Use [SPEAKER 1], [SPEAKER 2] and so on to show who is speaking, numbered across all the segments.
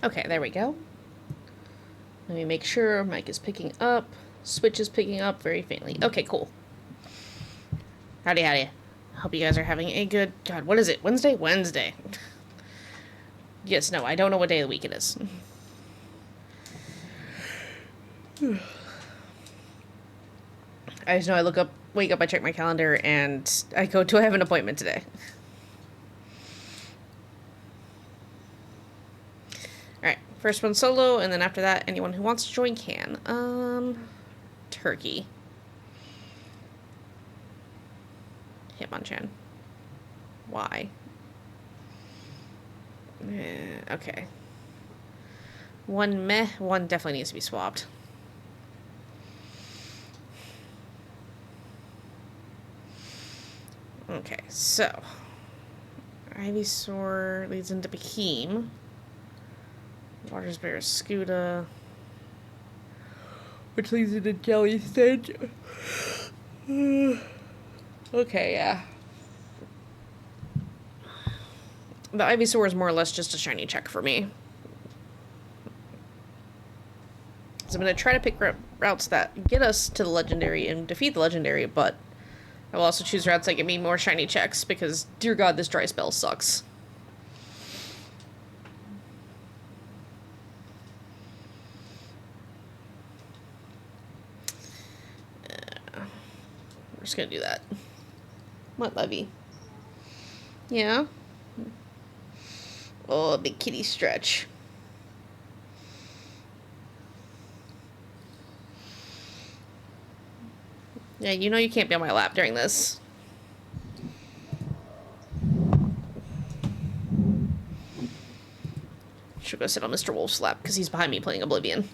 [SPEAKER 1] Okay, there we go. Let me make sure mic is picking up. Switch is picking up very faintly. Okay, cool. Howdy, howdy. Hope you guys are having a good... God, what is it? Wednesday? Wednesday. Yes, no, I don't know what day of the week it is. I just know wake up, I check my calendar, and I go, do I have an appointment today? Alright, first one solo, and then after that, anyone who wants to join can. Turkey. Hitmonchan. Why? Okay. One meh, one definitely needs to be swapped. Okay, so Ivysaur leads into Beheem. Water's Bear Scuda, which leads into Jellicent. Okay, yeah. The Ivysaur is more or less just a shiny check for me. So I'm going to try to pick routes that get us to the Legendary and defeat the Legendary, but I will also choose routes that give me more shiny checks, because, dear God, this dry spell sucks. We're just going to do that. What, Levy? Yeah? Oh, big kitty stretch. Yeah, you know you can't be on my lap during this. Should go sit on Mr. Wolf's lap, because he's behind me playing Oblivion.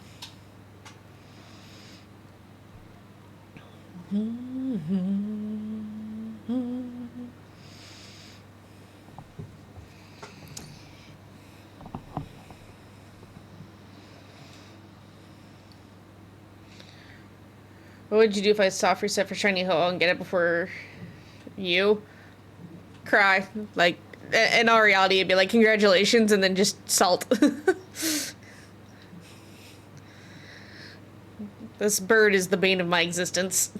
[SPEAKER 1] What would you do if I soft reset for Shiny Ho and get it before you? Cry. Like, in all reality, it'd be like, congratulations, and then just salt. This bird is the bane of my existence.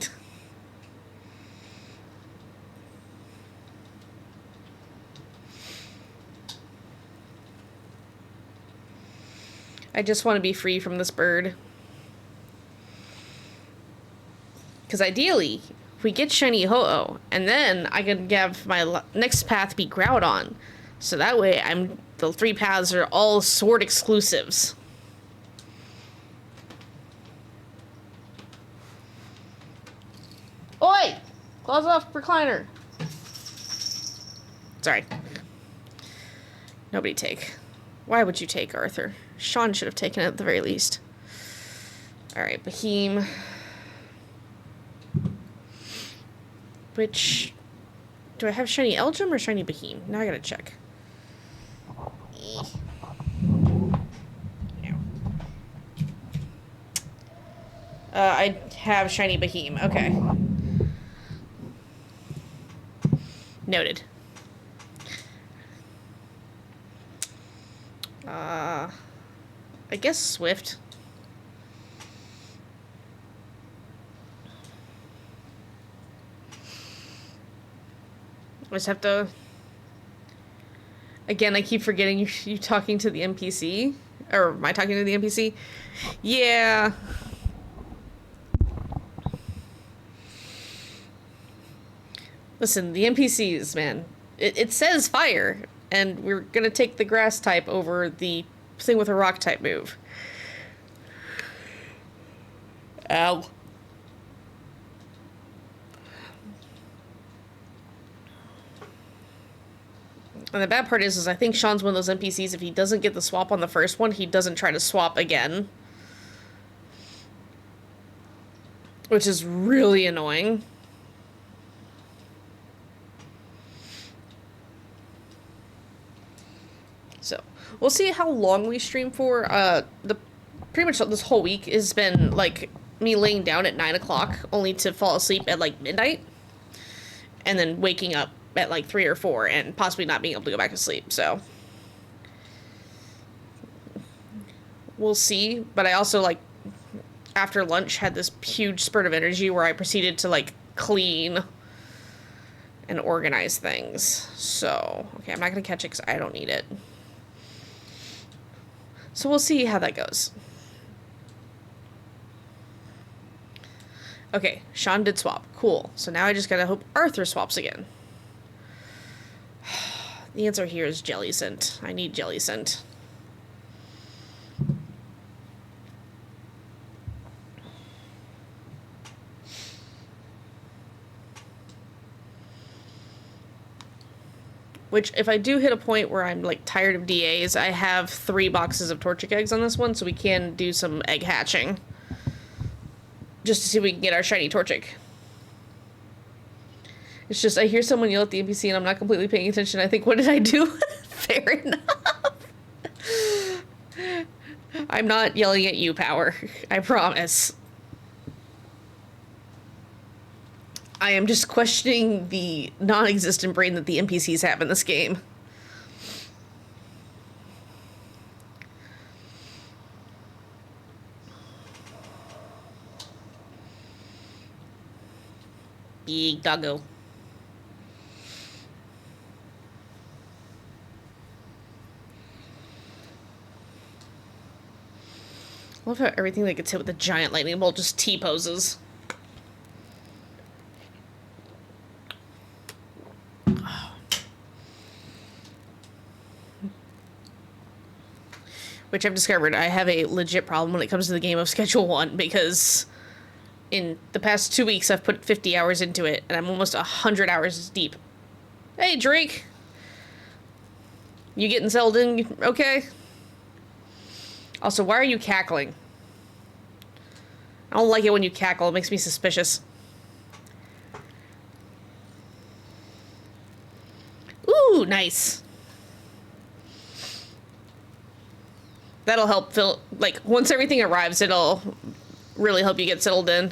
[SPEAKER 1] I just want to be free from this bird. Because ideally, if we get Shiny Ho-Oh, and then I can have my next path be Groudon. So that way, the 3 paths are all sword exclusives. Oi! Claws off recliner. Sorry. Nobody take. Why would you take, Arthur? Sean should have taken it at the very least. Alright, Beheem. Which... Do I have Shiny Eldrum or Shiny Beheem? Now I gotta check. I have Shiny Beheem. Okay. Noted. I guess Swift. I just have to... Again, I keep forgetting you talking to the NPC. Or am I talking to the NPC? Yeah. Listen, the NPCs, man. It says fire, and we're gonna take the grass type over the thing with a rock type move. Ow. And the bad part is I think Sean's one of those NPCs, if he doesn't get the swap on the first one, he doesn't try to swap again. Which is really annoying. So, we'll see how long we stream for. Pretty much this whole week has been, like, me laying down at 9 o'clock, only to fall asleep at, like, midnight. And then waking up at, like, 3 or 4, and possibly not being able to go back to sleep, so... we'll see. But I also, like, after lunch had this huge spurt of energy where I proceeded to, like, clean and organize things. So, okay, I'm not going to catch it because I don't need it. So we'll see how that goes. Okay, Sean did swap. Cool. So now I just gotta hope Arthur swaps again. The answer here is Jellicent. I need Jellicent. Which, if I do hit a point where I'm, like, tired of DAs, I have 3 boxes of Torchic eggs on this one, so we can do some egg hatching. Just to see if we can get our shiny Torchic. It's just, I hear someone yell at the NPC and I'm not completely paying attention. I think, what did I do? Fair enough. I'm not yelling at you, Power. I promise. I am just questioning the non-existent brain that the NPCs have in this game. Big doggo. I love how everything that gets hit with a giant lightning bolt just T-poses. Which I've discovered I have a legit problem when it comes to the game of Schedule 1, because in the past 2 weeks I've put 50 hours into it, and I'm almost 100 hours deep. Hey, Drake! You getting settled in okay? Also, why are you cackling? I don't like it when you cackle, it makes me suspicious. Ooh, nice. That'll help fill, like, once everything arrives, it'll really help you get settled in.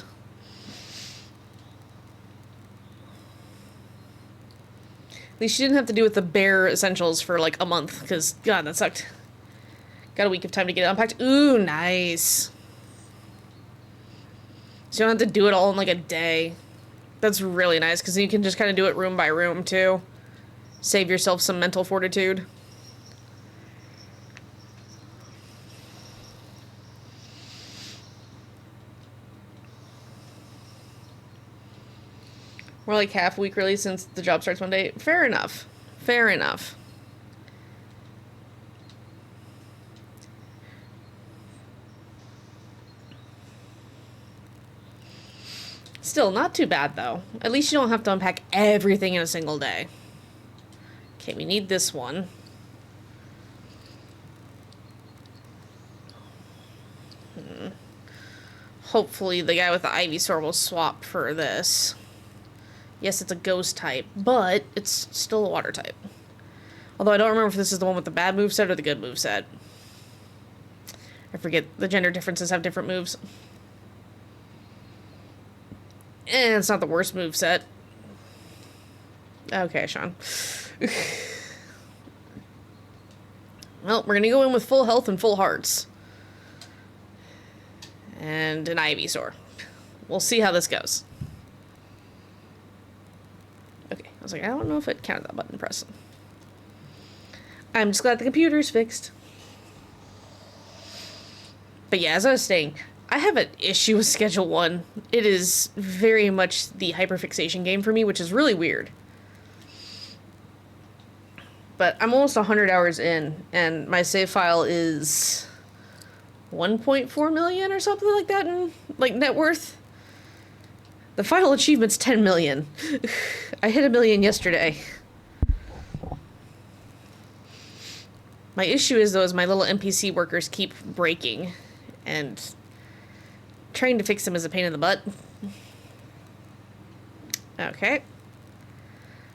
[SPEAKER 1] At least you didn't have to do with the bare essentials for, like, a month, because, God, that sucked. Got a week of time to get it unpacked. Ooh, nice. So you don't have to do it all in, like, a day. That's really nice, because you can just kind of do it room by room, too. Save yourself some mental fortitude. We're like half week really since the job starts Monday. Fair enough. Fair enough. Still, not too bad, though. At least you don't have to unpack everything in a single day. Okay, we need this one. Hopefully the guy with the Ivysaur will swap for this. Yes, it's a ghost type, but it's still a water type. Although I don't remember if this is the one with the bad moveset or the good moveset. I forget, the gender differences have different moves. And it's not the worst moveset. Okay, Sean. Well, we're gonna go in with full health and full hearts. And an Ivysaur. We'll see how this goes. Okay, I was like, I don't know if it counted that button press. I'm just glad the computer's fixed. But yeah, as I was saying, I have an issue with Schedule 1. It is very much the hyperfixation game for me, which is really weird. But I'm almost 100 hours in, and my save file is 1.4 million or something like that in, like, net worth. The final achievement's 10 million. I hit 1 million yesterday. My issue is, though, is my little NPC workers keep breaking, and trying to fix them is a pain in the butt. Okay.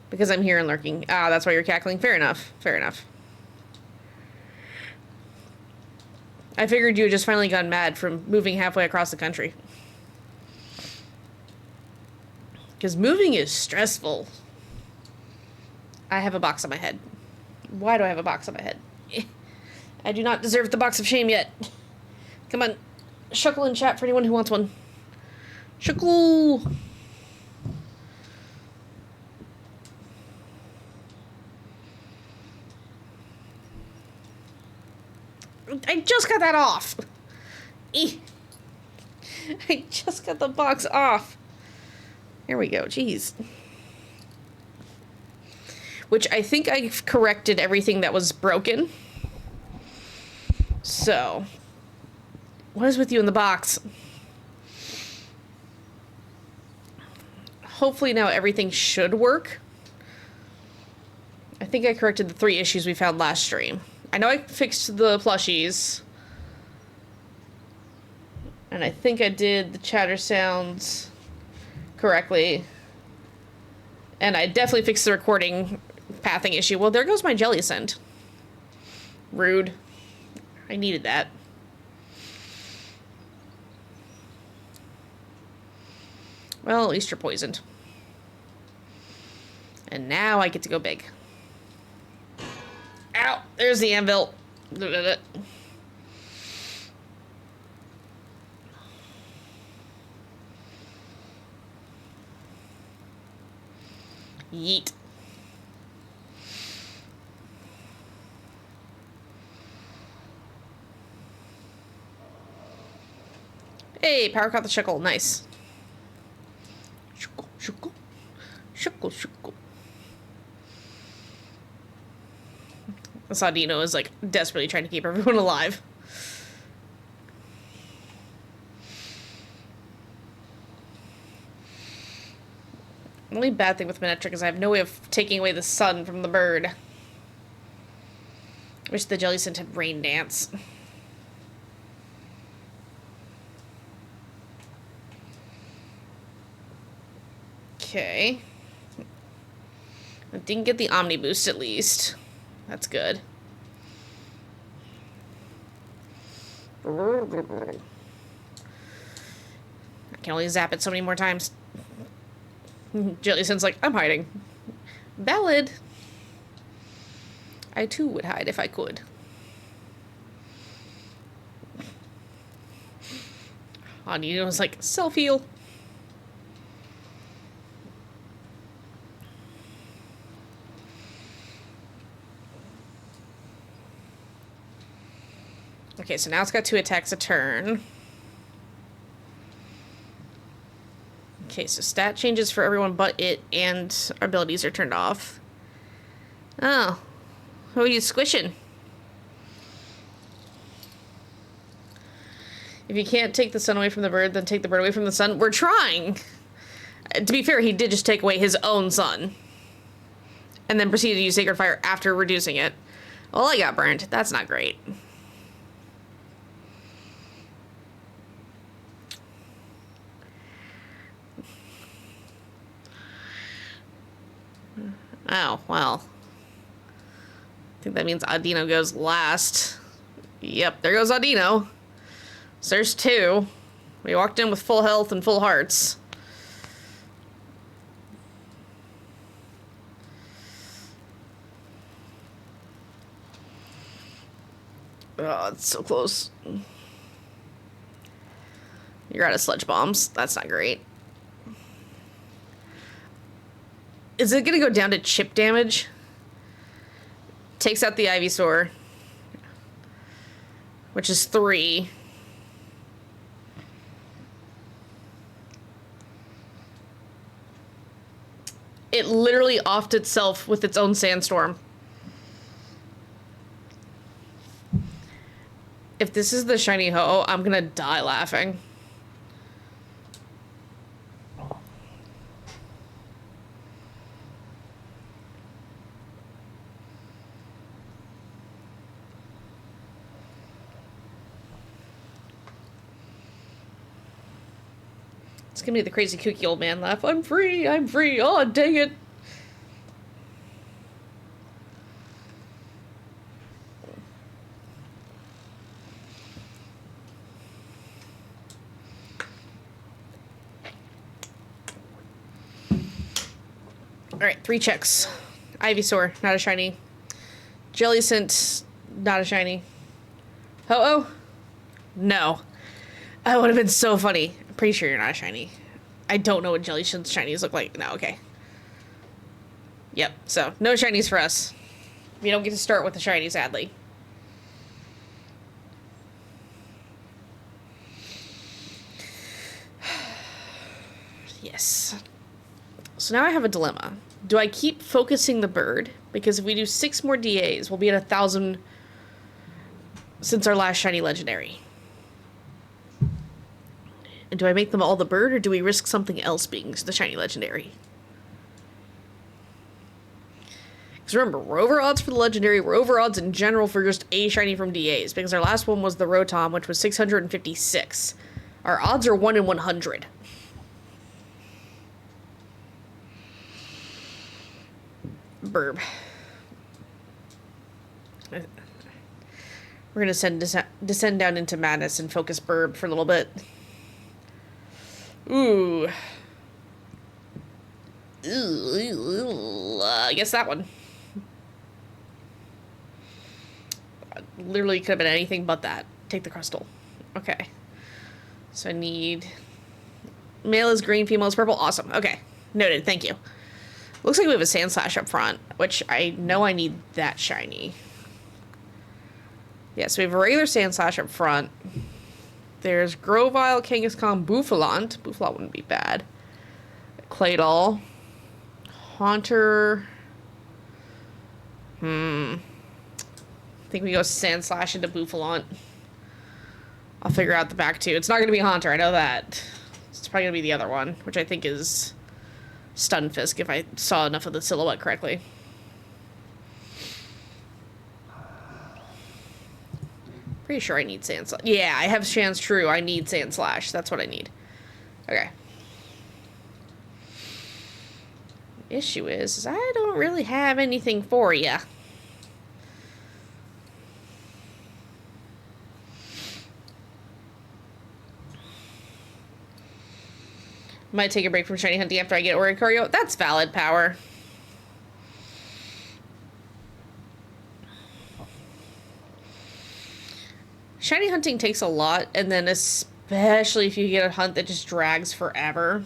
[SPEAKER 1] Because I'm here and lurking. Ah, that's why you're cackling. Fair enough. Fair enough. I figured you had just finally gone mad from moving halfway across the country. Because moving is stressful. I have a box on my head. Why do I have a box on my head? I do not deserve the box of shame yet. Come on. Shuckle in chat for anyone who wants one. Shuckle! I just got that off. I just got the box off. Here we go. Jeez. Which I think I've corrected everything that was broken. So, what is with you in the box? Hopefully now everything should work. I think I corrected the 3 issues we found last stream. I know I fixed the plushies. And I think I did the chatter sounds correctly. And I definitely fixed the recording pathing issue. Well, there goes my Jellicent. Rude. I needed that. Well, at least you're poisoned. And now I get to go big. Ow! There's the anvil. Yeet. Hey, power caught the Shuckle. Nice. Shuckle, Shuckle. Shuckle, Shuckle. Audino is, like, desperately trying to keep everyone alive. The only bad thing with Manectric is I have no way of taking away the sun from the bird. Wish the Jellicent had Rain Dance. Okay. I didn't get the Omni Boost at least. That's good. I can only zap it so many more times. Jellicent's like, I'm hiding. Valid. I too would hide if I could. Audino was like, self-heal. Okay, so now it's got 2 attacks a turn. Okay, so stat changes for everyone but it, and our abilities are turned off. Oh. Who are you squishing? If you can't take the sun away from the bird, then take the bird away from the sun. We're trying! To be fair, he did just take away his own sun. And then proceeded to use Sacred Fire after reducing it. Well, I got burned. That's not great. Oh, well. I think that means Audino goes last. Yep, there goes Audino. So there's 2. We walked in with full health and full hearts. Oh, it's so close. You're out of sludge bombs. That's not great. Is it gonna go down to chip damage? Takes out the Ivysaur, which is 3. It literally offed itself with its own sandstorm. If this is the shiny Ho-Oh, I'm gonna die laughing. It's gonna be the crazy kooky old man laugh. I'm free! I'm free! Oh, dang it! Alright, 3 checks. Ivysaur, not a shiny. Jellicent, not a shiny. Ho-Oh, No. That would have been so funny. I'm pretty sure you're not a shiny. I don't know what Jellyshun's shinies look like. No, okay. Yep, so no shinies for us. We don't get to start with the shiny, sadly. Yes. So now I have a dilemma. Do I keep focusing the bird? Because if we do 6 more DAs, we'll be at 1,000 since our last shiny legendary. And do I make them all the bird, or do we risk something else being the shiny legendary? Because remember, we're over odds for the legendary, we're over odds in general for just a shiny from DAs, because our last one was the Rotom, which was 656. Our odds are 1 in 100. Burb. We're gonna descend down into madness and focus Burb for a little bit. Ooh. I guess that one. Literally could have been anything but that. Take the crystal. Okay. So I need... Male is green, female is purple. Awesome. Okay. Noted. Thank you. Looks like we have a Sandslash up front, which I know I need that shiny. Yeah, so we have a regular Sandslash up front. There's Grovyle, Kangaskhan, Bouffalant. Bouffalant wouldn't be bad. Claydol. Haunter. I think we go Sandslash into Bouffalant. I'll figure out the back two. It's not going to be Haunter, I know that. It's probably going to be the other one, which I think is Stunfisk, if I saw enough of the silhouette correctly. Pretty sure I need Sandslash. Yeah, I have Sandshrew. I need Sandslash. That's what I need. Okay. Issue is I don't really have anything for ya. Might take a break from shiny hunting after I get Oricorio. That's valid, Power. Shiny hunting takes a lot, and then especially if you get a hunt that just drags forever.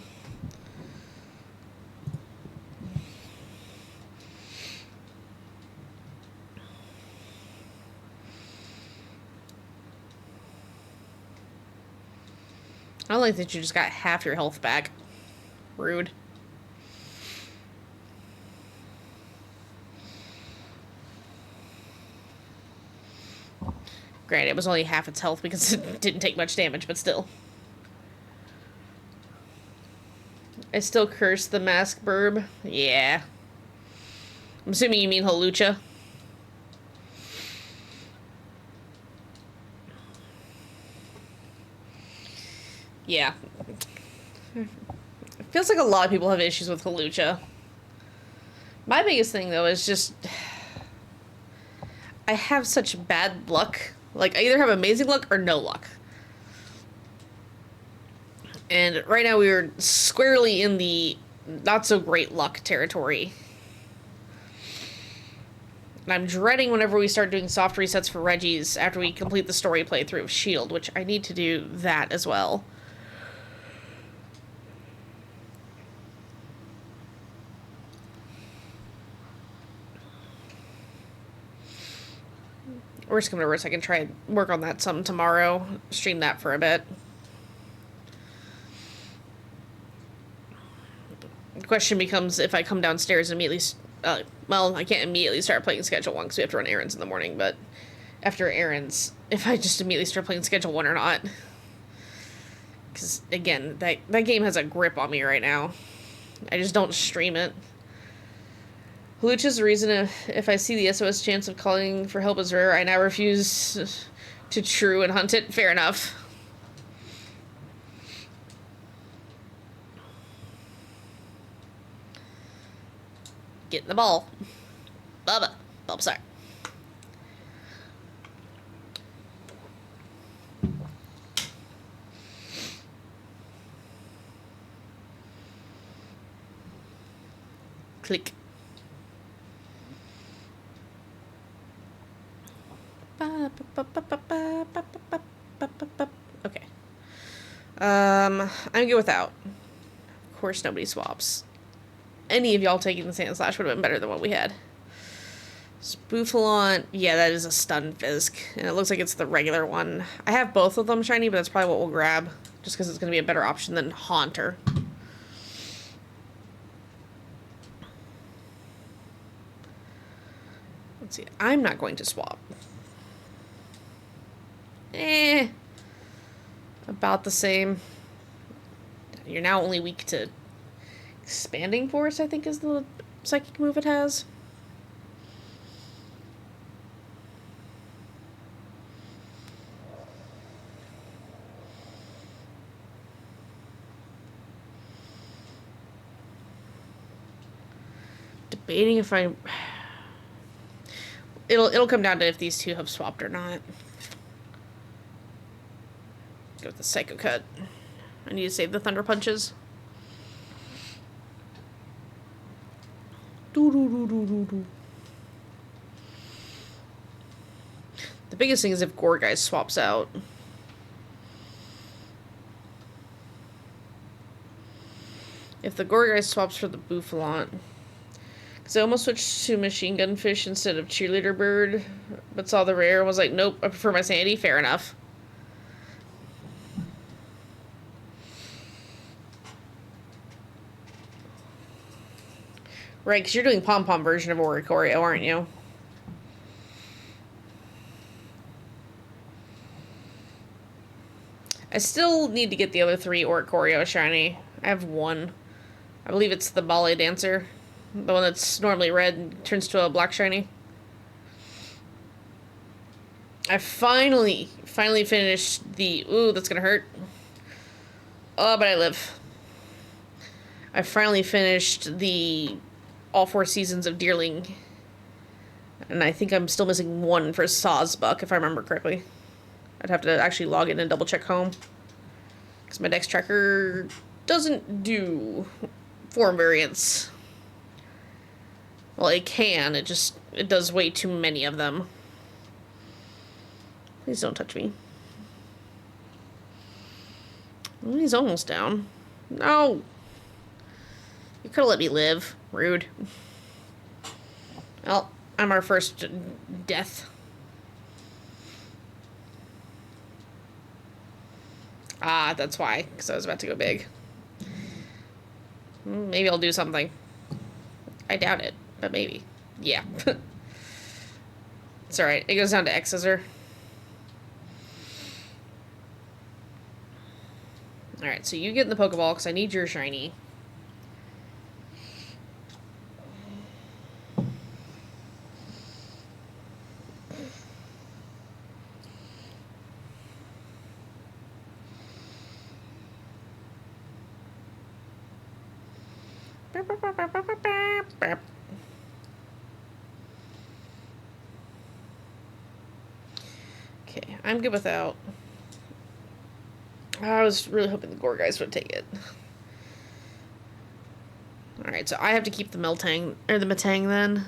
[SPEAKER 1] I don't like that you just got half your health back. Rude. Granted, it was only half its health because it didn't take much damage, but still. I still curse the mask burb. Yeah. I'm assuming you mean Hawlucha. Yeah. It feels like a lot of people have issues with Hawlucha. My biggest thing, though, is just... I have such bad luck. Like, I either have amazing luck or no luck. And right now we are squarely in the not-so-great luck territory. And I'm dreading whenever we start doing soft resets for Regis after we complete the story playthrough of S.H.I.E.L.D., which I need to do that as well. Worst come to worst, I can try and work on that some tomorrow. Stream that for a bit. The question becomes if I come downstairs and immediately... well, I can't immediately start playing Schedule 1 because we have to run errands in the morning, but after errands, if I just immediately start playing Schedule 1 or not. Because, again, that game has a grip on me right now. I just don't stream it. Hawlucha's the reason if I see the SOS chance of calling for help is rare, I now refuse to true and hunt it. Fair enough. Get in the ball. Bubba. Bulbasaur. Click. Okay. I'm good without. Of course, nobody swaps. Any of y'all taking the Sand Slash would have been better than what we had. Spoofalon. Yeah, that is a stun Fisk. And it looks like it's the regular one. I have both of them shiny, but that's probably what we'll grab. Just because it's going to be a better option than Haunter. Let's see. I'm not going to swap. About the same. You're now only weak to Expanding Force, I think is the psychic move it has. Debating if I... It'll come down to if these two have swapped or not. Go with the Psycho Cut. I need to save the Thunder Punches. The biggest thing is if Gourgeist swaps out. If the Gourgeist swaps for the Bouffalant. Because I almost switched to Machine Gun Fish instead of Cheerleader Bird, but saw the rare and was like, nope, I prefer my Sandy. Fair enough. Right, because you're doing Pom-Pom version of Oricorio, aren't you? I still need to get the other 3 Oricorio shiny. I have 1. I believe it's the Ballet Dancer. The one that's normally red and turns to a black shiny. I finally finished the... Ooh, that's gonna hurt. Oh, but I live. I finally finished the... all 4 seasons of Deerling. And I think I'm still missing 1 for Sawsbuck, if I remember correctly. I'd have to actually log in and double check home. Because my Dex Tracker doesn't do form variants. Well, it can, it does way too many of them. Please don't touch me. Oh, he's almost down. No! You could've let me live. Rude. Well, I'm our first death. Ah, that's why. Because I was about to go big. Maybe I'll do something. I doubt it, but maybe. Yeah. It's alright. It goes down to X-Scissor. Alright, so you get in the Pokeball because I need your shiny. Okay, I'm good without. I was really hoping the Gourgeist would take it. Alright, so I have to keep the Miltank, or the Metang then,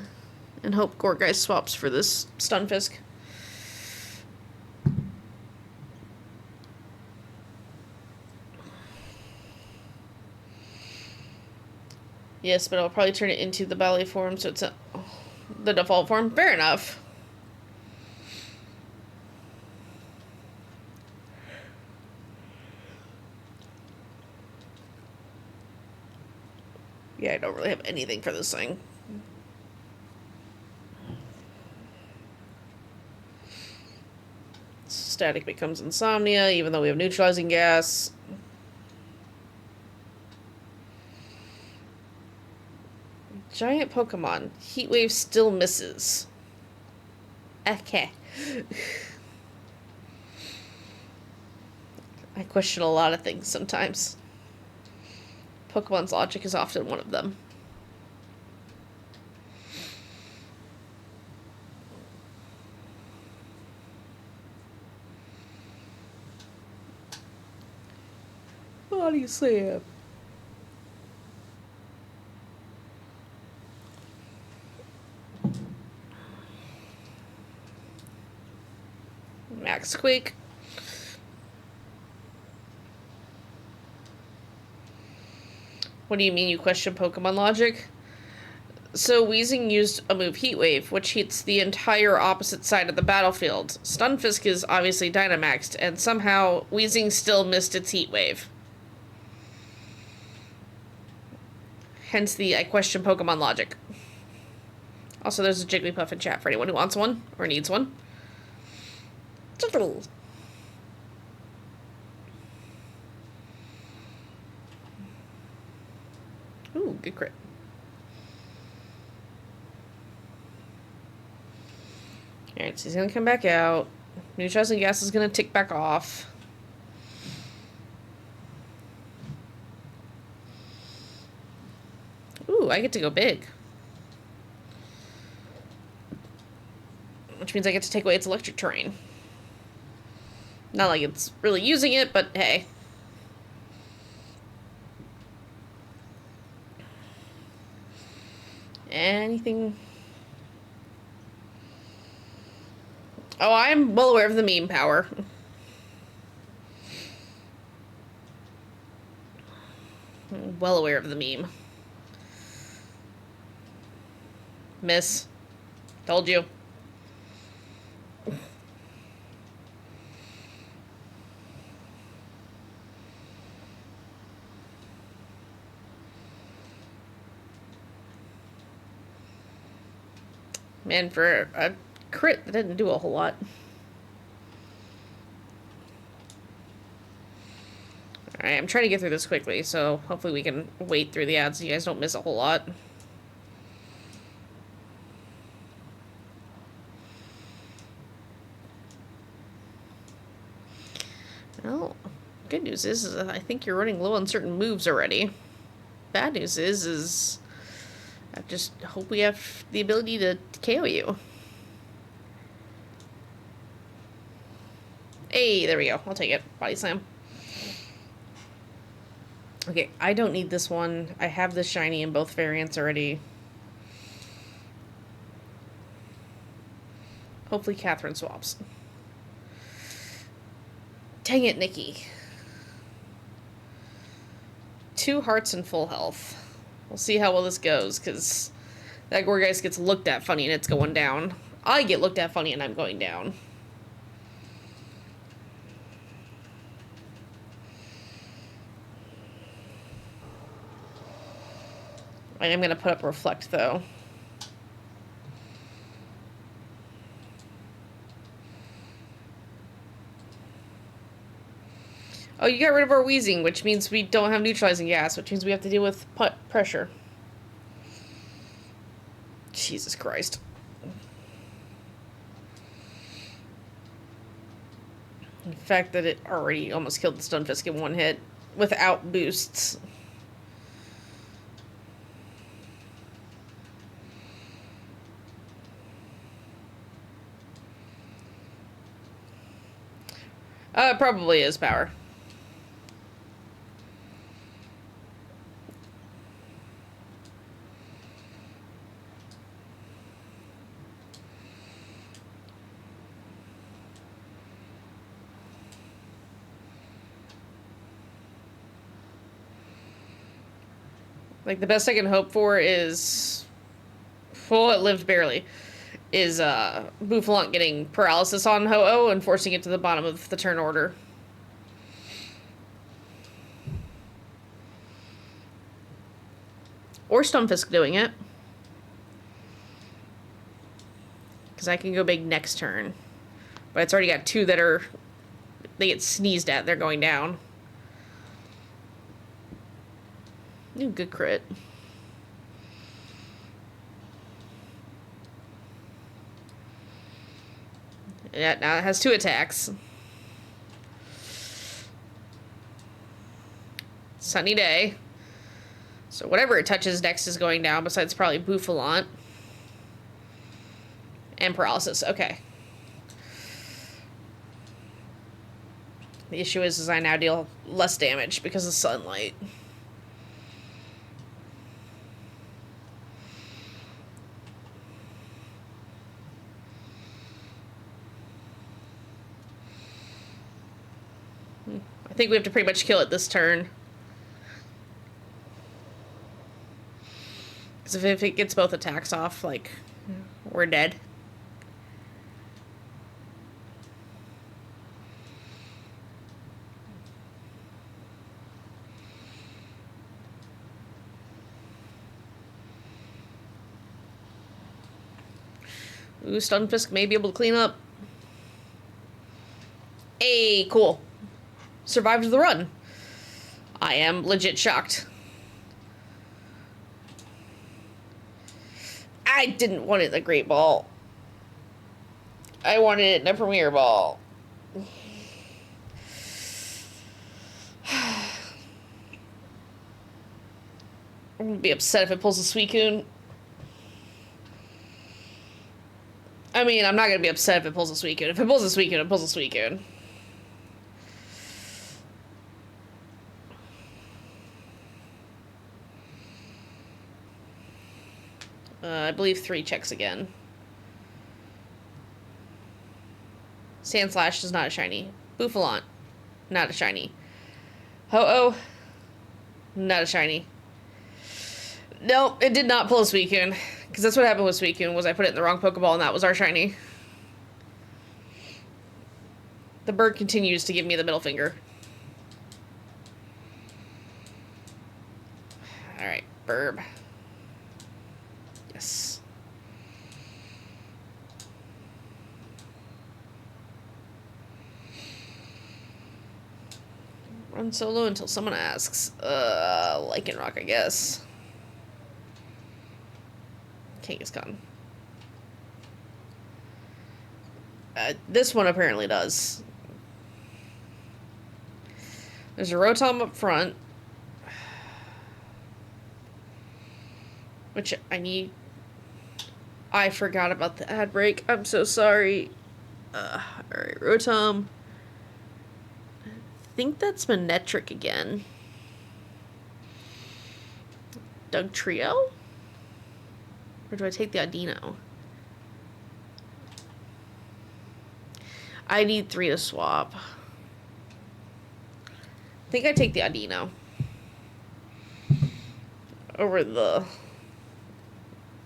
[SPEAKER 1] and hope Gourgeist swaps for this Stunfisk. Yes, but I'll probably turn it into the ballet form, so it's the default form. Fair enough. Yeah, I don't really have anything for this thing. Static becomes Insomnia, even though we have Neutralizing Gas. Giant Pokemon. Heatwave still misses. Okay. I question a lot of things sometimes. Pokemon's logic is often one of them. What do you say? Max Quake. What do you mean you question Pokemon logic? So Weezing used a move Heat Wave, which hits the entire opposite side of the battlefield. Stunfisk is obviously Dynamaxed, and somehow Weezing still missed its Heat Wave. Hence the I question Pokemon logic. Also, there's a Jigglypuff in chat for anyone who wants one or needs one. Ooh, good crit. Alright, so he's gonna come back out. Neutralizing gas is gonna tick back off. Ooh, I get to go big. Which means I get to take away its electric terrain. Not like it's really using it, but hey. Anything... Oh, I'm well aware of the meme power. Well aware of the meme. Miss. Told you. Man, for a crit, that didn't do a whole lot. Alright, I'm trying to get through this quickly, so hopefully we can wait through the ads so you guys don't miss a whole lot. Well, good news is I think you're running low on certain moves already. Bad news is I just hope we have the ability to KO you. Hey, there we go. I'll take it. Body slam. Okay, I don't need this one. I have the shiny in both variants already. Hopefully Catherine swaps. Dang it, Nikki. 2 hearts and full health. We'll see how well this goes, because that Gourgeist gets looked at funny and it's going down. I get looked at funny and I'm going down. I am going to put up Reflect, though. Oh, you got rid of our Weezing, which means we don't have neutralizing gas, which means we have to deal with pressure. Jesus Christ. The fact that it already almost killed the Stunfisk in one hit without boosts. Probably is power. Like, the best I can hope for is... Well, it lived barely. Is, Bouffalant getting paralysis on Ho-Oh and forcing it to the bottom of the turn order. Or Stunfisk doing it. Because I can go big next turn. But it's already got 2 that are... They get sneezed at, they're going down. Ooh, good crit. Yeah, now it has 2 attacks. Sunny day. So whatever it touches next is going down, besides probably Bouffalant. And paralysis, okay. The issue is I now deal less damage because of sunlight. I think we have to pretty much kill it this turn. Because if it gets both attacks off, like, we're dead. Ooh, Stunfisk may be able to clean up. Hey, cool. Survived the run. I am legit shocked. I didn't want it in a Great Ball. I wanted it in a Premier Ball. I'm gonna be upset if it pulls a Suicune. I mean, I'm not gonna be upset if it pulls a Suicune. If it pulls a Suicune, it pulls a Suicune. I believe 3 checks again. Sandslash is not a shiny. Bouffalant, not a shiny. Ho-Oh, not a shiny. Nope, it did not pull a Suicune. Because that's what happened with Suicune, was I put it in the wrong Pokeball and that was our shiny. The bird continues to give me the middle finger. Alright, Burb. Yes. Run solo until someone asks. Lycanroc, I guess. Kangaskhan. This one apparently does. There's a Rotom up front. Which I need. I forgot about the ad break. I'm so sorry. Alright, Rotom. I think that's Manectric again. Dugtrio? Or do I take the Audino? I need 3 to swap. I think I take the Audino. Over the...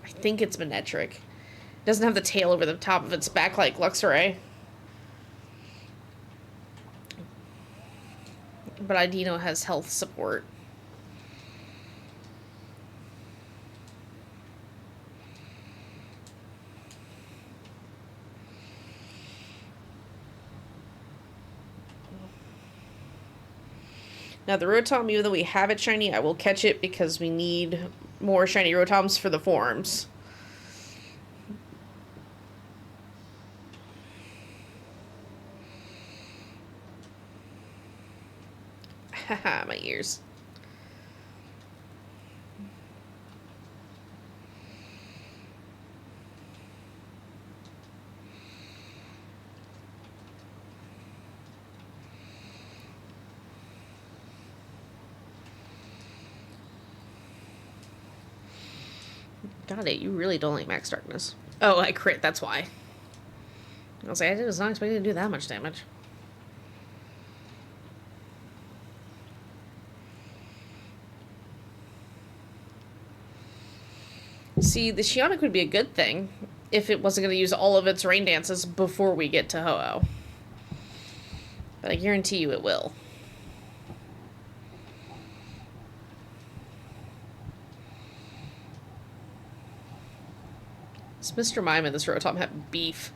[SPEAKER 1] I think it's Manectric. It doesn't have the tail over the top of its back like Luxray. But Audino has health support. Now the Rotom, even though we have it shiny, I will catch it because we need more shiny Rotoms for the forms. Haha, my ears. Got it. You really don't like Max Darkness. Oh, I crit. That's why. I was like, I was not expecting to do that much damage. See, the Shionic would be a good thing if it wasn't going to use all of its rain dances before we get to Ho-Oh. But I guarantee you it will. Does Mr. Mime and this Rotom have beef?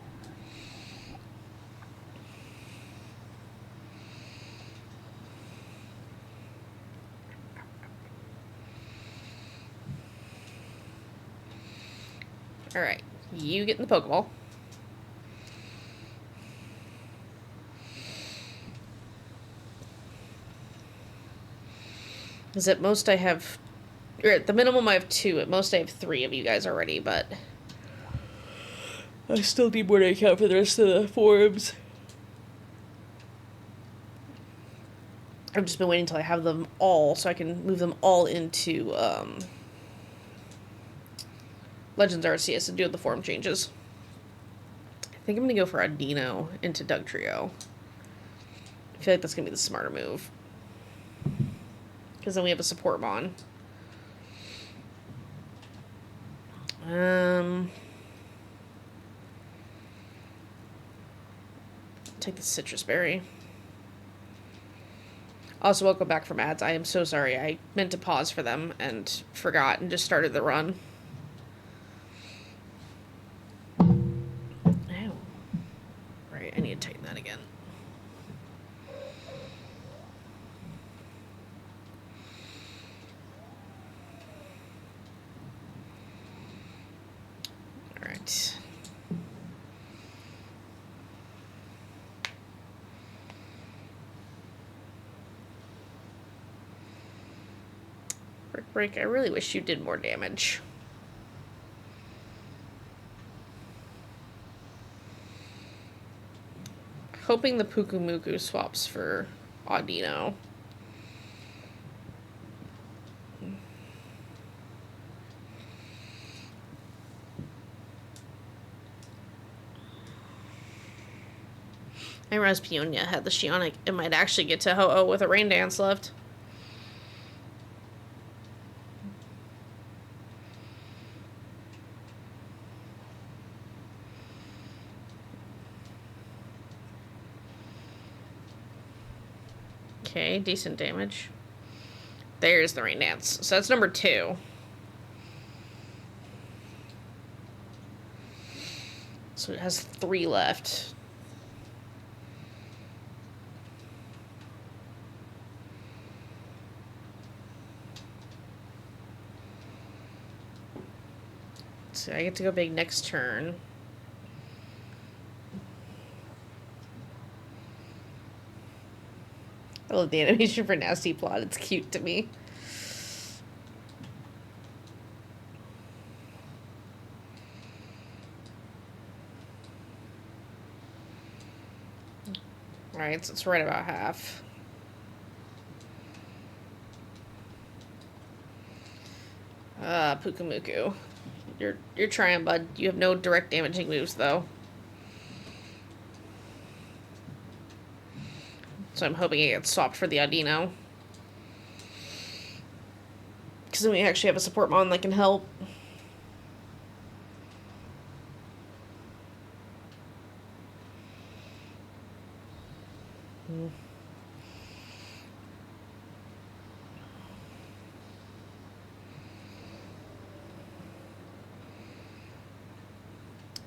[SPEAKER 1] Alright, you get in the Pokeball. Because at most I have... Or at the minimum I have 2. At most I have 3 of you guys already, but... I still need more to account for the rest of the forums. I've just been waiting until I have them all so I can move them all into, Legends Arceus and do the form changes. I think I'm going to go for Audino into Dugtrio. I feel like that's going to be the smarter move. Because then we have a support Mon. Take the citrus berry. Also, welcome back from ads. I am so sorry. I meant to pause for them and forgot and just started the run. Ow. Right, I need to tighten that again. All right. Brick Break, I really wish you did more damage. Hoping the Pukumuku swaps for Audino. I realized Peonia had the Shionic. It might actually get to Ho-Oh with a Rain Dance left. Okay, decent damage. There's the Rain Dance. So that's number 2. So it has 3 left. So I get to go big next turn. I love the animation for Nasty Plot. It's cute to me. Alright, so it's right about half. Pukumuku. You're trying, bud. You have no direct damaging moves, though. So I'm hoping it gets swapped for the Audino. Because then we actually have a support mon that can help.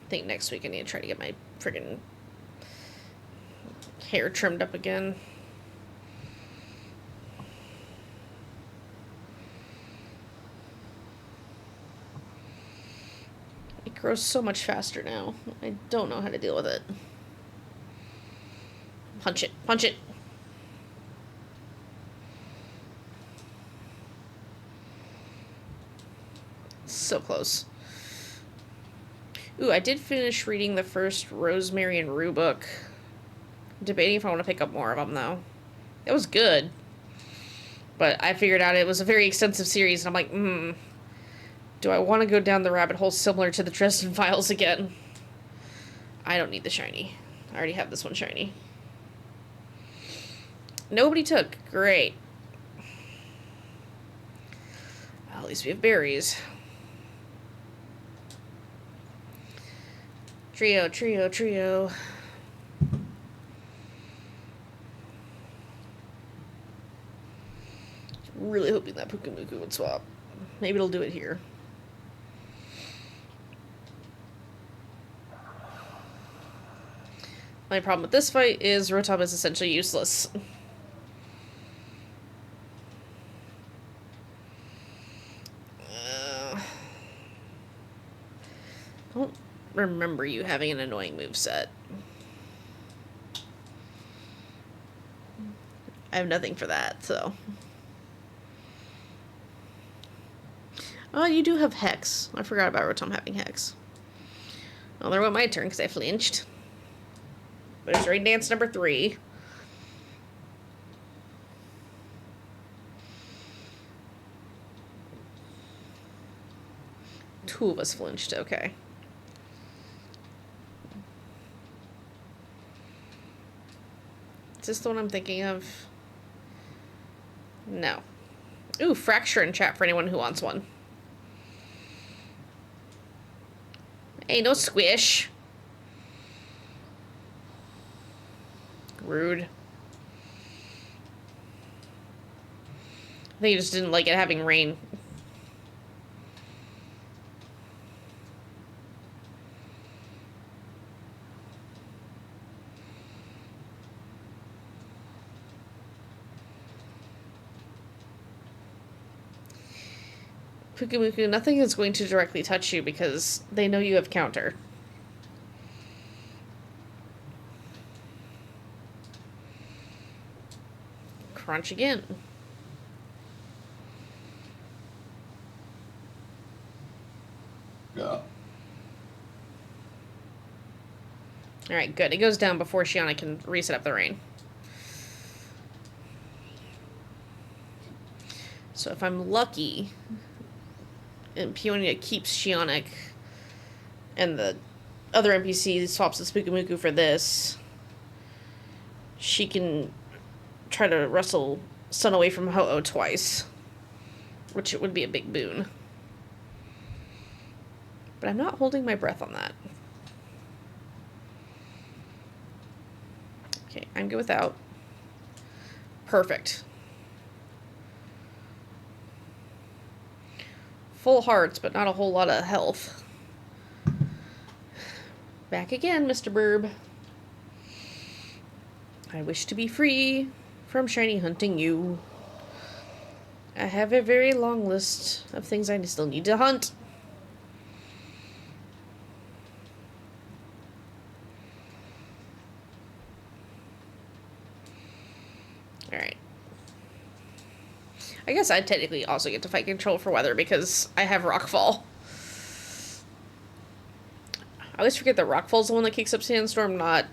[SPEAKER 1] I think next week I need to try to get my friggin' hair trimmed up again. It grows so much faster now. I don't know how to deal with it. Punch it. Punch it. So close. Ooh, I did finish reading the first Rosemary and Rue book. I'm debating if I want to pick up more of them, though. It was good. But I figured out it was a very extensive series, and I'm like, do I want to go down the rabbit hole similar to the Dresden Files again? I don't need the shiny. I already have this one shiny. Nobody took. Great. Well, at least we have berries. Trio, trio, trio. Really hoping that Pukumuku would swap. Maybe it'll do it here. My problem with this fight is Rotom is essentially useless. I don't remember you having an annoying moveset. I have nothing for that, so. Oh, you do have Hex. I forgot about Rotom having Hex. Well, there went my turn because I flinched. But it's Rain Dance number 3. Two of us flinched, okay. Is this the one I'm thinking of? No. Ooh, Fracture in chat for anyone who wants one. Hey, no squish. Rude. I think he just didn't like it having rain. Pukamuku, nothing is going to directly touch you because they know you have counter. Crunch again.
[SPEAKER 2] Yeah.
[SPEAKER 1] Alright, good. It goes down before Shiana can reset up the rain. So if I'm lucky, and Peonia keeps Shionic, and the other NPC swaps the Spookamuku for this, she can try to wrestle Sun away from Ho-Oh twice, which it would be a big boon. But I'm not holding my breath on that. Okay, I'm good without. Perfect. Full hearts, but not a whole lot of health. Back again, Mr. Burb. I wish to be free from shiny hunting you. I have a very long list of things I still need to hunt. Alright. I guess I technically also get to fight control for weather because I have Rockfall. I always forget that Rockfall's the one that kicks up Sandstorm, not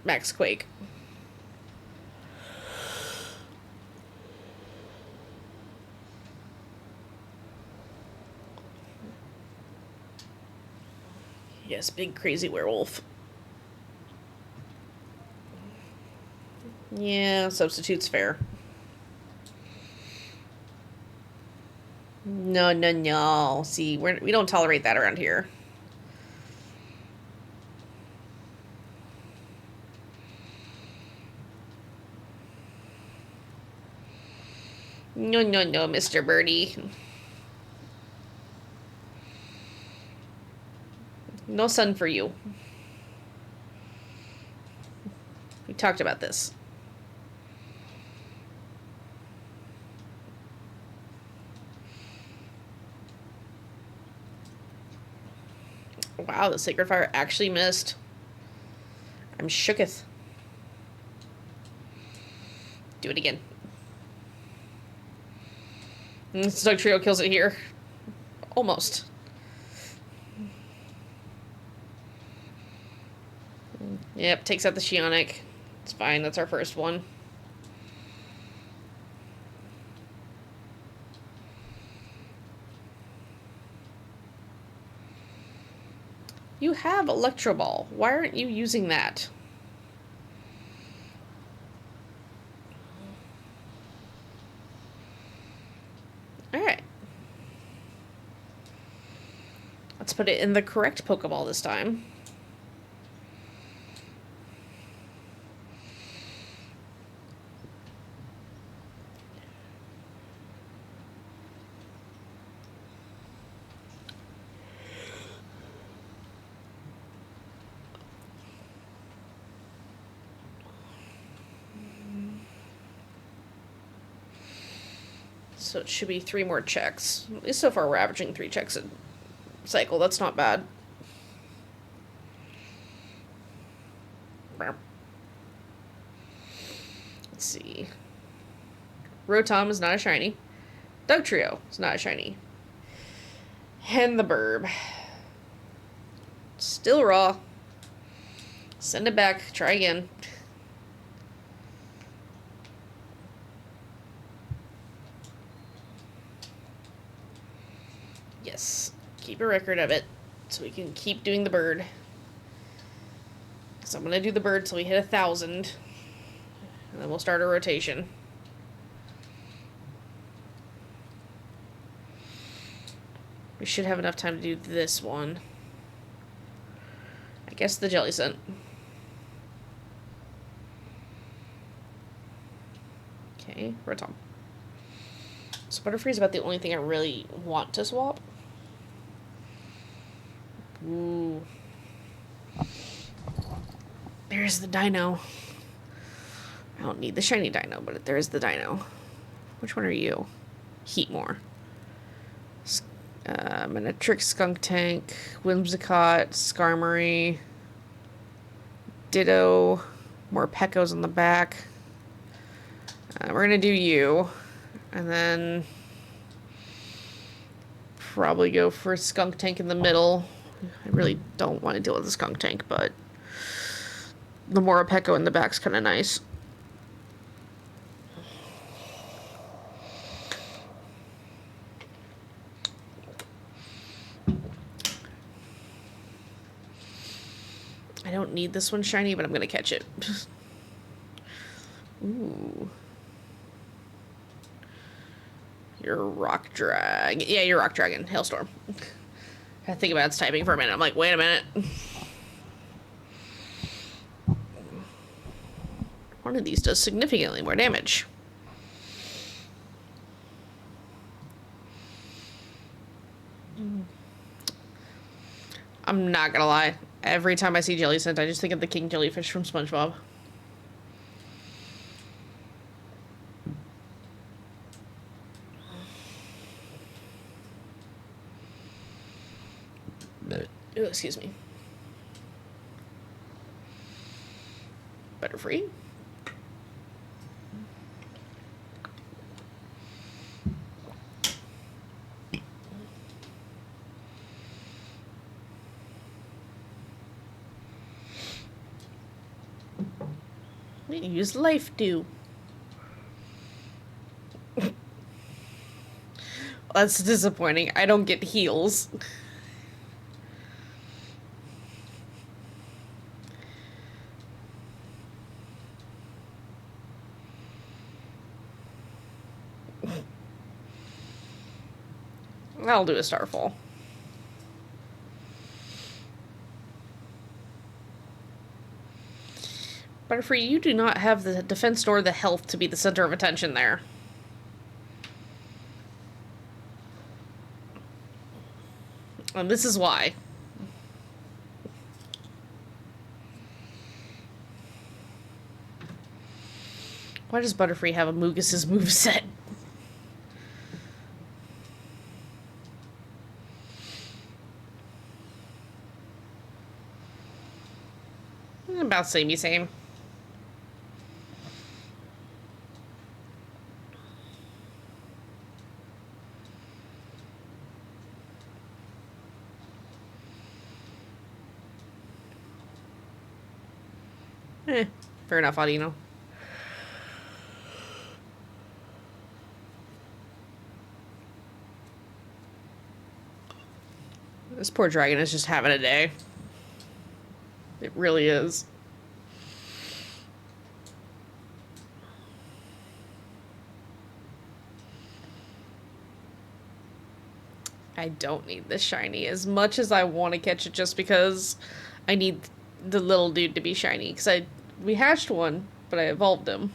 [SPEAKER 1] Max Quake. Yes, big crazy werewolf. Yeah, substitute's fair. No, no, no. See, we don't tolerate that around here. No, no, no, Mr. Birdie. No sun for you. We talked about this. Wow, the Sacred Fire actually missed. I'm shooketh. Do it again. Dugtrio kills it here. Almost. Yep, takes out the Shionic. It's fine, that's our first one. You have Electro Ball. Why aren't you using that? Alright. Let's put it in the correct Pokeball this time. So it should be 3 more checks. At least so far we're averaging 3 checks a cycle. That's not bad. Let's see. Rotom is not a shiny. Dugtrio is not a shiny. And the Burb. Still raw. Send it back. Try again. Yes. Keep a record of it so we can keep doing the bird. So I'm going to do the bird till we hit 1,000. And then we'll start a rotation. We should have enough time to do this one. guess the Jellicent. Okay, Rotom. So Butterfree is about the only thing I really want to swap. Ooh. There's the Dino. I don't need the shiny Dino, but there is the Dino. Which one are you? Heatmore. Manectric, Skuntank, Whimsicott, Skarmory, Ditto, more Pekos on the back. We're gonna do you, and then probably go for Skuntank in the middle. I really don't want to deal with the Skuntank, but the Morpeko in the back's kind of nice. I don't need this one shiny, but I'm gonna catch it. Ooh. You're Rock Dragon. Yeah, you're Rock Dragon. Hailstorm. I think about its typing for a minute. I'm like, wait a minute. One of these does significantly more damage. I'm not gonna lie. Every time I see Jellicent, I just think of the King Jellyfish from SpongeBob. Oh, excuse me. Butterfree. Use Life Dew. That's disappointing. I don't get heals. I'll do a Starfall. Butterfree, you do not have the defense nor the health to be the center of attention there. And this is why. Why does Butterfree have a Mugis's moveset? About same. Fair enough, Audino. This poor dragon is just having a day. It really is. I don't need this shiny as much as I want to catch it just because I need the little dude to be shiny. Because we hatched one, but I evolved him.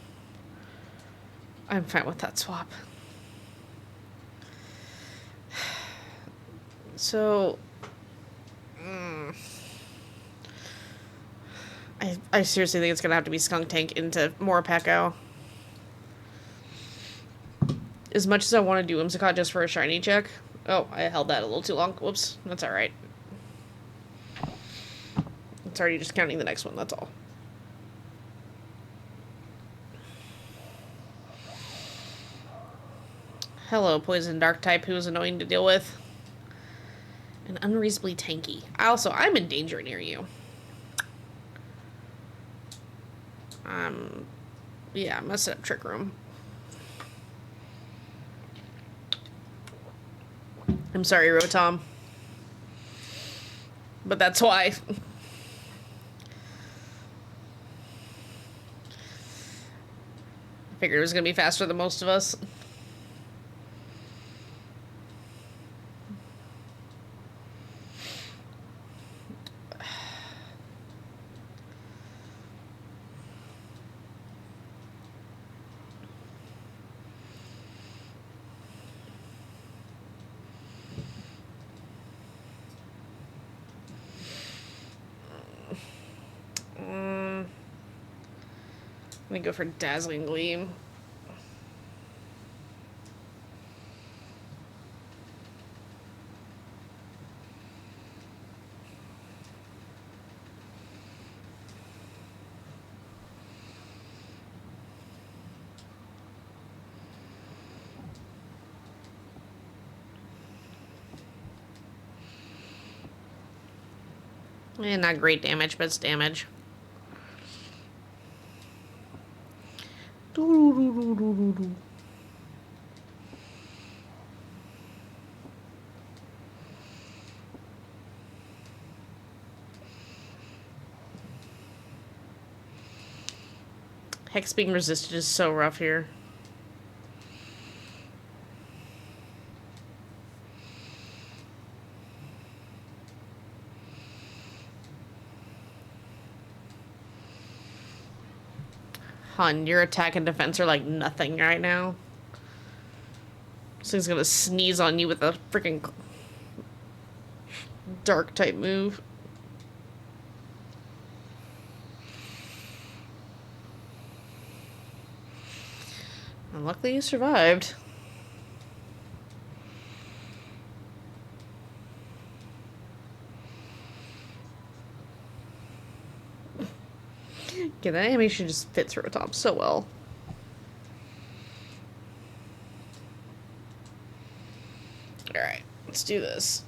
[SPEAKER 1] I'm fine with that swap. So... I seriously think it's going to have to be Skuntank into Morpeko. As much as I want to do Whimsicott just for a shiny check... Oh, I held that a little too long. Whoops. That's alright. It's already just counting the next one, that's all. Hello, Poison Dark type who is annoying to deal with. And unreasonably tanky. I'm in danger near you. Yeah, I'm gonna set up Trick Room. I'm sorry, Rotom. But that's why. I figured it was gonna be faster than most of us. gonna go for Dazzling Gleam. And not great damage, but it's damage. Hex being resisted is so rough here. Hun, your attack and defense are like nothing right now. This thing's gonna sneeze on you with a freaking dark type move. And luckily you survived. Yeah, that animation just fits Rotom so well. Alright, let's do this.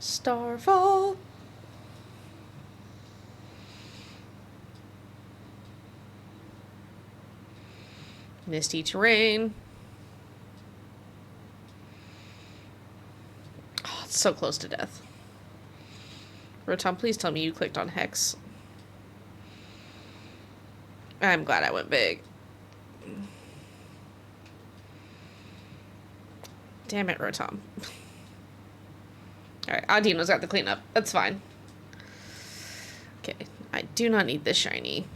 [SPEAKER 1] Starfall. Misty Terrain. Oh, it's so close to death. Rotom, please tell me you clicked on Hex. I'm glad I went big. Damn it, Rotom. Alright, Audino's got the cleanup. That's fine. Okay, I do not need this shiny.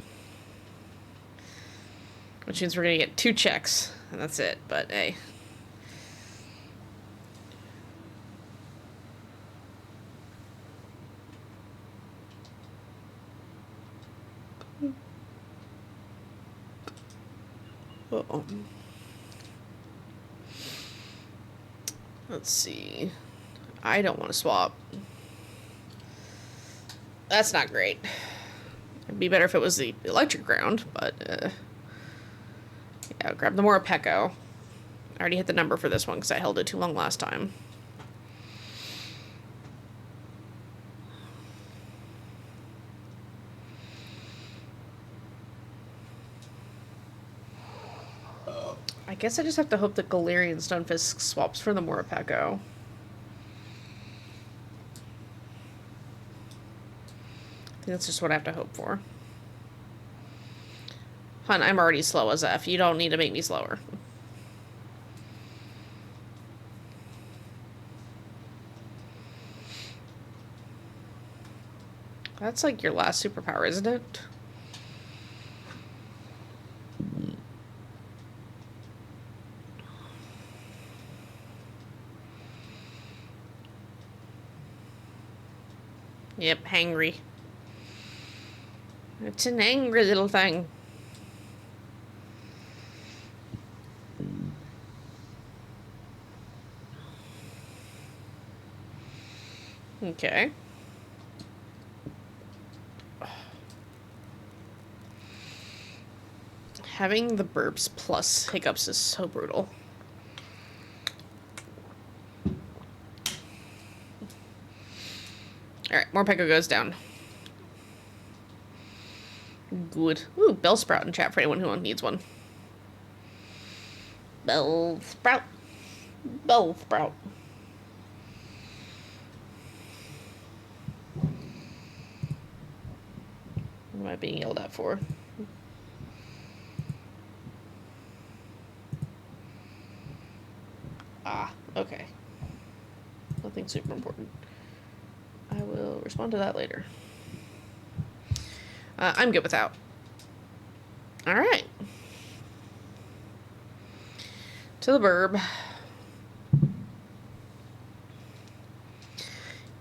[SPEAKER 1] Which means we're gonna get 2 checks, and that's it, but hey. Uh-oh. Let's see. I don't want to swap. That's not great. It'd be better if it was the electric ground, but yeah, grab the Morpeko. I already hit the number for this one because I held it too long last time. I guess I just have to hope that Galarian Stunfisk swaps for the Morpeko. I think that's just what I have to hope for. Hun, I'm already slow as F. You don't need to make me slower. That's like your last superpower, isn't it? Yep, hangry. It's an angry little thing. Okay. Having the burps plus hiccups is so brutal. Alright, Morpeko goes down. Good. Ooh, Bellsprout in chat for anyone who needs one. Bellsprout. Bellsprout. What am I being yelled at for? Ah, okay. Nothing super important. I will respond to that later. I'm good without. All right. To the burb.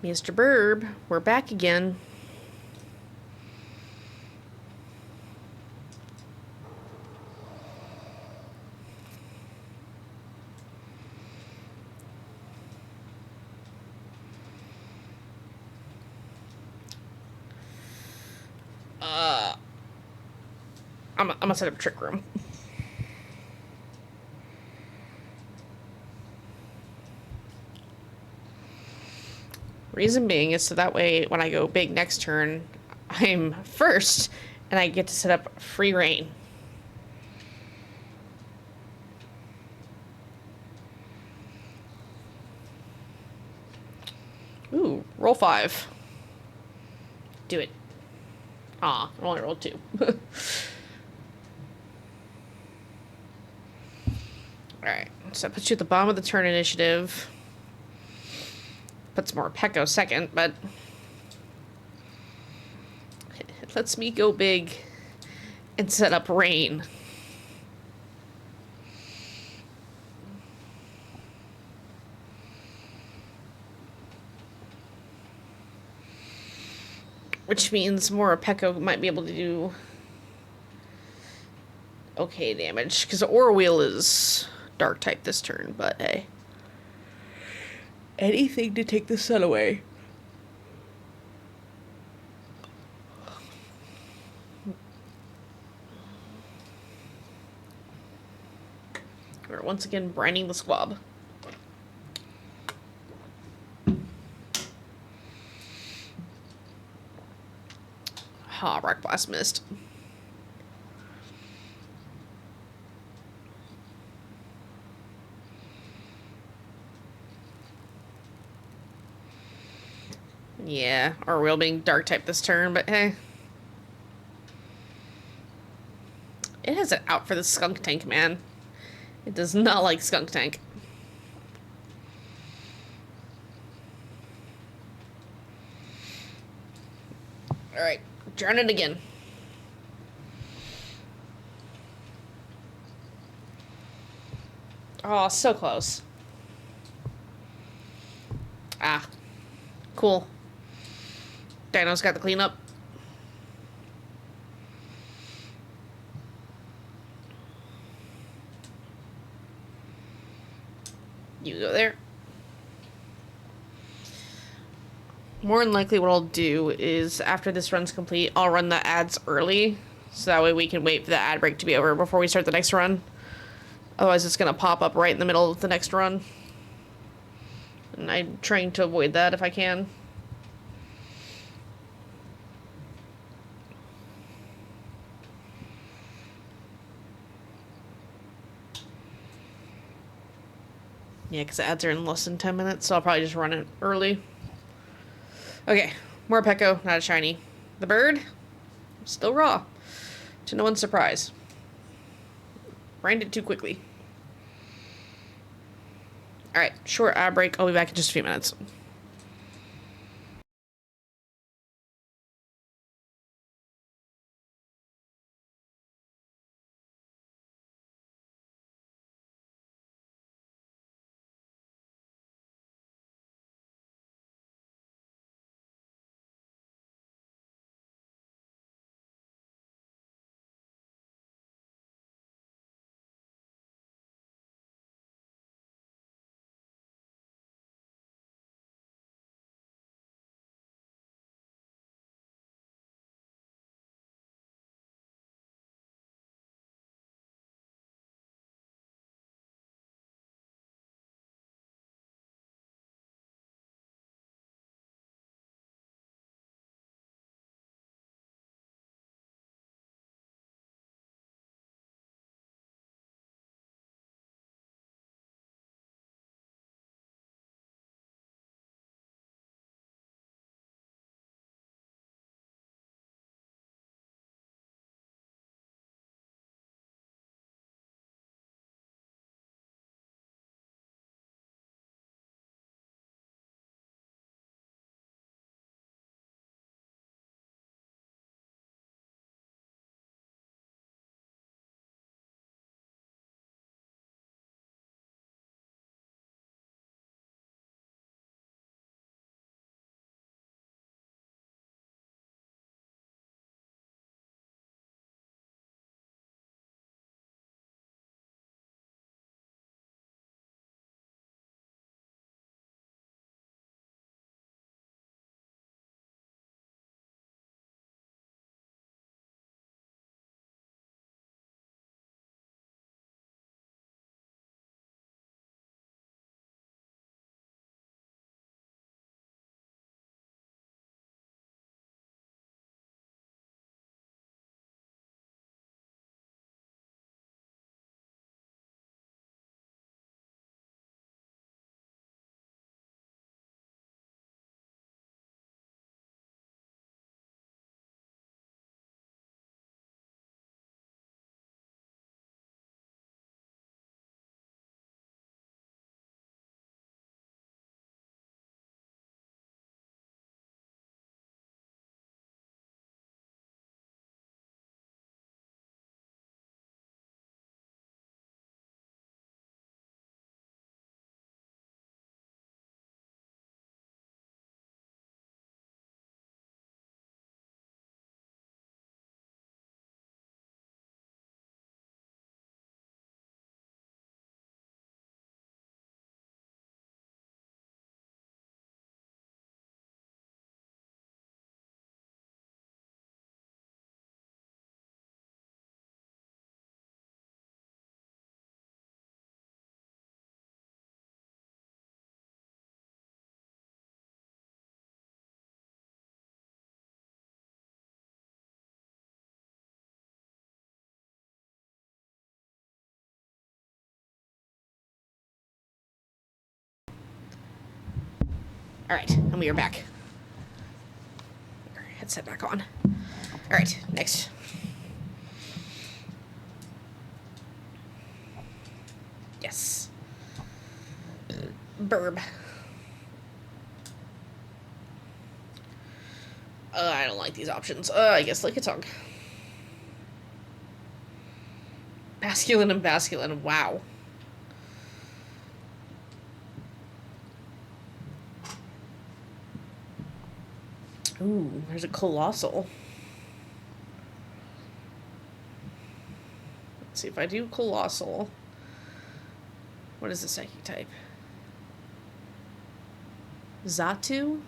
[SPEAKER 1] Mr. Burb, we're back again. I'm gonna set up a trick room. Reason being is so that way when I go big next turn, I'm first and I get to set up free reign. Ooh, roll 5. Do it. Aw, I only rolled 2. Alright, so that puts you at the bottom of the turn initiative. Puts more Pecco second, but it lets me go big and set up rain. Which means more Pecco might be able to do okay damage. Because Aura Wheel is dark type this turn, but hey. Anything to take the sun away. We're once again brining the squab. Ha, Rock Blast missed. Yeah, Aura Wheel being dark type this turn, but hey. It has it out for the Skunk Tank, man. It does not like Skunk Tank. Alright, drown it again. Oh, so close. Ah. Cool. Dino's got the cleanup. You go there. More than likely what I'll do is after this run's complete, I'll run the ads early. So that way we can wait for the ad break to be over before we start the next run. Otherwise it's going to pop up right in the middle of the next run. And I'm trying to avoid that if I can. Yeah, because the ads are in less than 10 minutes, so I'll probably just run it early. Okay, more Pecco, not a shiny. The bird, still raw. To no one's surprise. Brined it too quickly. Alright, short ad break. I'll be back in just a few minutes. Alright, and we are back. Headset back on. Alright, next. Yes. Burb. I don't like these options. I guess Lickitung. Masculine and Basculin. Wow. Ooh, there's a Colossal. Let's see if I do Colossal. What is the psychic type? Xatu?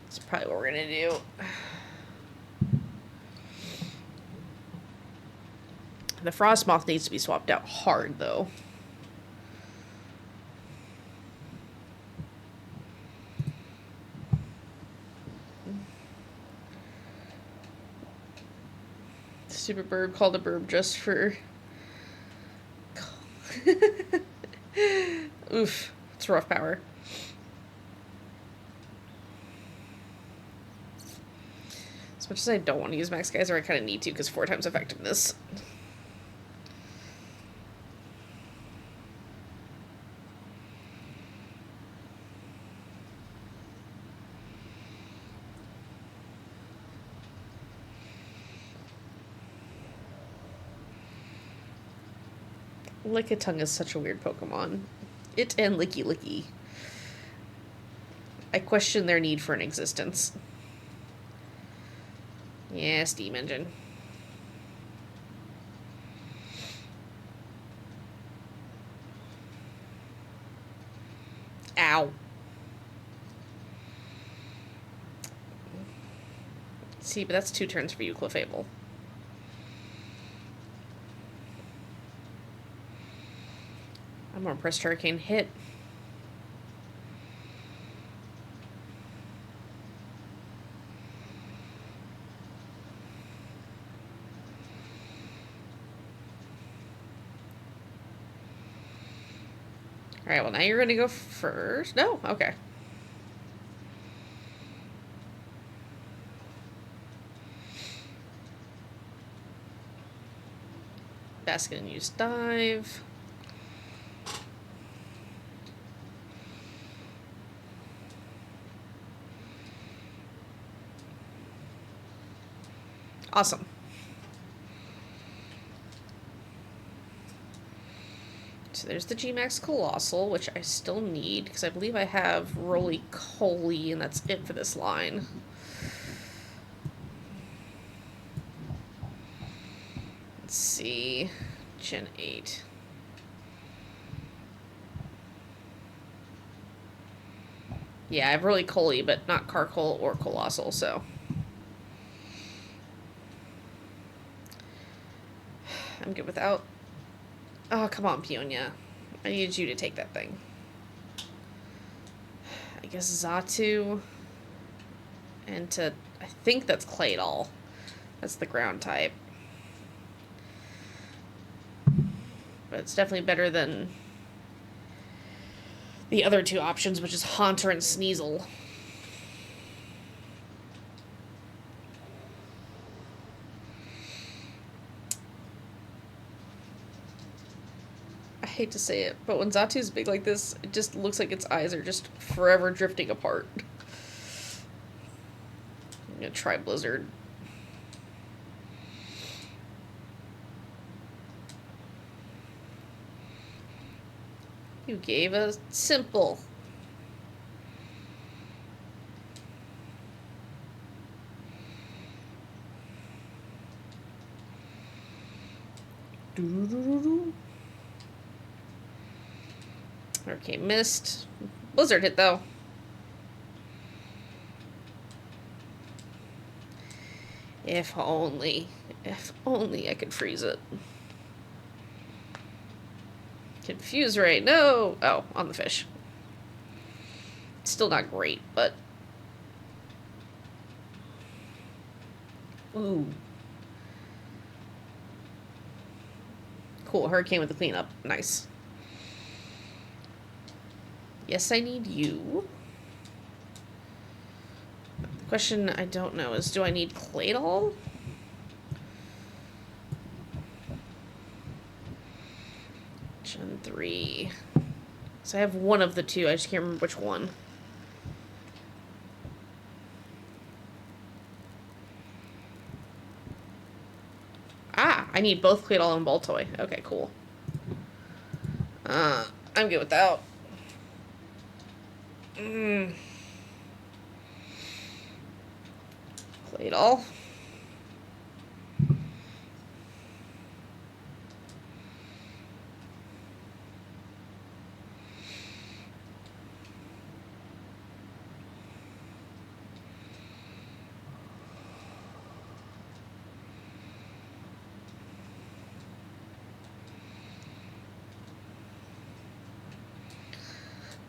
[SPEAKER 1] That's probably what we're gonna do. The Frostmoth needs to be swapped out hard, though. Super Burb called a burb just for... Oof. It's rough power. As much as I don't want to use Max Geyser, I kind of need to because 4 times effectiveness. Lickitung is such a weird Pokemon. It and Licky. I question their need for an existence. Yeah, Steam Engine. Ow. See, but that's 2 turns for you, Clefable. I'm gonna press Hurricane hit. Alright, well now you're gonna go first. No? Okay. Basket and use dive. Awesome. So there's the G-Max Colossal, which I still need, because I believe I have Roly-Poly, and that's it for this line. Let's see. Gen 8. Yeah, I have Roly-Poly, but not Carkol or Colossal, so... I'm good without... Oh, come on, Peonia. I needed you to take that thing. I guess Xatu. And to... I think that's Claydol. That's the ground type. But it's definitely better than the other 2 options, which is Haunter and Sneasel. I hate to say it, but when Xatu's big like this, it just looks like its eyes are just forever drifting apart. I'm gonna try Blizzard. You gave a simple. Okay, missed. Blizzard hit, though. If only I could freeze it. Confuse Ray, no! Oh, on the fish. Still not great, but... Ooh. cool. Hurricane with the cleanup. Nice. Yes, I need you. The question I don't know is, do I need Claydol? Gen 3. So I have one of the two. I just can't remember which one. Ah, I need both Claydol and Baltoy. Okay, cool. I'm good with that. Claydol.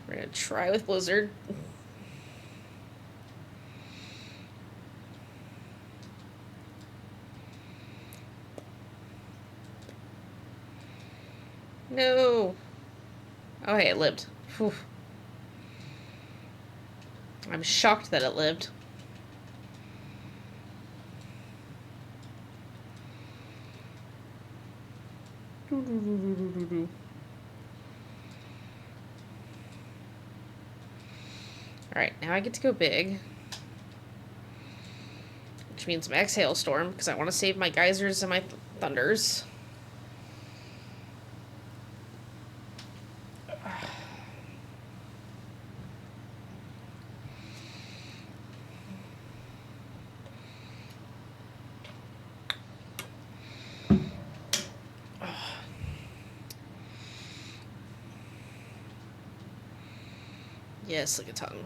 [SPEAKER 1] We're gonna try with Blizzard. No. Oh, hey, it lived. Whew. I'm shocked that it lived. Alright, now I get to go big. Which means max hailstorm, because I want to save my geysers and my thunders. Yes, like a tongue.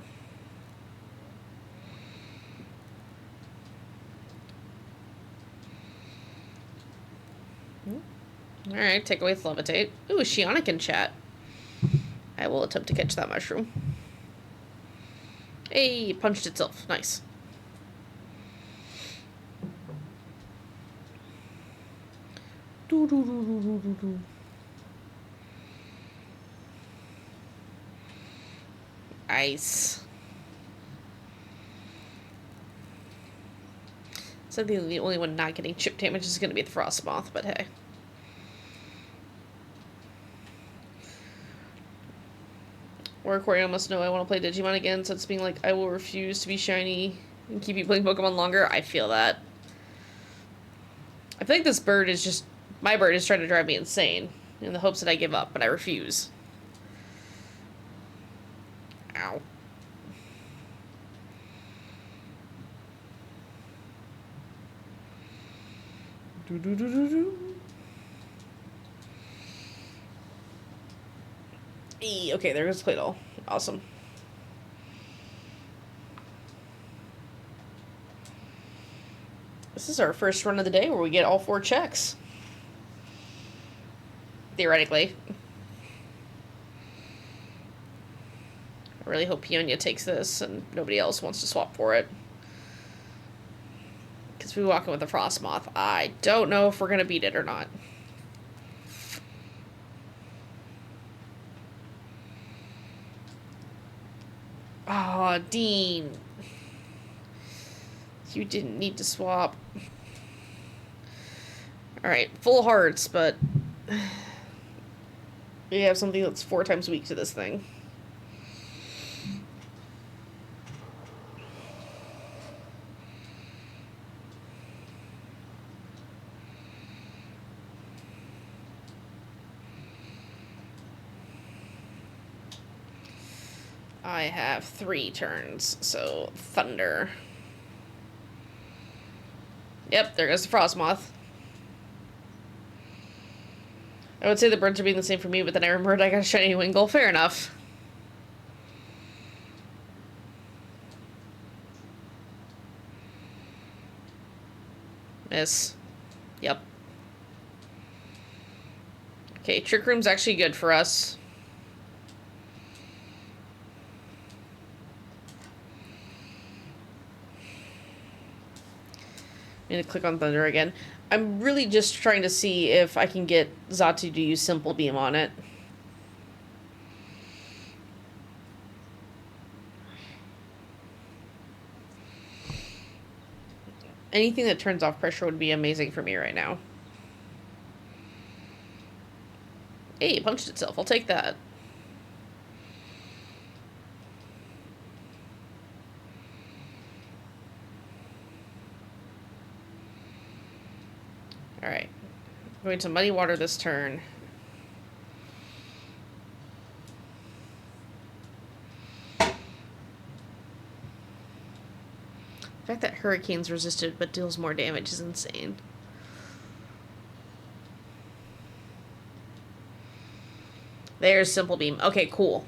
[SPEAKER 1] Alright, take away Levitate. Ooh, Shiona can chat. I will attempt to catch that mushroom. Hey, it punched itself. Nice. Nice. So the only one not getting chip damage is going to be the Frostmoth, but hey. Or Aquarium must know I want to play Digimon again, so it's being like, I will refuse to be shiny and keep you playing Pokemon longer. I feel that. I feel like this bird is just... My bird is trying to drive me insane in the hopes that I give up, but I refuse. Ow. Okay, there goes Claydol. Awesome. This is our first run of the day where we get all 4 checks. Theoretically. I really hope Peonia takes this and nobody else wants to swap for it. Because we walk in with the Frostmoth. I don't know if we're going to beat it or not. Aw, oh, Dean. You didn't need to swap. Alright, full hearts, but... we have something that's 4 times weak to this thing. I have 3 turns, so Thunder. Yep, there goes the Frostmoth. I would say the birds are being the same for me, but then I remembered I got a shiny Wingull. Fair enough. Miss. Yep. Okay, Trick Room's actually good for us. I'm gonna click on Thunder again. I'm really just trying to see if I can get Xatu to use Simple Beam on it. Anything that turns off pressure would be amazing for me right now. Hey, it punched itself. I'll take that. Alright. Going to Muddy Water this turn. The fact that Hurricane's resisted but deals more damage is insane. There's Simple Beam. Okay, cool.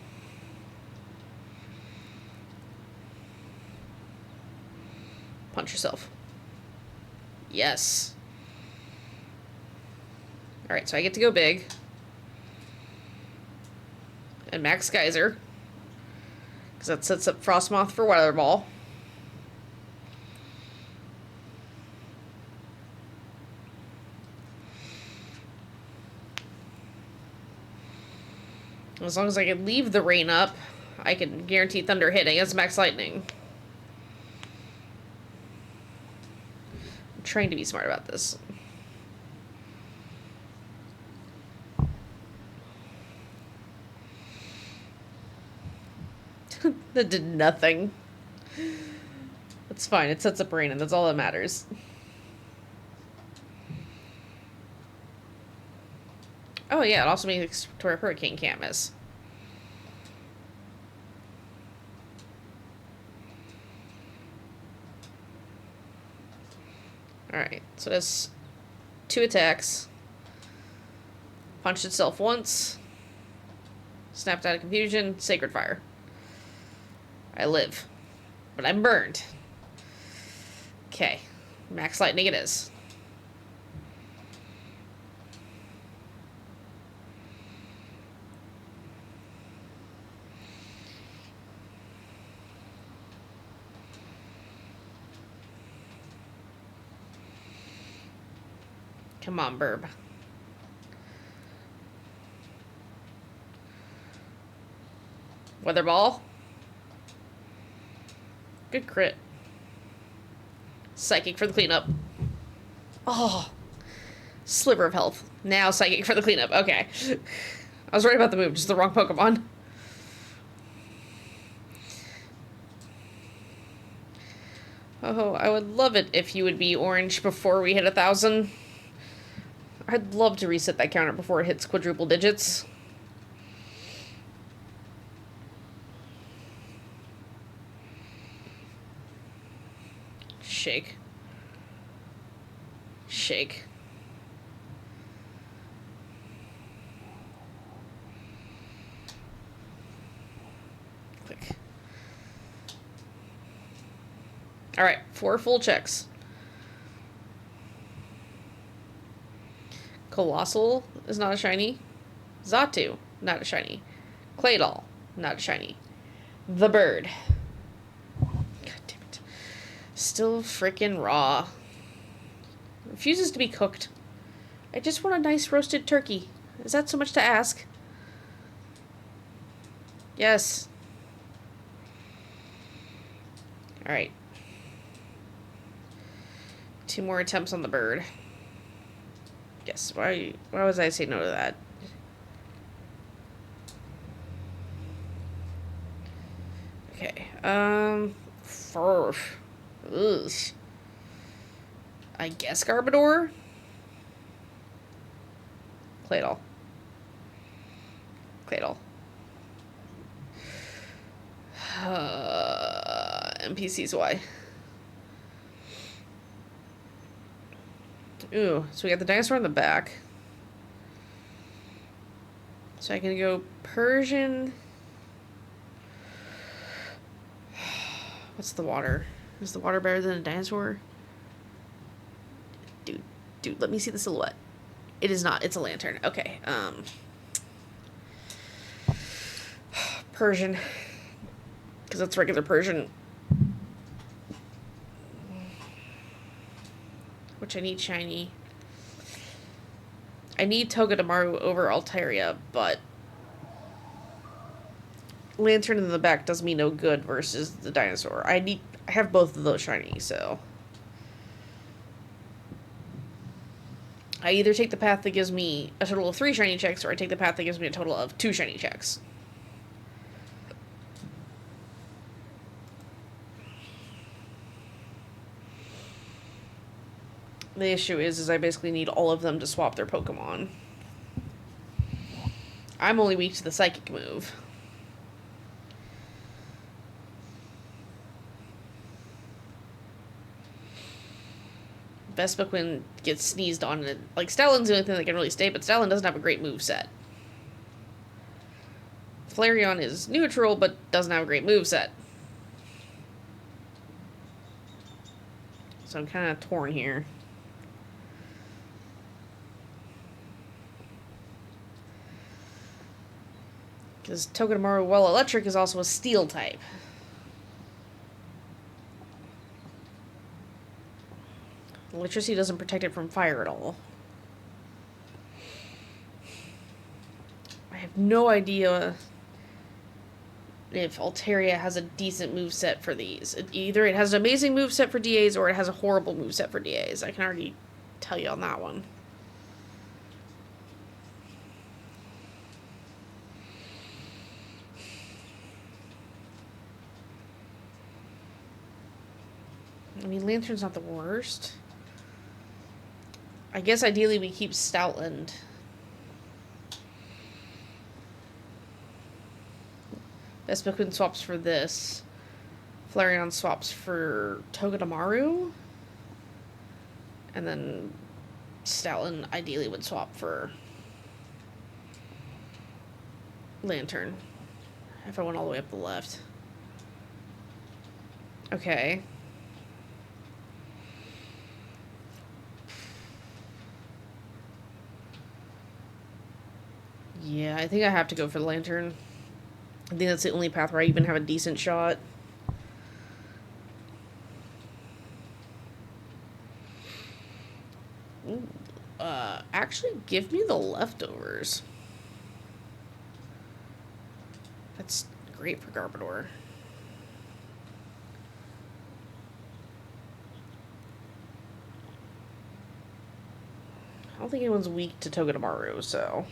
[SPEAKER 1] Punch yourself. Yes. Alright, so I get to go big. And Max Geyser. Because that sets up Frostmoth for Weather Ball. As long as I can leave the rain up, I can guarantee Thunder hitting as Max Lightning. I'm trying to be smart about this. That did nothing. That's fine. It sets up rain, and that's all that matters. Oh, yeah, it also makes to where Hurricane can't miss. Alright, so that's 2 attacks. Punched itself once. Snapped out of confusion. Sacred Fire. I live. But I'm burned. Okay. Max Lightning it is. Come on, Burb. Weather Ball. Good crit. Psychic for the cleanup. Oh. Sliver of health. Now Psychic for the cleanup. Okay. I was right about the move, just the wrong Pokemon. Oh, I would love it if you would be orange before we hit 1,000. I'd love to reset that counter before it hits quadruple digits. Shake. Shake. Click. Alright, 4 full checks. Colossal is not a shiny. Xatu, not a shiny. Claydol, not a shiny. The bird. God damn it. Still freaking raw. Refuses to be cooked. I just want a nice roasted turkey. Is that so much to ask? Yes. Alright. 2 more attempts on the bird. Yes, why was I saying no to that? Okay, ugh. I guess Garbodor? Claydol. Claydol. NPC's why. Ooh, so we got the dinosaur in the back. So I can go Persian. What's the water? Is the water better than a dinosaur? Dude, let me see the silhouette. It is not. It's a lantern. Okay. Persian. Because that's regular Persian. which I need shiny. I need Togedemaru over Altaria, but Lantern in the back does me no good versus the dinosaur. I have both of those shiny, so I either take the path that gives me a total of 3 shiny checks, or I take the path that gives me a total of 2 shiny checks. The issue is I basically need all of them to swap their Pokemon. I'm only weak to the Psychic move. Vespiquen gets sneezed on, and like Stoutland's the only thing that can really stay, but Stoutland doesn't have a great move set. Flareon is neutral, but doesn't have a great move set. So I'm kind of torn here. Because Togedemaru, while electric, is also a steel type. Electricity doesn't protect it from fire at all. I have no idea if Altaria has a decent moveset for these. Either it has an amazing moveset for DAs or it has a horrible moveset for DAs. I can already tell you on that one. I mean, Lantern's not the worst. I guess ideally we keep Stoutland. Vespiquen swaps for this. Flareon swaps for Togedemaru. And then Stoutland ideally would swap for Lantern. If I went all the way up the left. Okay. Yeah, I think I have to go for the Lantern. I think that's the only path where I even have a decent shot. Ooh, actually, give me the leftovers. That's great for Garbodor. I don't think anyone's weak to Togedemaru, so...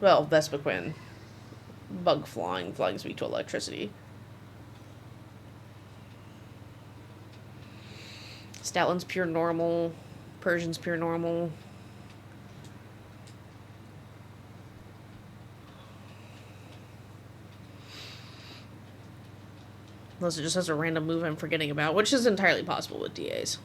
[SPEAKER 1] Well, Vespiquen. Bug flying. Flying's weak to electricity. Stoutland's pure normal. Persian's pure normal. Unless it just has a random move I'm forgetting about, which is entirely possible with DAs.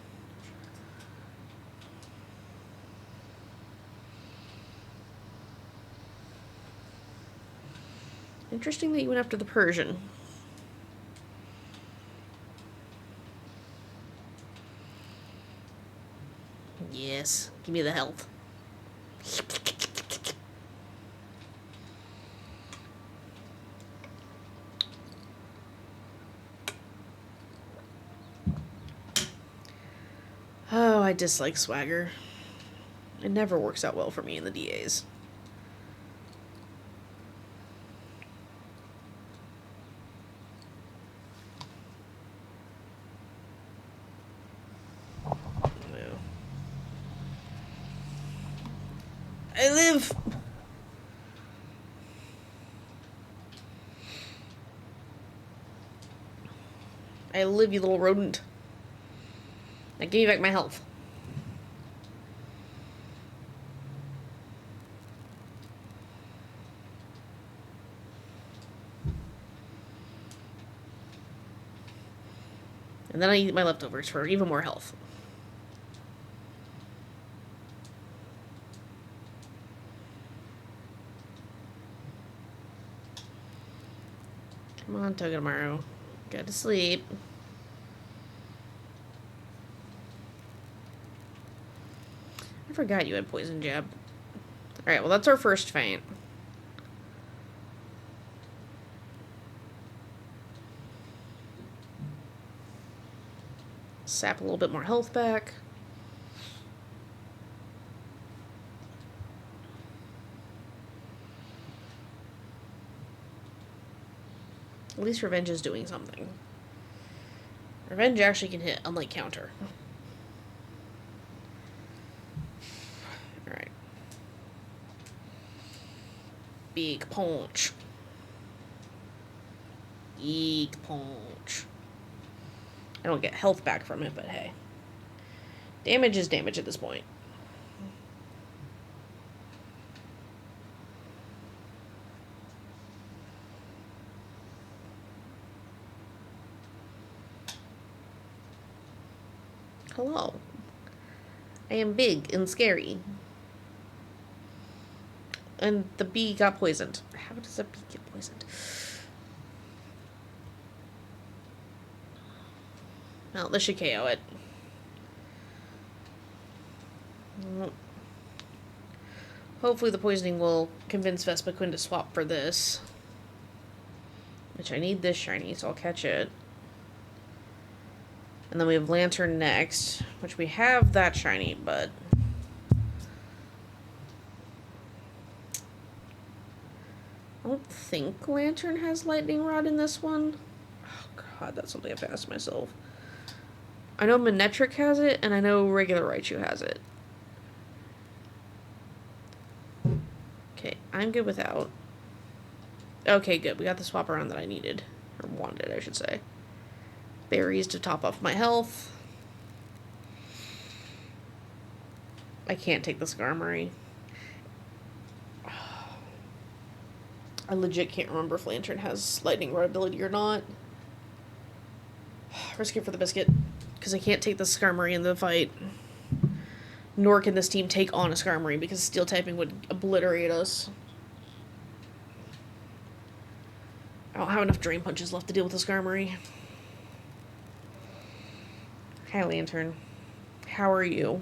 [SPEAKER 1] Interesting that you went after the Persian. Yes, give me the health. Oh, I dislike Swagger. It never works out well for me in the DAs. I live! I live, you little rodent. Now give me back my health. And then I eat my leftovers for even more health. Come on, Togedemaru. Go to sleep. I forgot you had Poison Jab. Alright, well that's our first feint. Sap a little bit more health back. At least Revenge is doing something. Revenge actually can hit, unlike Counter. Alright. Big punch. Big punch. I don't get health back from it, but hey. Damage is damage at this point. Hello. I am big and scary. And the bee got poisoned. How does a bee get poisoned? Well, this should KO it. Hopefully the poisoning will convince Vespiquen to swap for this. Which I need this shiny, so I'll catch it. And then we have Lantern next, which we have that shiny, but... I don't think Lantern has Lightning Rod in this one. Oh god, that's something I have to ask myself. I know Manectric has it, and I know regular Raichu has it. Okay, I'm good without. Okay, good. We got the swap around that I needed. Or wanted, I should say. Berries to top off my health. I can't take the Skarmory. I legit can't remember if Lantern has Lightning Rod ability or not. Risk it for the biscuit. Because I can't take the Skarmory in the fight. Nor can this team take on a Skarmory, because Steel typing would obliterate us. I don't have enough Drain Punches left to deal with the Skarmory. Hi, Lantern. How are you?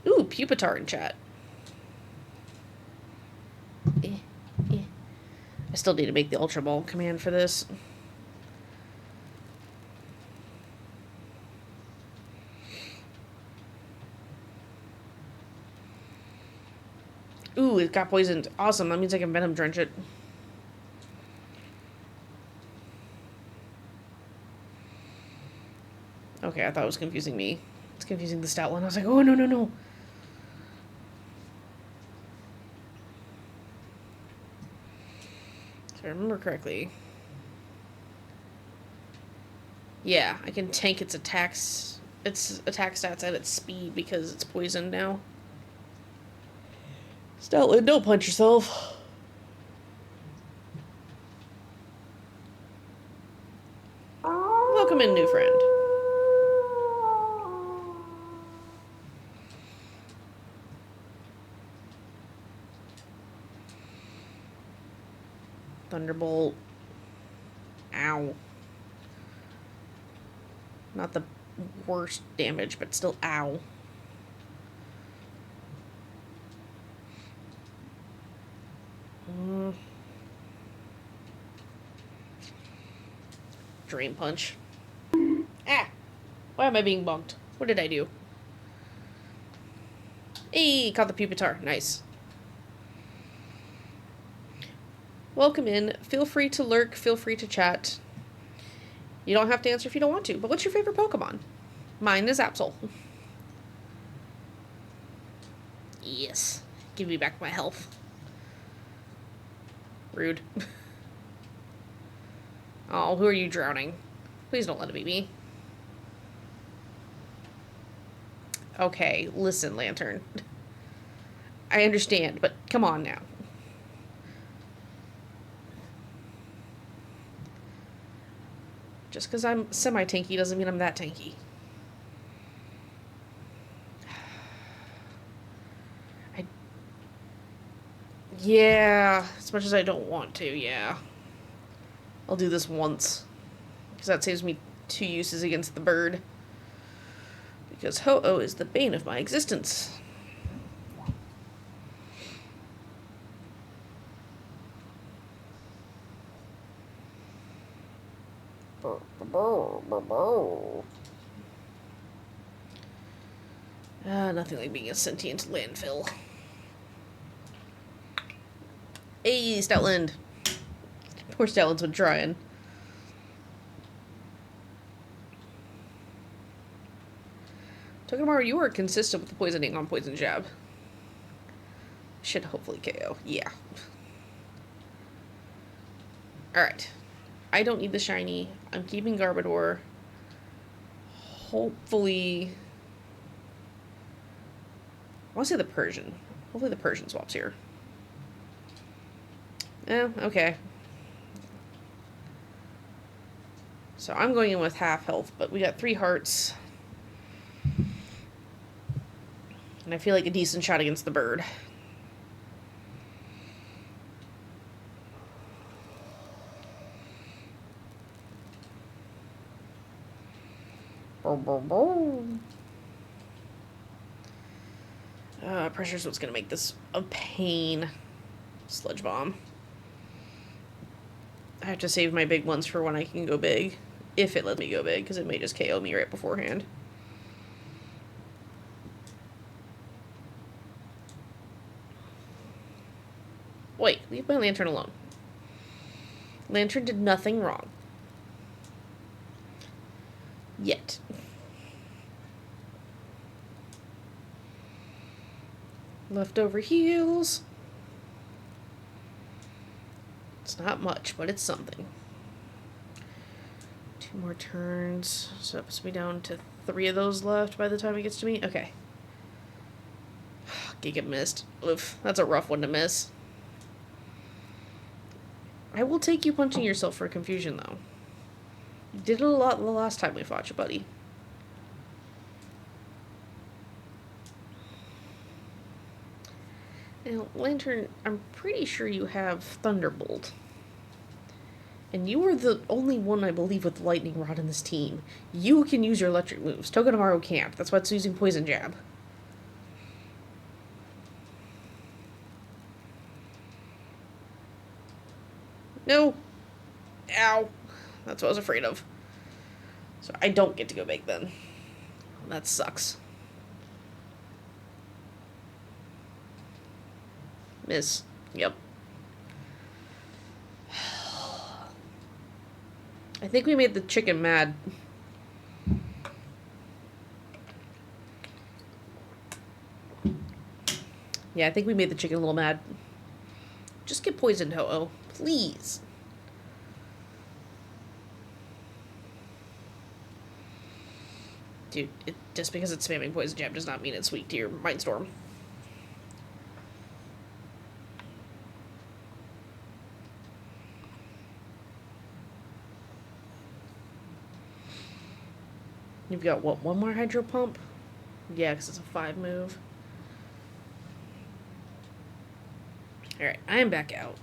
[SPEAKER 1] Ooh, Pupitar in chat. I still need to make the Ultra Ball command for this. Ooh, it got poisoned. Awesome, that means I can Venom Drench it. Okay, I thought it was confusing me. It's confusing the stat line. I was like, oh, no, no, no. If I remember correctly. Yeah, I can tank its attacks. Its attack stats at its speed because it's poisoned now. Stoutland, don't punch yourself. Welcome in, new friend. Thunderbolt. Ow. Not the worst damage, but still ow. Drain Punch. Ah! Why am I being bonked? What did I do? Hey, caught the Pupitar. Nice. Welcome in. Feel free to lurk. Feel free to chat. You don't have to answer if you don't want to. But what's your favorite Pokemon? Mine is Absol. Yes. Give me back my health. Rude. Oh, who are you drowning? Please don't let it be me. Okay, listen, Lantern. I understand, but come on now. Just because I'm semi-tanky doesn't mean I'm that tanky. Yeah, as much as I don't want to, yeah. I'll do this once. Because that saves me 2 uses against the bird. Because Ho-Oh is the bane of my existence. Nothing like being a sentient landfill. Hey, Stoutland. Poor Stoutland's been trying. Togedemaru, you are consistent with the poisoning on Poison Jab. Should hopefully KO. Yeah. Alright. I don't need the shiny. I'm keeping Garbodor. Hopefully... I want to say the Persian. Hopefully the Persian swaps here. Eh, okay. So I'm going in with half health, but we got 3 hearts. And I feel like a decent shot against the bird. Pressure's what's gonna make this a pain. Sludge Bomb. I have to save my big ones for when I can go big. If it lets me go big, because it may just KO me right beforehand. Wait, leave my Lantern alone. Lantern did nothing wrong. Yet. Leftover heals. It's not much, but it's something. 2 more turns. So it puts me down to 3 of those left by the time it gets to me. Okay. Giga missed. Oof, that's a rough one to miss. I will take you punching yourself for confusion, though. You did it a lot the last time we fought you, buddy. Now, Lantern, I'm pretty sure you have Thunderbolt. And you are the only one, I believe, with Lightning Rod in this team. You can use your electric moves. Togedemaru can't. That's why it's using Poison Jab. No. Ow. That's what I was afraid of. So I don't get to go big then. That sucks. Miss. Yep. I think we made the chicken mad. Yeah, I think we made the chicken a little mad. Just get poisoned, Ho-Oh. Please. Dude, just because it's spamming Poison Jab does not mean it's weak to your Mindstorm. You've got, what, 1 more Hydro Pump? Yeah, because it's a 5 move. Alright, I am back out.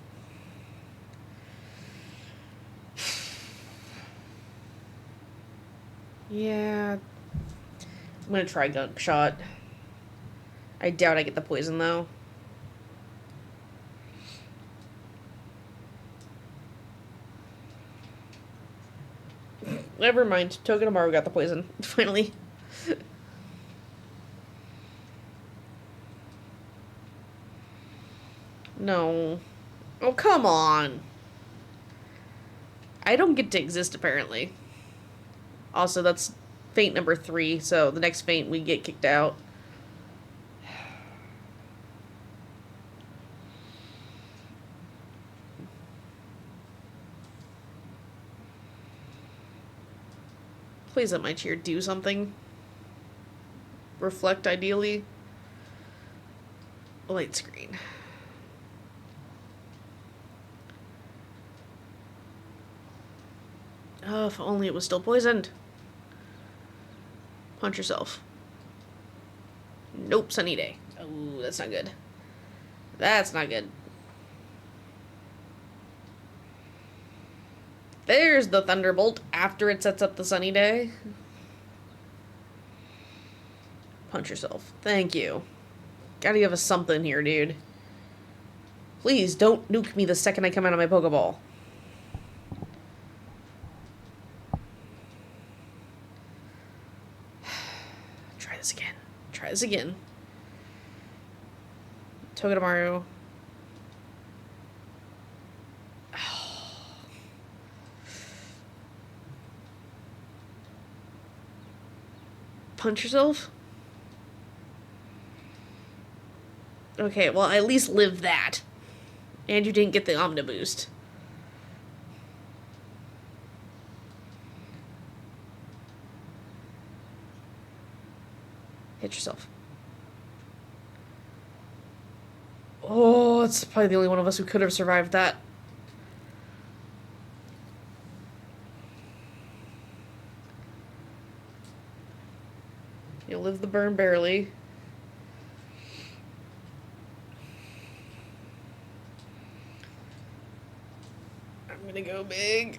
[SPEAKER 1] Yeah. I'm gonna try Gunk Shot. I doubt I get the poison, though. Never mind. Togedemaru got the poison. Finally. No. Oh, come on. I don't get to exist, apparently. Also, that's feint number 3, so the next feint we get kicked out. Please let my cheer do something. Reflect, ideally. Light screen. Oh, if only it was still poisoned. Punch yourself. Nope, sunny day. Oh, that's not good. That's not good. There's the Thunderbolt after it sets up the sunny day. Punch yourself. Thank you. Gotta give us something here, dude. Please, don't nuke me the second I come out of my Pokeball. Try this again. Try this again. Togedemaru. punch yourself? Okay, well, I at least lived that. And you didn't get the Omni Boost. Hit yourself. Oh, it's probably the only one of us who could have survived that. You'll live the burn barely. I'm gonna go big.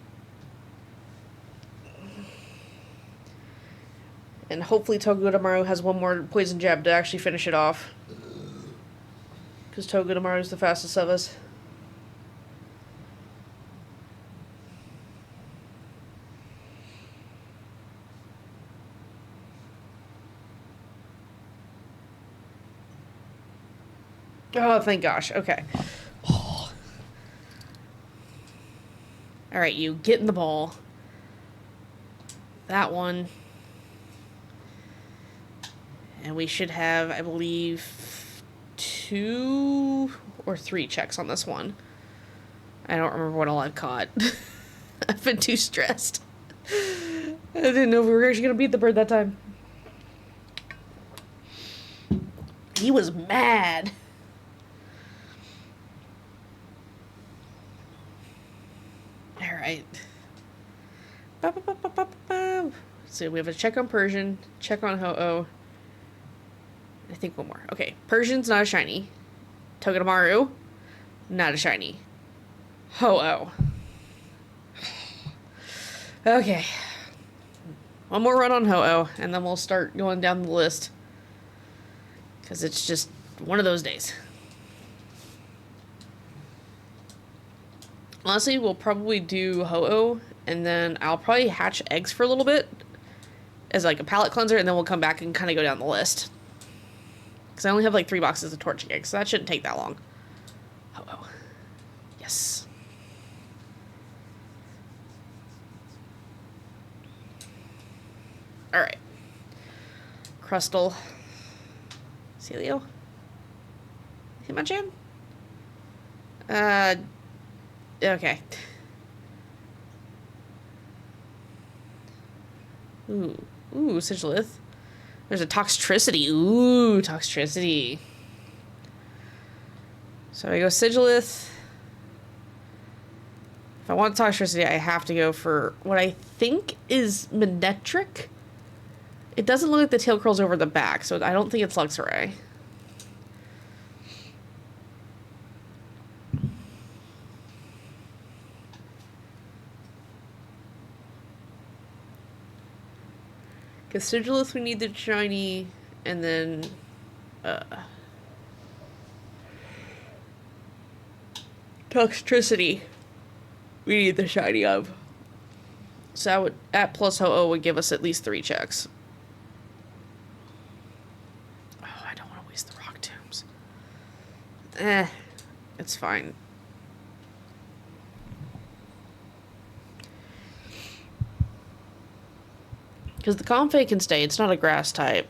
[SPEAKER 1] And hopefully Togedemaru has one more poison jab to actually finish it off. Because Togedemaru is the fastest of us. Oh, thank gosh. Okay. Oh. Alright, you get in the ball. That one. And we should have, I believe, 2 or 3 checks on this one. I don't remember what all I've caught. I've been too stressed. I didn't know if we were actually going to beat the bird that time. He was mad. Alright. So we have a check on Persian, check on Ho-Oh. I think one more. Okay, Persian's not a shiny. Togedemaru, not a shiny. Ho-Oh. Okay. One more run on Ho-Oh, and then we'll start going down the list. Because it's just one of those days. Honestly, we'll probably do Ho-Oh, and then I'll probably hatch eggs for a little bit as like a palate cleanser, and then we'll come back and kind of go down the list. Because I only have like 3 boxes of torching eggs, so that shouldn't take that long. Ho-Oh. Yes. Alright. Crustle. Celio? Hitmonchan? Okay. Ooh, Sigilith. There's a Toxtricity. Ooh, Toxtricity. So I go Sigilith. If I want Toxtricity, I have to go for what I think is Manectric. It doesn't look like the tail curls over the back, so I don't think it's Luxray. Because Sigilith, we need the shiny, and then, Toxtricity, we need the shiny of. So that would, at plus Ho-Oh would give us at least 3 checks. Oh, I don't want to waste the rock tombs. It's fine. Because the Comfey can stay, it's not a grass type.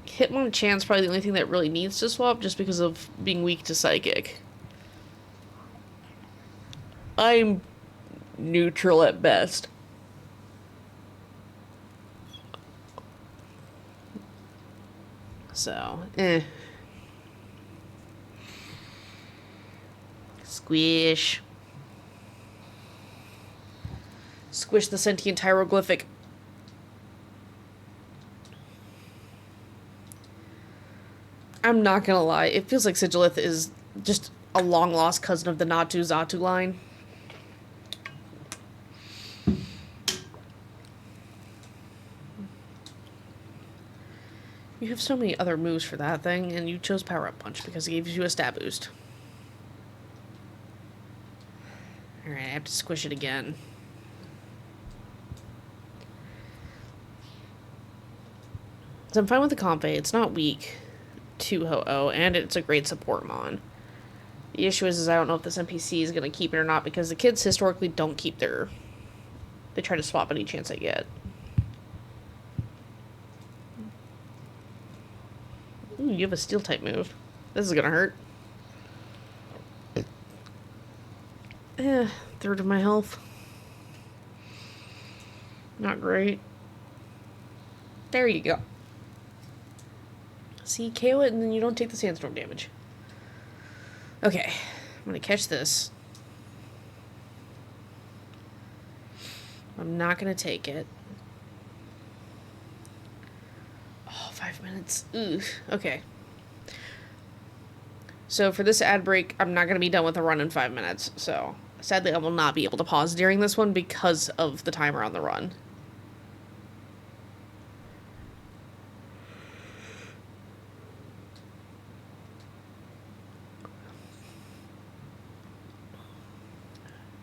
[SPEAKER 1] Hitmonchan's probably the only thing that really needs to swap just because of being weak to Psychic. I'm neutral at best. So, Squish. Squish the sentient hieroglyphic. I'm not gonna lie, it feels like Sigilith is just a long-lost cousin of the Natu-Xatu line. You have so many other moves for that thing, and you chose Power Up Punch because it gives you a stat boost. Alright, I have to squish it again. So I'm fine with the Comfey. It's not weak to Ho-Oh, and it's a great support mon. The issue is I don't know if this NPC is going to keep it or not, because the kids historically don't keep their... They try to swap any chance they get. Ooh, you have a steel type move. This is gonna hurt. Third of my health. Not great. There you go. See, KO it and then you don't take the sandstorm damage. Okay, I'm gonna catch this. I'm not gonna take it. Oh, 5 minutes. Ooh, okay. So for this ad break, I'm not gonna be done with the run in 5 minutes, so sadly I will not be able to pause during this one because of the timer on the run.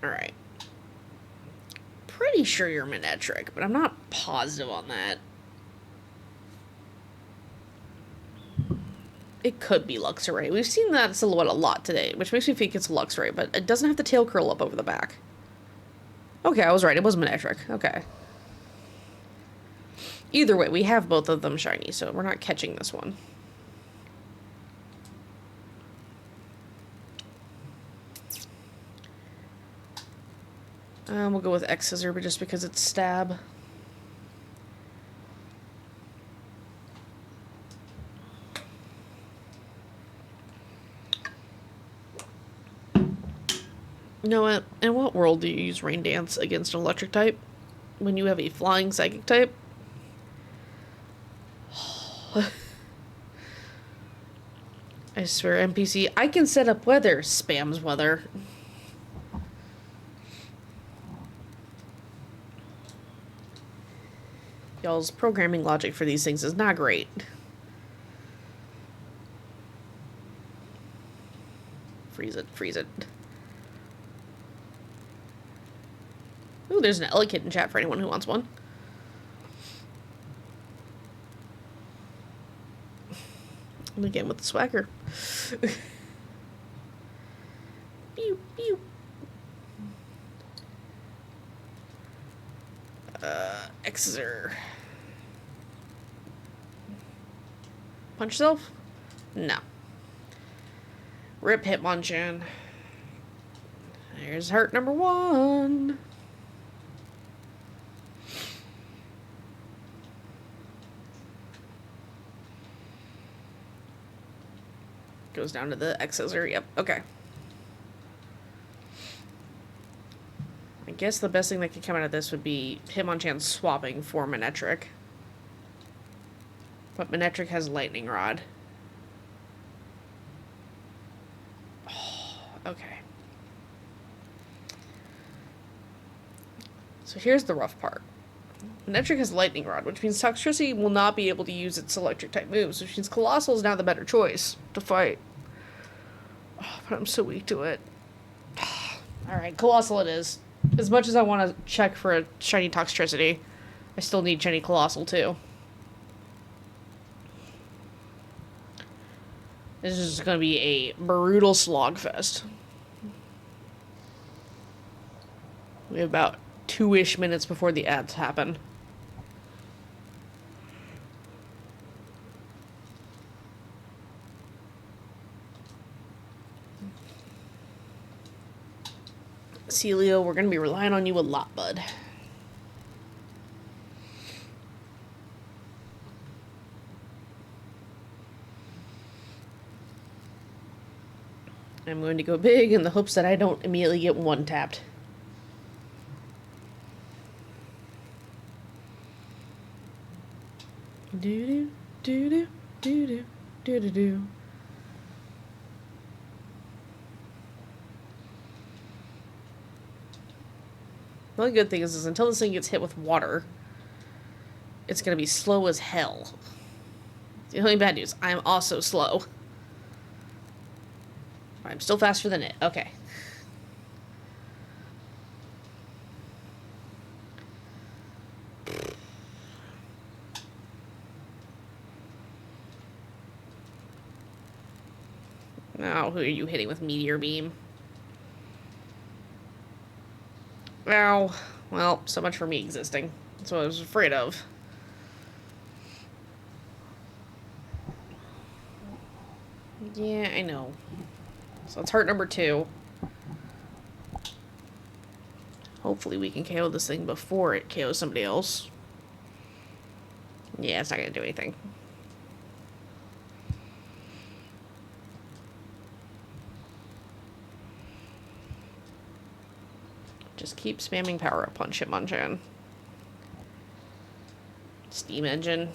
[SPEAKER 1] Alright. Pretty sure you're Manectric, but I'm not positive on that. It could be Luxray. We've seen that silhouette a lot today, which makes me think it's Luxray, but it doesn't have the tail curl up over the back. Okay, I was right. It was Manectric. Okay. Either way, we have both of them shiny, so we're not catching this one. We'll go with X-Scissor, but just because it's stab. You know what? In what world do you use Rain Dance against an electric type? When you have a flying psychic type? I swear, NPC, I can set up weather. Spams weather. Y'all's programming logic for these things is not great. Freeze it, freeze it. Ooh, there's an Elekid in chat for anyone who wants one. And again with the swagger. Pew, pew. X-Scissor. Punch yourself? No. Rip Hitmonchan. There's hurt number 1. Goes down to the X-Scissor. Yep, okay. I guess the best thing that could come out of this would be Hitmonchan swapping for Manectric. But Manectric has Lightning Rod. Oh, okay. So here's the rough part. Manectric has Lightning Rod, which means Toxtricity will not be able to use its electric-type moves, which means Colossal is now the better choice to fight. Oh, but I'm so weak to it. Alright, Colossal it is. As much as I want to check for a shiny Toxtricity, I still need shiny Colossal too. This is going to be a brutal slogfest. We have about 2-ish minutes before the ads happen. Celio, we're going to be relying on you a lot, bud. I'm going to go big in the hopes that I don't immediately get one-tapped. Do-do, do-do, do-do, do-do-do. The only good thing is until this thing gets hit with water, it's going to be slow as hell. The only bad news, I am also slow. I'm still faster than it. Okay. Now, who are you hitting with Meteor Beam? Ow. Well, so much for me existing. That's what I was afraid of. Yeah, I know. So it's heart number 2. Hopefully we can KO this thing before it KOs somebody else. Yeah, it's not gonna do anything. Just keep spamming power up on Hitmonchan. Steam Engine.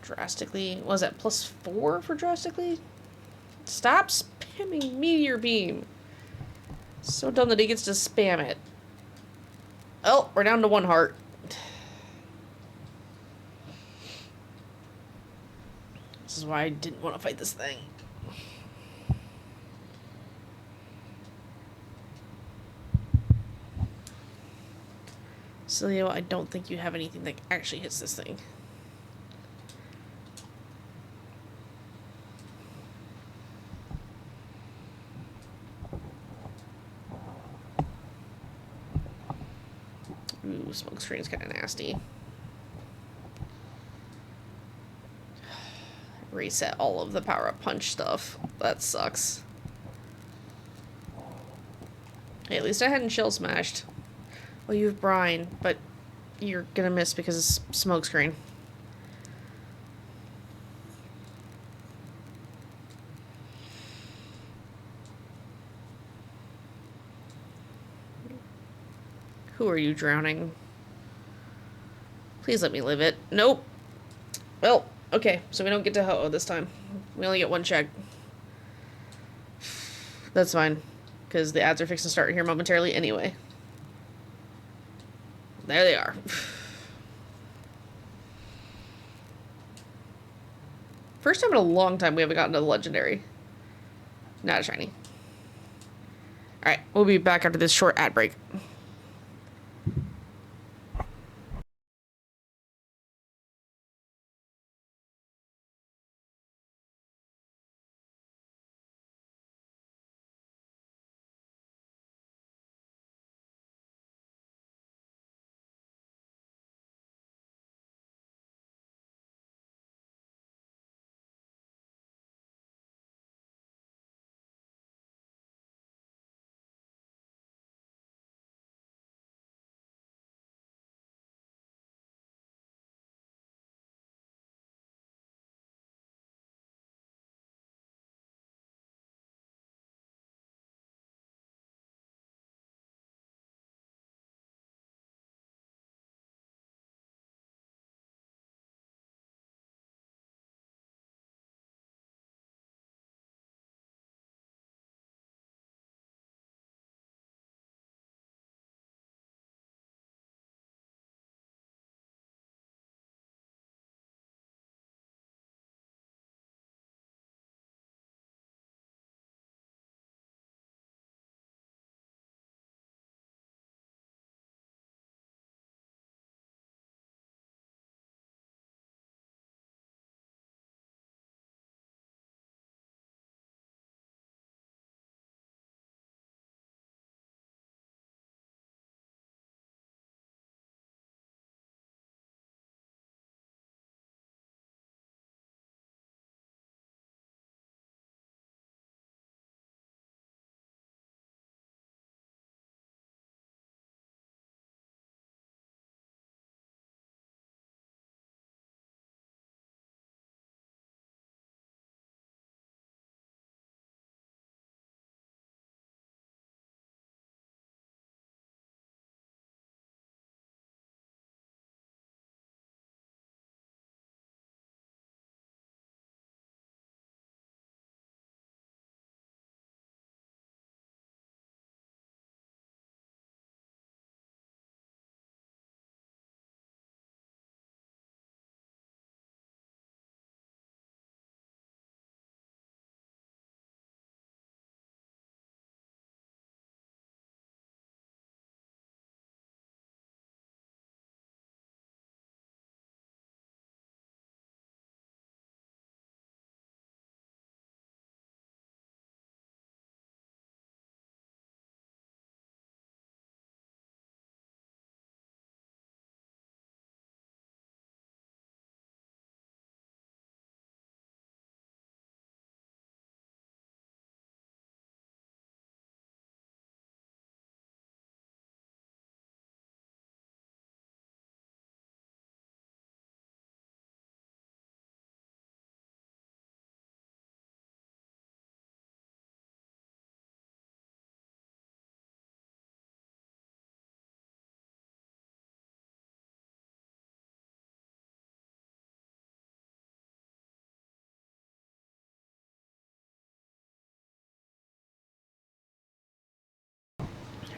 [SPEAKER 1] Drastically. What was that? +4 for drastically? Stop spamming Meteor Beam. So dumb that he gets to spam it. Oh, we're down to 1 heart. This is why I didn't want to fight this thing. Celio, I don't think you have anything that actually hits this thing. Ooh, Smokescreen's kind of nasty. Reset all of the power-up punch stuff. That sucks. Hey, at least I hadn't Shell Smashed. Well, you have Brine, but you're gonna miss because of Smokescreen. Who are you drowning? Please let me live it. Nope. Well, okay, so we don't get to Ho-Oh this time. We only get 1 check. That's fine, because the ads are fixing to start here momentarily anyway. There they are. First time in a long time we haven't gotten to the legendary. Not a shiny. Alright, we'll be back after this short ad break.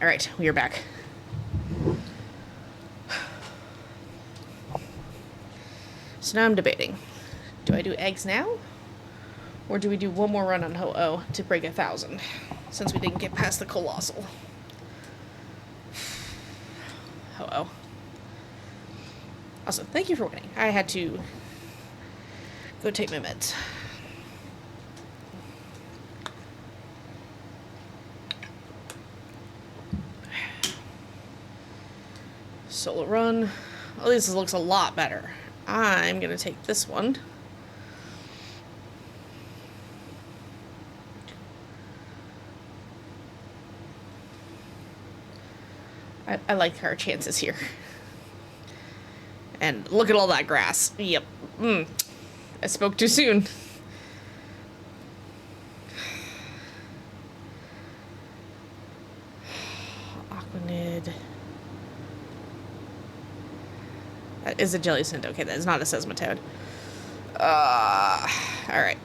[SPEAKER 1] All right, we are back. So now I'm debating. Do I do eggs now? Or do we do one more run on Ho-Oh to break 1,000? Since we didn't get past the Colossal. Ho-Oh. Also, thank you for winning. I had to go take my meds. Solo run. At least this looks a lot better. I'm gonna take this one. I like our chances here. And look at all that grass. Yep. I spoke too soon. Aquanid. That is a Jellicent. Okay, that is not a Seismitoad. Alright.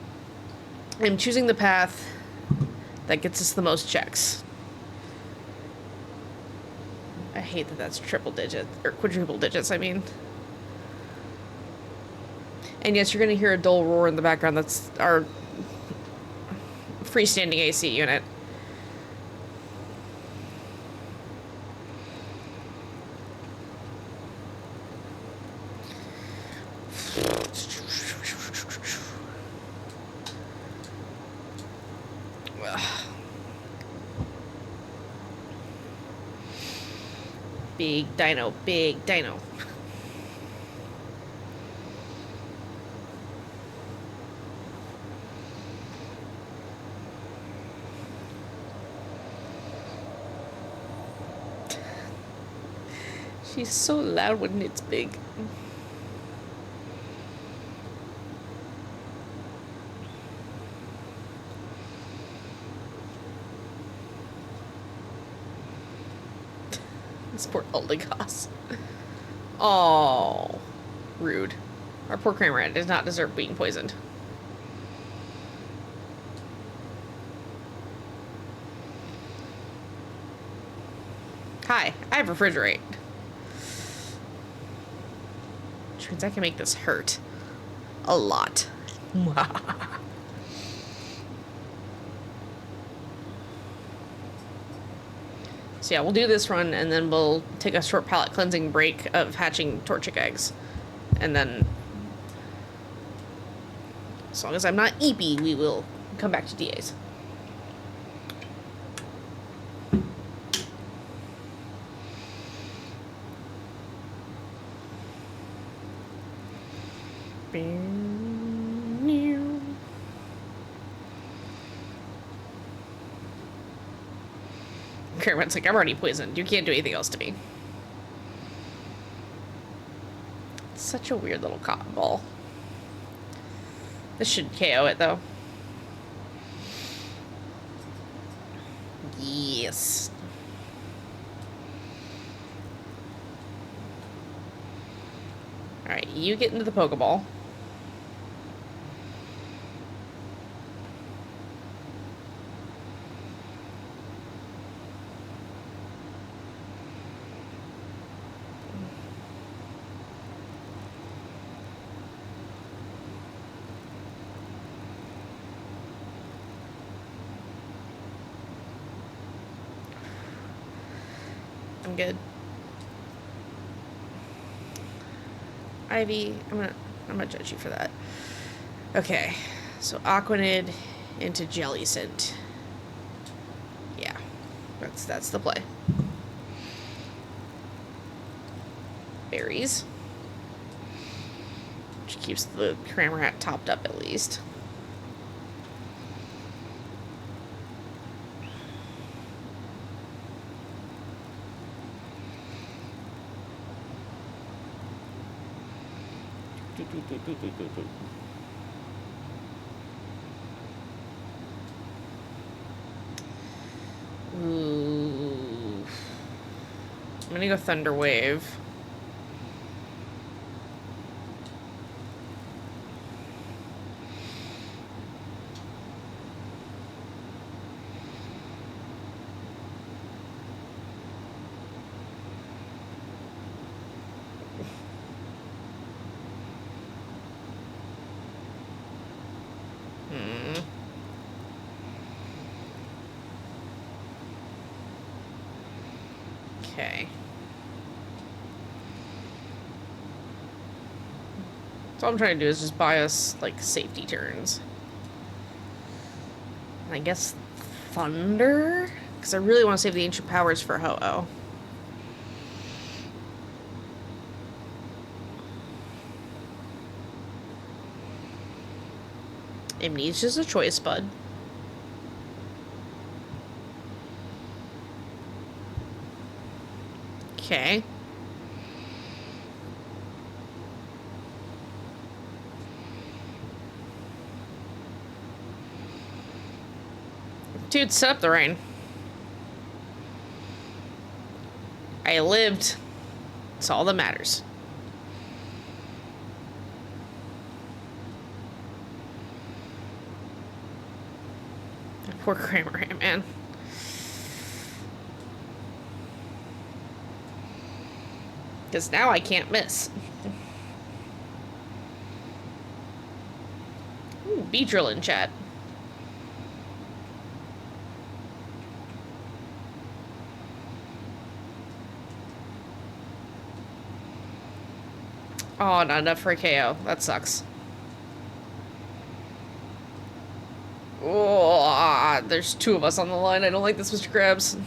[SPEAKER 1] I'm choosing the path that gets us the most checks. I hate that that's triple digits, or quadruple digits, I mean. And yes, you're going to hear a dull roar in the background. That's our freestanding AC unit. Big dino, big dino. She's so loud when it's big. This poor Eldegoss. Oh, rude. Our poor Cramorant does not deserve being poisoned. Hi, I have refrigerate. Which means I can make this hurt. A lot. So yeah, we'll do this run, and then we'll take a short palate cleansing break of hatching Torchic eggs. And then, as long as I'm not eepy, we will come back to DAs. Caravan's like, I'm already poisoned. You can't do anything else to me. It's such a weird little cotton ball. This should KO it, though. Yes. Alright, you get into the Pokeball. I'm good. Ivy, I'm gonna judge you for that. Okay, so Aquanid into Jellicent. Yeah, that's the play. Berries, which keeps the Cramorant topped up at least. Ooh. I'm gonna go Thunder Wave. Okay. So all I'm trying to do is just buy us, like, safety turns. And I guess Thunder? Because I really want to save the Ancient Powers for Ho-Oh. Amnesia's a choice, bud. Okay. Dude, set up the rain. I lived. It's all that matters. Poor Cramorant, man. Because now I can't miss. Ooh, Beedrill in chat. Oh, not enough for a KO. That sucks. Oh, there's two of us on the line. I don't like this, Mr. Krabs.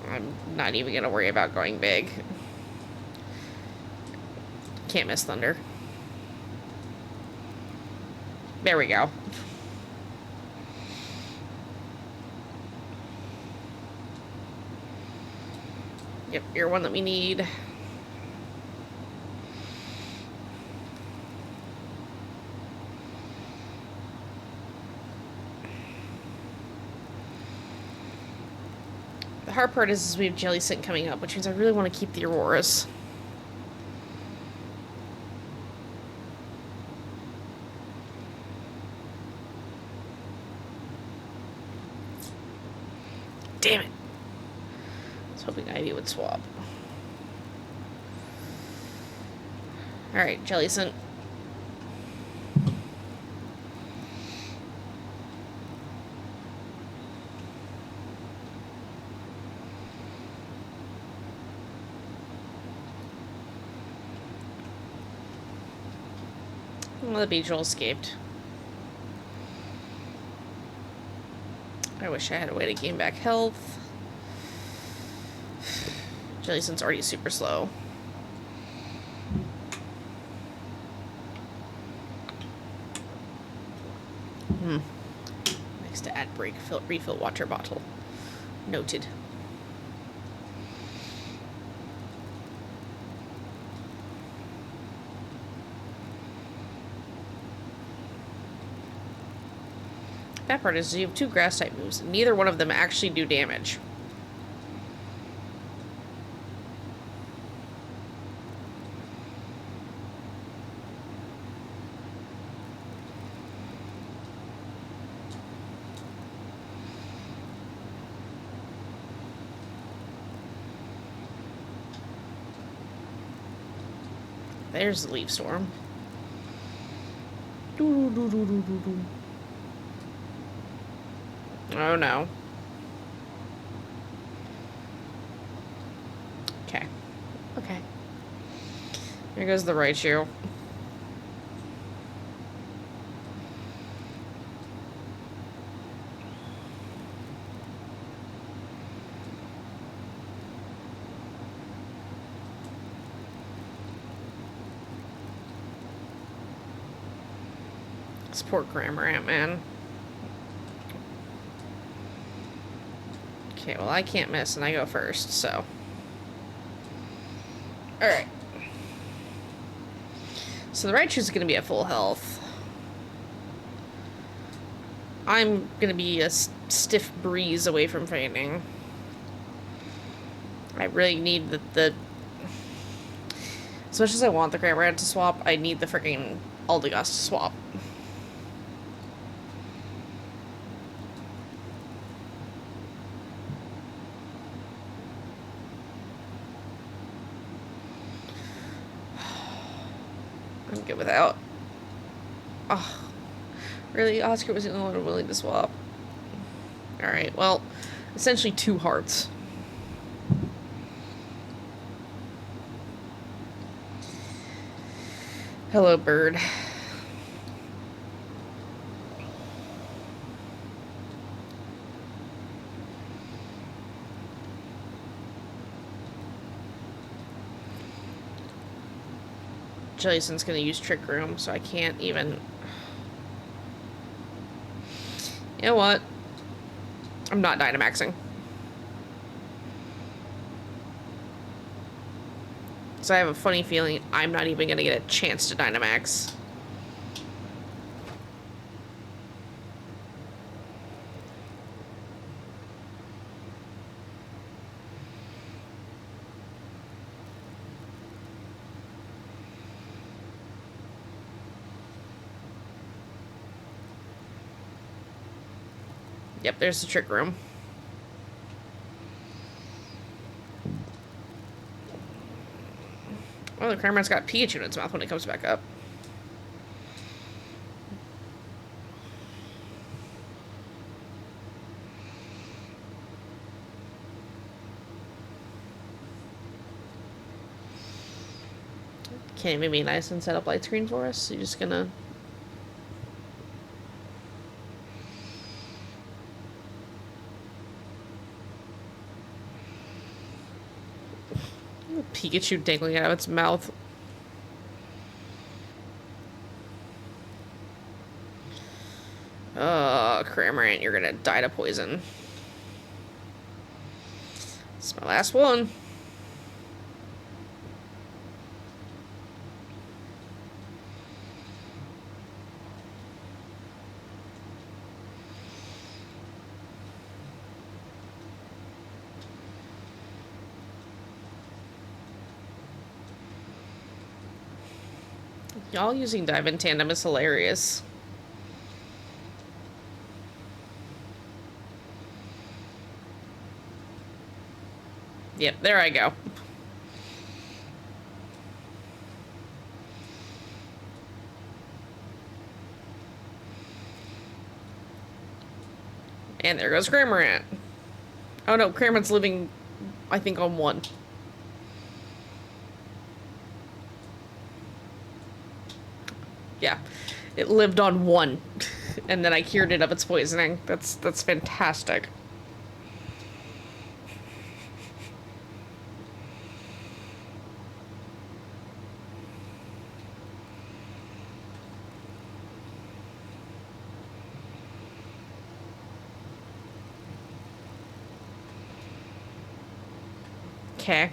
[SPEAKER 1] I'm not even gonna worry about going big. Can't miss Thunder. There we go. Yep, you're one that we need. The hard part is we have Jellicent coming up, which means I really want to keep the Auroras. Damn it. I was hoping Ivy would swap. Alright, Jellicent. Well, the Beedrill escaped. I wish I had a way to gain back health. Jellicent's already super slow. Next to ad break, refill water bottle. Noted. That part is you have two grass type moves. Neither one of them actually do damage. There's the Leaf Storm. Doo -doo -doo -doo -doo -doo. Oh no. Okay. Okay. Here goes the Raichu. Support Cramorant, man. Okay, well I can't miss and I go first, so. Alright. So the Raichu's gonna be at full health. I'm gonna be a stiff breeze away from fainting. I really need the as much as I want the Cramorant to swap, I need the freaking Aldegast to swap. I'm good without. Oh, Really? Oscar was the only one willing to swap. Alright, well, essentially 2 hearts. Hello, bird. Jason's gonna use Trick Room, so I can't even... You know what? I'm not Dynamaxing. So I have a funny feeling I'm not even gonna get a chance to Dynamax. Yep, there's the Trick Room. Well, the Cramorant's got Pikachu in its mouth when it comes back up. Can't even be nice and set up light screen for us? So you're just gonna... Pikachu dangling out of its mouth. Oh, Cramorant, you're gonna die to poison. It's my last one. Y'all using Dive in Tandem is hilarious. Yep, there I go. And there goes Cramorant. Oh no, Cramorant's living, I think, on 1. Yeah, it lived on 1. And then I cured it of its poisoning. That's fantastic. Okay.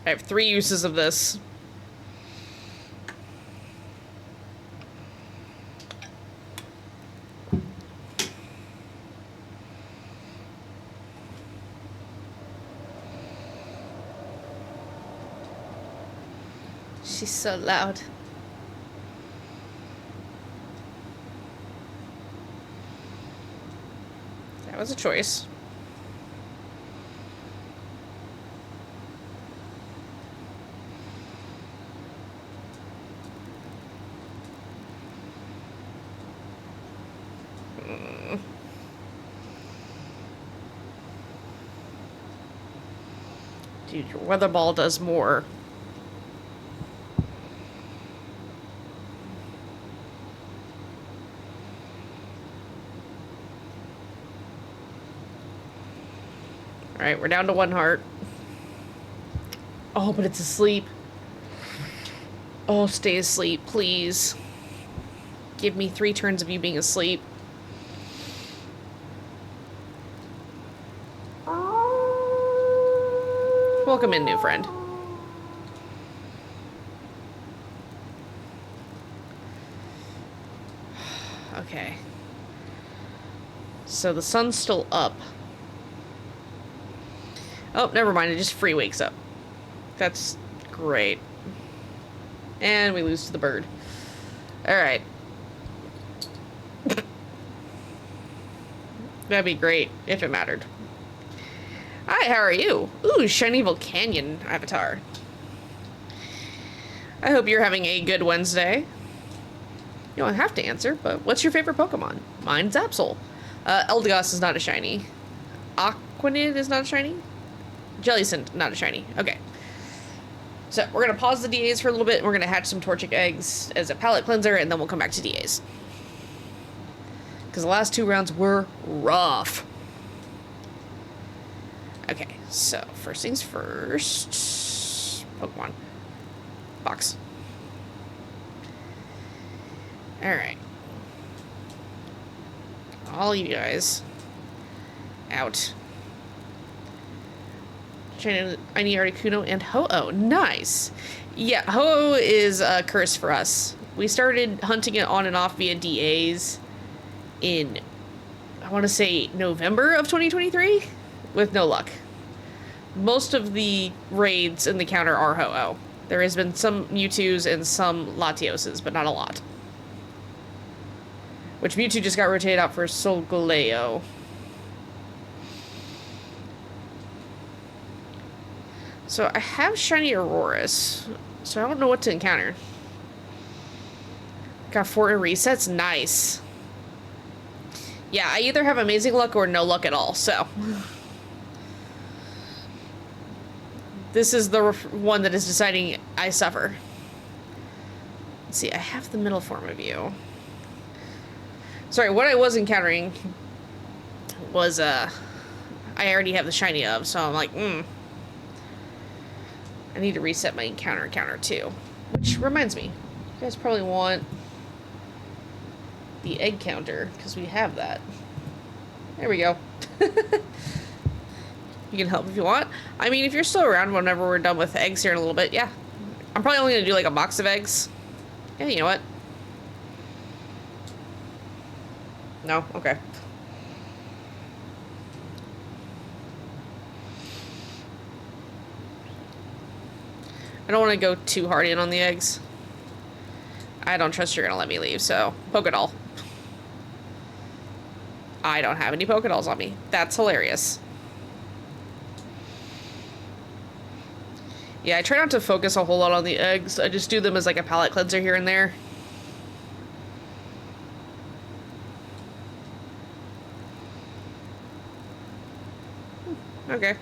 [SPEAKER 1] I have 3 uses of this. She's so loud. That was a choice. Dude, your weather ball does more. Alright, we're down to 1 heart. Oh, but it's asleep. Oh, stay asleep, please. Give me 3 turns of you being asleep. Welcome in, new friend. Okay. So the sun's still up. Oh, never mind. It just free wakes up. That's great. And we lose to the bird. Alright. That'd be great if it mattered. Hi, how are you? Ooh, shiny Volcanion avatar. I hope you're having a good Wednesday. You don't have to answer, but what's your favorite Pokemon? Mine's Absol. Eldegoss is not a shiny. Aquanid is not a shiny. Jellicent, not a shiny. Okay. So we're going to pause the DAs for a little bit, and we're going to hatch some Torchic eggs as a palate cleanser, and then we'll come back to DAs. Because the last 2 rounds were rough. Okay, so first things first. Pokemon. Box. Alright. All you guys. Out. I need Articuno and Ho-Oh. Nice. Yeah, Ho-Oh is a curse for us. We started hunting it on and off via DAs in, I want to say, November of 2023, with no luck. Most of the raids in the counter are Ho-Oh. There has been some Mewtwo's and some Latioses, but not a lot. Which Mewtwo just got rotated out for Solgaleo. So I have shiny Aurorus, so I don't know what to encounter. Got 4 resets, nice. Yeah, I either have amazing luck or no luck at all, so. This is the one that is deciding I suffer. Let's see, I have the middle form of you. Sorry, what I was encountering was, I already have the shiny of, so I'm like, I need to reset my encounter counter too. Which reminds me, you guys probably want the egg counter, because we have that. There we go. You can help if you want. I mean, if you're still around whenever we're done with eggs here in a little bit, yeah. I'm probably only gonna do like a box of eggs. Yeah, you know what? No? Okay. I don't want to go too hard in on the eggs. I don't trust you're gonna let me leave, so Pokédoll. I don't have any Pokédolls on me. That's hilarious. Yeah, I try not to focus a whole lot on the eggs. I just do them as like a palate cleanser here and there. Okay.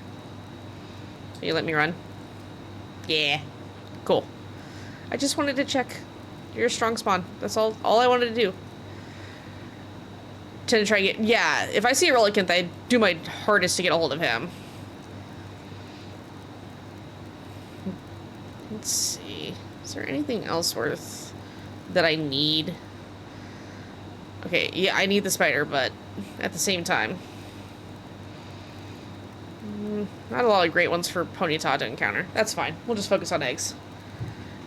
[SPEAKER 1] You let me run? Yeah. Cool. I just wanted to check. You're a strong spawn. That's all I wanted to do. To try to get... Yeah, if I see a Relicanth, I do my hardest to get a hold of him. Let's see. Is there anything else worth that I need? Okay, yeah, I need the spider, but at the same time... not a lot of great ones for Ponyta to encounter. That's fine. We'll just focus on eggs.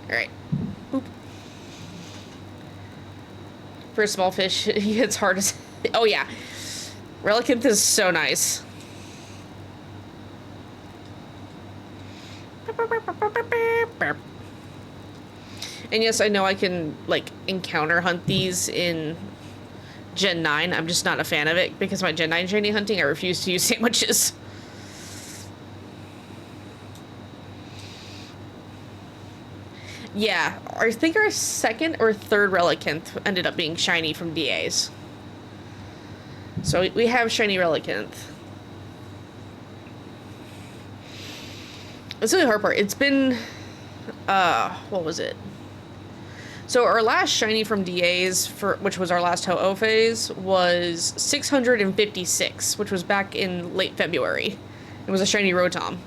[SPEAKER 1] Alright. Boop. For a small fish, he hits hard as... Oh, yeah. Relicanth is so nice. And yes, I know I can, like, encounter hunt these in Gen 9. I'm just not a fan of it because my Gen 9 shiny hunting, I refuse to use sandwiches. Yeah, I think our second or third Relicanth ended up being shiny from DAs. So we have shiny Relicanth. It's really hard part. It's been, what was it? So our last shiny from DAs, which was our last Ho-Oh phase, was 656, which was back in late February. It was a shiny Rotom.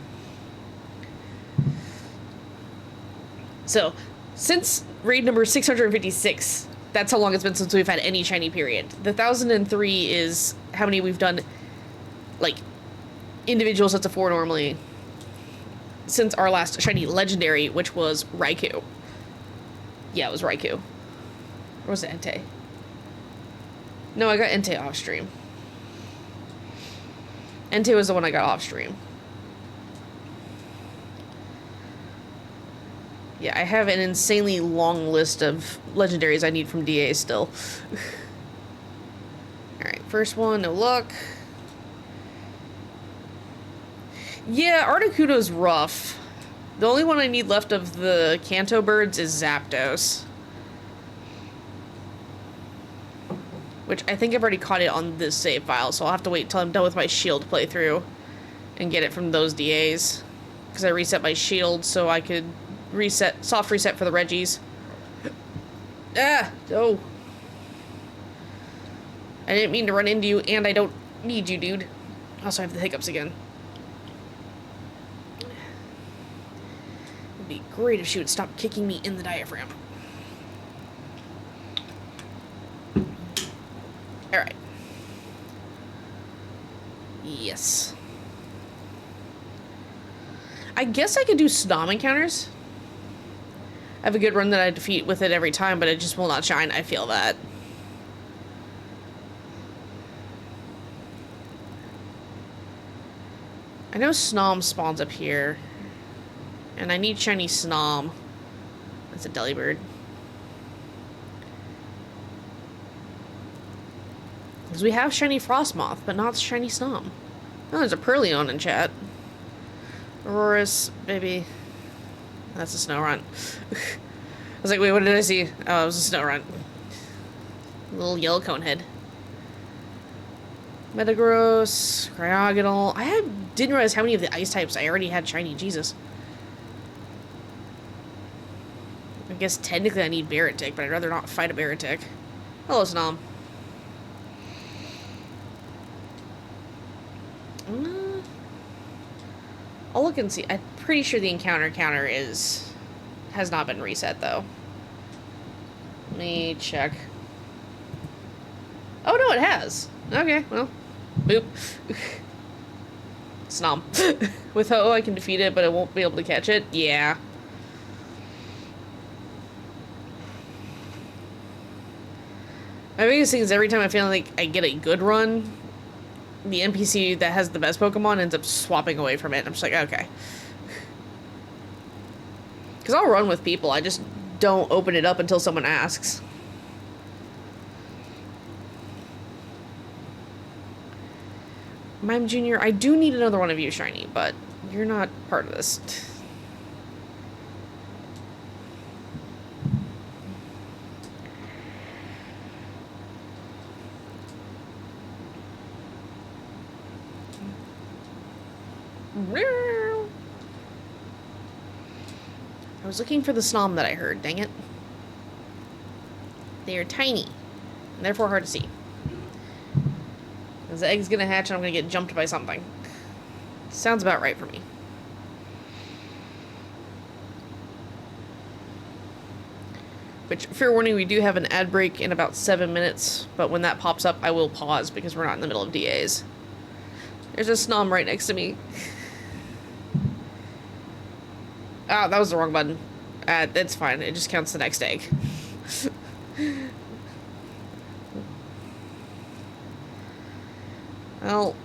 [SPEAKER 1] So, since raid number 656, that's how long it's been since we've had any shiny period. The 1003 is how many we've done, like, individual sets of 4 normally, since our last shiny legendary, which was Raikou. Yeah, it was Raikou. Or was it Entei? No, I got Entei off stream. Entei was the one I got off stream. Yeah, I have an insanely long list of legendaries I need from DA still. Alright, first one, no luck. Yeah, Articuno's rough. The only one I need left of the Kanto birds is Zapdos. Which I think I've already caught it on this save file, so I'll have to wait until I'm done with my shield playthrough and get it from those DAs. Because I reset my shield so I could soft reset for the Reggies. Ah! Oh. I didn't mean to run into you, and I don't need you, dude. Also, I have the hiccups again. It'd be great if she would stop kicking me in the diaphragm. Alright. Yes. I guess I could do Snom encounters. I have a good run that I defeat with it every time, but it just will not shine. I feel that. I know Snom spawns up here. And I need shiny Snom. That's a Delibird. Because we have shiny Frostmoth, but not shiny Snom. Oh, there's a Purrleon in chat. Aurorus, baby. That's a Snorunt. I was like, wait, what did I see? Oh, it was a Snorunt. Little yellow cone head. Metagross, Cryogonal. Didn't realize how many of the ice types I already had shiny. Jesus. I guess technically I need Baratic, but I'd rather not fight a Baratic. Hello, Snom. I'll look and see. I'm pretty sure the encounter counter has not been reset, though. Let me check. Oh, no, it has. Okay, well. Boop. Snom. With Ho, I can defeat it, but I won't be able to catch it. Yeah. My biggest thing is every time I feel like I get a good run, the NPC that has the best Pokemon ends up swapping away from it. I'm just like, okay. Because I'll run with people, I just don't open it up until someone asks. Mime Jr., I do need another one of you, shiny, but you're not part of this. I was looking for the Snom that I heard, dang it. They are tiny, and therefore hard to see. The egg's gonna hatch and I'm gonna get jumped by something. Sounds about right for me. Which, fair warning, we do have an ad break in about 7 minutes, but when that pops up, I will pause because we're not in the middle of DAs. There's a Snom right next to me. Ah, that was the wrong button. That's fine. It just counts the next egg. Well,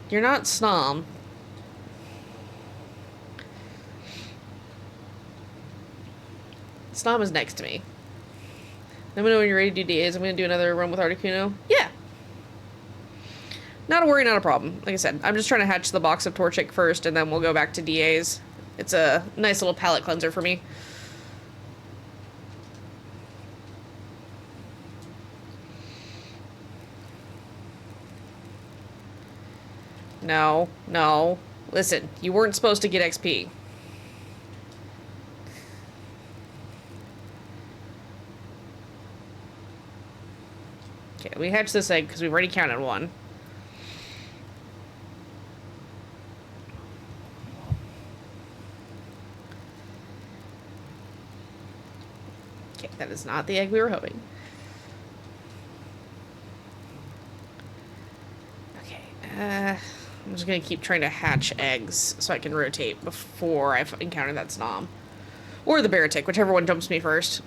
[SPEAKER 1] you're not Snom. Snom is next to me. Let me know when you're ready to do DAs. I'm going to do another run with Articuno. Yeah. Not a worry, not a problem. Like I said, I'm just trying to hatch the box of Torchic first, and then we'll go back to DAs. It's a nice little palate cleanser for me. No, no. Listen, you weren't supposed to get XP. Okay, we hatched this egg because we've already counted one. Okay, that is not the egg we were hoping. Okay, I'm just gonna keep trying to hatch eggs so I can rotate before I encounter that Snom. Or the Baratic, whichever one jumps me first.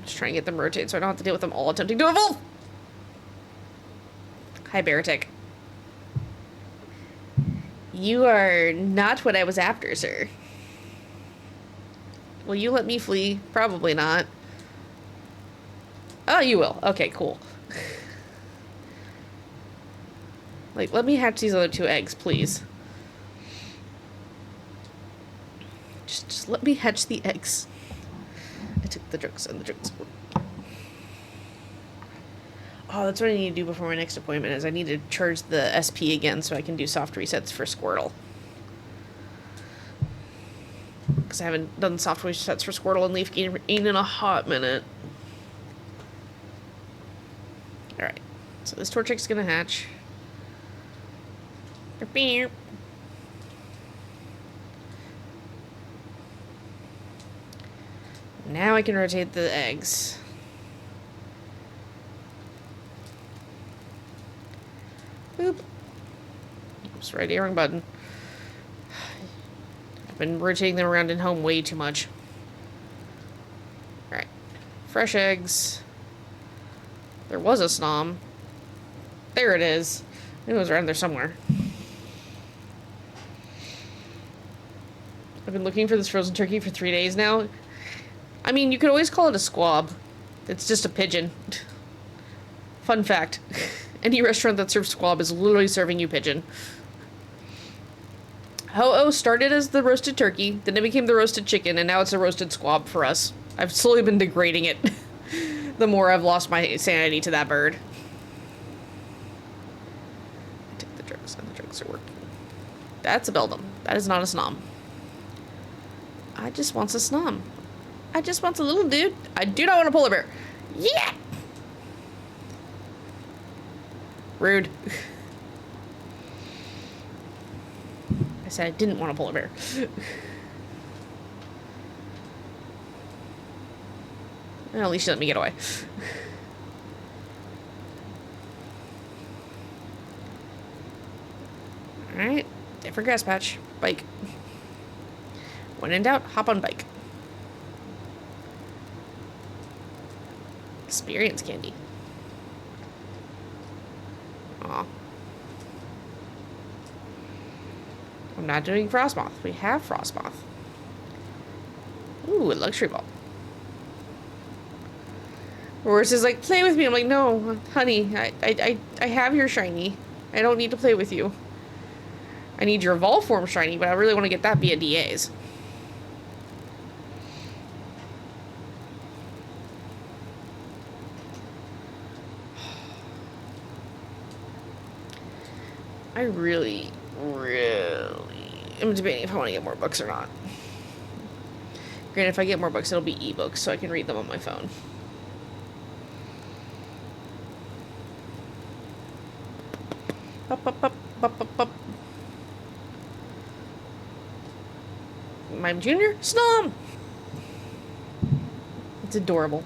[SPEAKER 1] Just trying to get them rotated so I don't have to deal with them all attempting to evolve! Hi, Baratic. You are not what I was after, sir. Will you let me flee? Probably not. Oh, you will. Okay, cool. Like, let me hatch these other 2 eggs, please. Just let me hatch the eggs. I took the drugs and the drugs. Oh, that's what I need to do before my next appointment, is I need to charge the SP again so I can do soft resets for Squirtle. Because I haven't done soft resets for Squirtle and Leaf Green in a hot minute. Alright. So this Torchic's gonna hatch. Now I can rotate the eggs. Boop. Oops, right here, wrong button. I've been rotating them around in home way too much. Alright. Fresh eggs. There was a Snom. There it is. I knew it was around there somewhere. I've been looking for this frozen turkey for 3 days now. I mean, you could always call it a squab. It's just a pigeon. Fun fact. Any restaurant that serves squab is literally serving you pigeon. Ho-Oh started as the roasted turkey, then it became the roasted chicken, and now it's a roasted squab for us. I've slowly been degrading it. The more I've lost my sanity to that bird. I took the drugs, and the drugs are working. That's a Beldum. That is not a Snom. I just want a Snom. I just want a little dude. I do not want a polar bear. Yeah! Rude. I said I didn't want a polar bear. Well, at least you let me get away. Alright. Different grass patch. Bike. When in doubt, hop on bike. Experience candy. Aw. I'm not doing Frostmoth. We have Frostmoth. Ooh, a luxury ball. Roars is like, play with me. I'm like, no, honey, I have your shiny. I don't need to play with you. I need your Evolve form shiny, but I really want to get that via DAs. I really am debating if I want to get more books or not. Granted, if I get more books, it'll be ebooks, so I can read them on my phone. Up, up, up, up, up, up. Mime Jr.? Snom! It's adorable.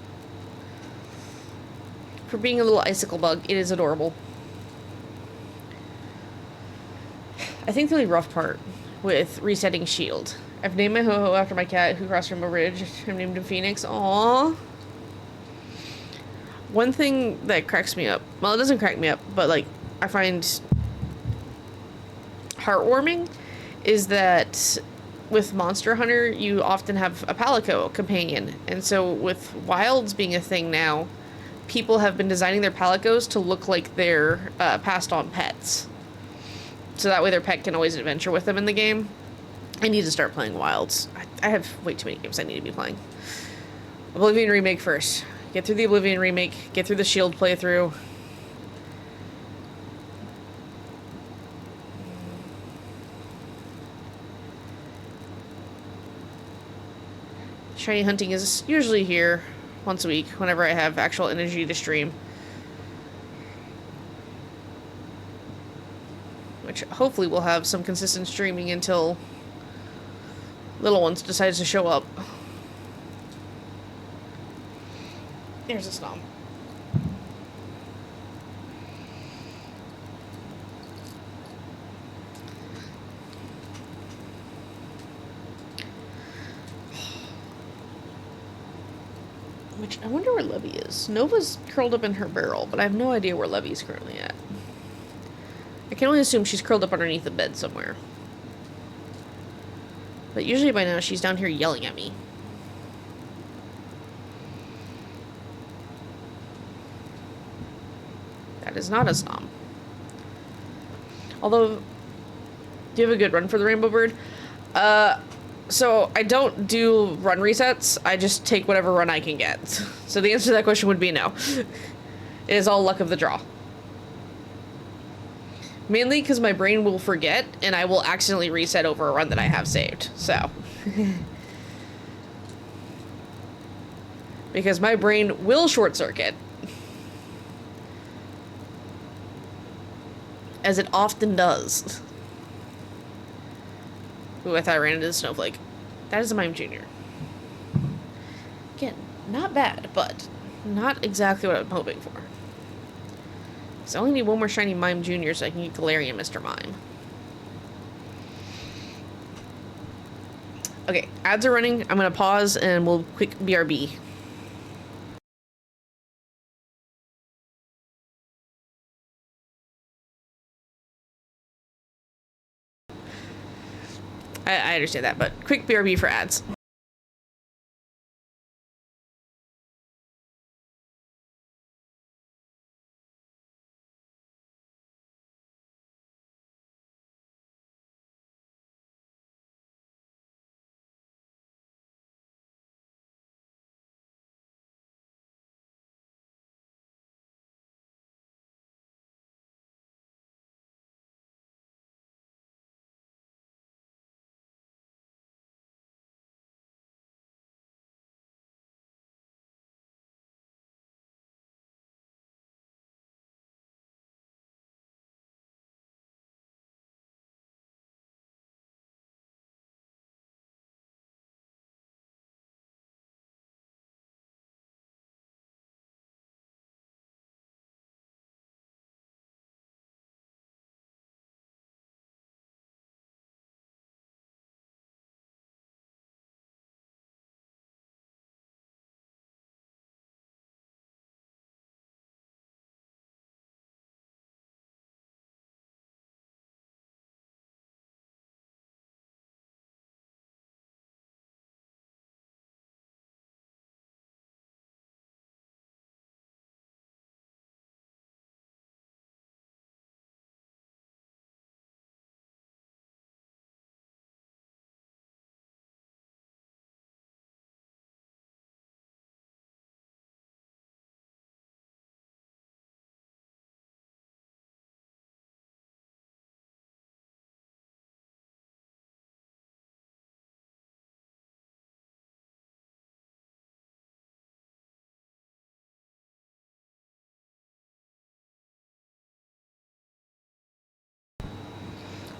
[SPEAKER 1] For being a little icicle bug, it is adorable. I think the only rough part with resetting Shield. I've named my Ho-Ho after my cat who crossed Rainbow Ridge. I've named him Phoenix. Aww. One thing that cracks me up, well, it doesn't crack me up, but like, I find heartwarming is that with Monster Hunter, you often have a Palico companion. And so with wilds being a thing now, people have been designing their Palicos to look like they're passed on pets. So that way their pet can always adventure with them in the game. I need to start playing wilds. I have way too many games I need to be playing. Oblivion Remake first. Get through the Oblivion Remake. Get through the Shield playthrough. Shiny hunting is usually here once a week whenever I have actual energy to stream. Which hopefully will have some consistent streaming until Little Ones decides to show up. There's a Snom. Which, I wonder where Levy is. Nova's curled up in her barrel, but I have no idea where Levy's currently at. can only assume she's curled up underneath the bed somewhere. But usually by now she's down here yelling at me. That is not a Snom. Although, do you have a good run for the Rainbow Bird? So I don't do run resets. I just take whatever run I can get. So the answer to that question would be no. It is all luck of the draw. Mainly because my brain will forget and I will accidentally reset over a run that I have saved. So. Because my brain will short circuit. As it often does. Ooh, I thought I ran into the snowflake. That is a Mime Jr. Again, not bad, but not exactly what I'm hoping for. So I only need one more shiny Mime Jr. so I can get Galarian Mr. Mime. Okay, ads are running. I'm gonna pause and we'll quick BRB. I understand that, but quick BRB for ads.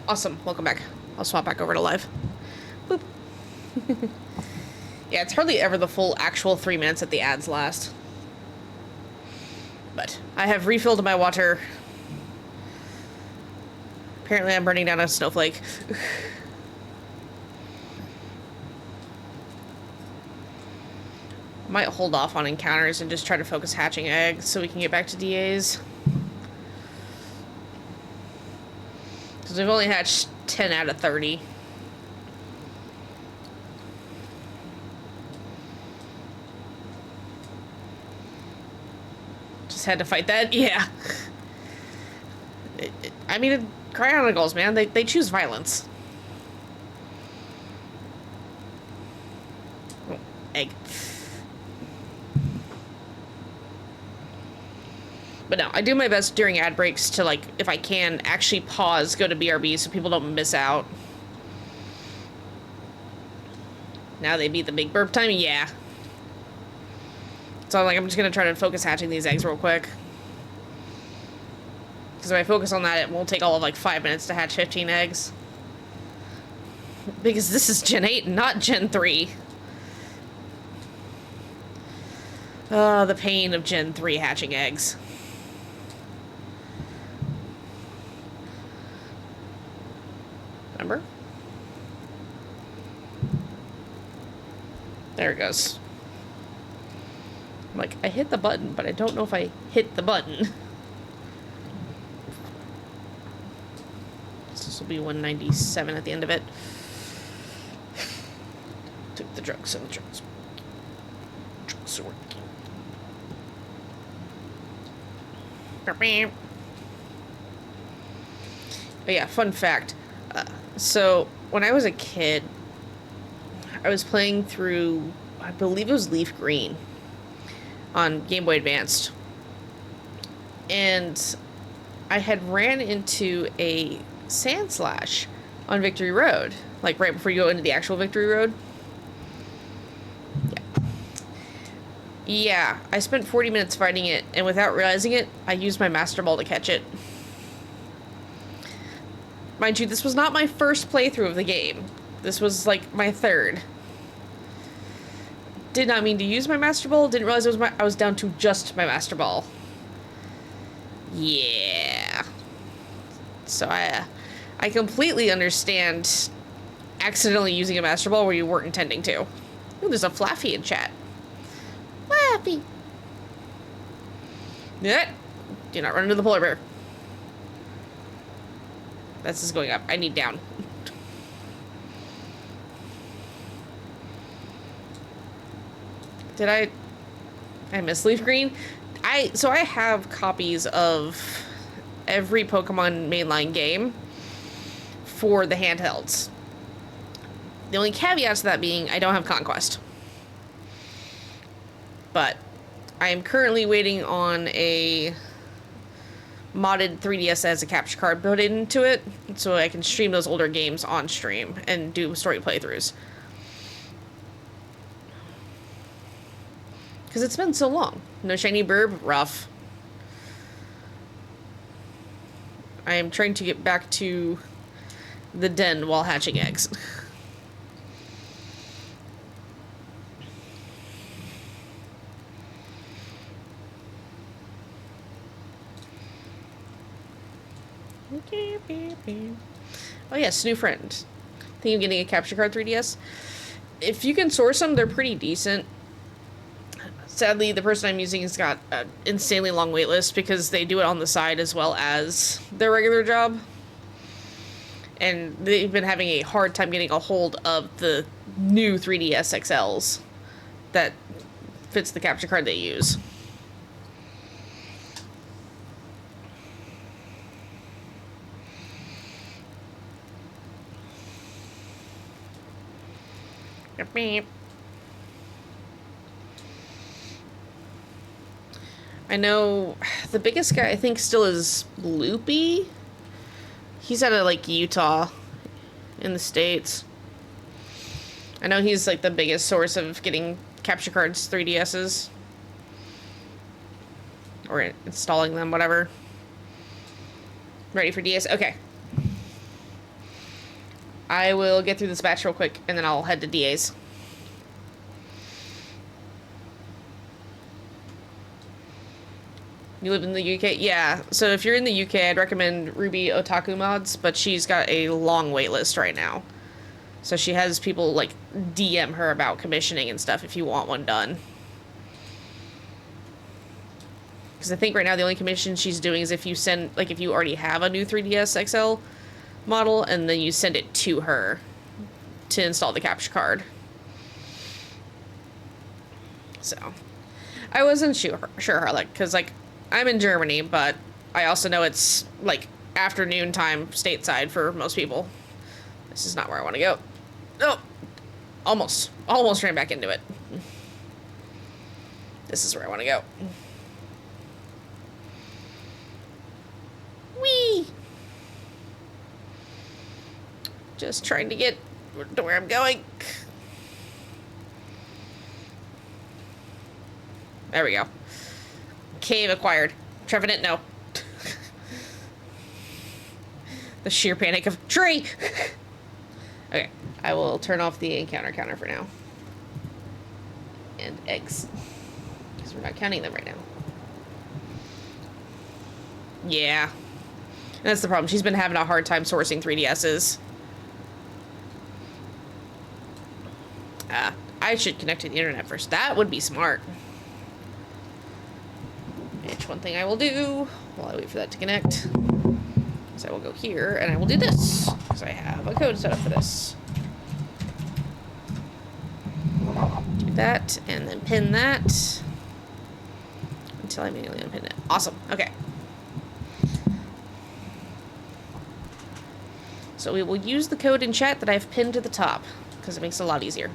[SPEAKER 1] Awesome, welcome back. I'll swap back over to live. Boop. Yeah, it's hardly ever the full actual 3 minutes that the ads last. But I have refilled my water. Apparently I'm burning down a snowflake. I might hold off on encounters and just try to focus hatching eggs so we can get back to DAs. Because we've only hatched 10 out of 30. Just had to fight that? Yeah. I mean, Cryonicles, man, they choose violence. Oh, egg. But no, I do my best during ad breaks to, like, if I can, actually pause, go to BRB so people don't miss out. Now they beat the big burp time? Yeah. So, like, I'm just gonna try to focus hatching these eggs real quick. Because if I focus on that, it won't take all of, like, 5 minutes to hatch 15 eggs. Because this is Gen 8, not Gen 3. The pain of Gen 3 hatching eggs. Remember? There it goes. I'm like, I hit the button, but I don't know if I hit the button. this will be 197 at the end of it. Took the drugs and the drugs. Drugs are working. Oh yeah, fun fact. So, when I was a kid, I was playing through, I believe it was Leaf Green on Game Boy Advanced. And I had ran into a Sandslash on Victory Road, like right before you go into the actual Victory Road. Yeah, I spent 40 minutes fighting it, and without realizing it, I used my Master Ball to catch it. Mind you, this was not my first playthrough of the game. This was, like, my third. Did not mean to use my Master Ball, didn't realize I was down to just my Master Ball. Yeah. So I completely understand accidentally using a Master Ball where you weren't intending to. Ooh, there's a Flaffy in chat. Flappy. Yeah. Do not run into the polar bear. This is going up. I need down. Did I miss Leaf Green? So I have copies of every Pokemon mainline game for the handhelds. The only caveat to that being I don't have Conquest. But I am currently waiting on a modded 3DS as a capture card put into it, so I can stream those older games on stream and do story playthroughs. Because it's been so long. No shiny burb, rough. I am trying to get back to the den while hatching eggs. Oh yes, new friend. Think of getting a capture card 3DS. If you can source them, they're pretty decent. Sadly, the person I'm using has got an insanely long wait list because they do it on the side as well as their regular job. And they've been having a hard time getting a hold of the new 3DS XLs that fits the capture card they use. I know the biggest guy I think still is Loopy. He's out of like Utah in the States. I know he's like the biggest source of getting capture cards 3DSs. Or installing them, whatever. Ready for DS? Okay. I will get through this batch real quick, and then I'll head to DA's. You live in the UK? Yeah. So if you're in the UK, I'd recommend Ruby Otaku Mods, but she's got a long wait list right now. So she has people, like, DM her about commissioning and stuff if you want one done. Because I think right now the only commission she's doing is if you send, like, if you already have a new 3DS XL model, and then you send it to her to install the capture card. So, I wasn't sure, like, because, like, I'm in Germany, but I also know it's, like, afternoon time stateside for most people. This is not where I want to go. Oh! Almost ran back into it. This is where I want to go. Whee! Just trying to get to where I'm going. There we go. Cave acquired. Trevenant, no. The sheer panic of tree! Okay, I will turn off the encounter counter for now. And eggs. Because we're not counting them right now. Yeah. That's the problem. She's been having a hard time sourcing 3DSs. I should connect to the internet first. That would be smart. Which one thing I will do while I wait for that to connect So I will go here, and I will do this, because I have a code set up for this. Do that, and then pin that. Until I manually unpin it. Awesome, okay. So we will use the code in chat that I've pinned to the top, because it makes it a lot easier.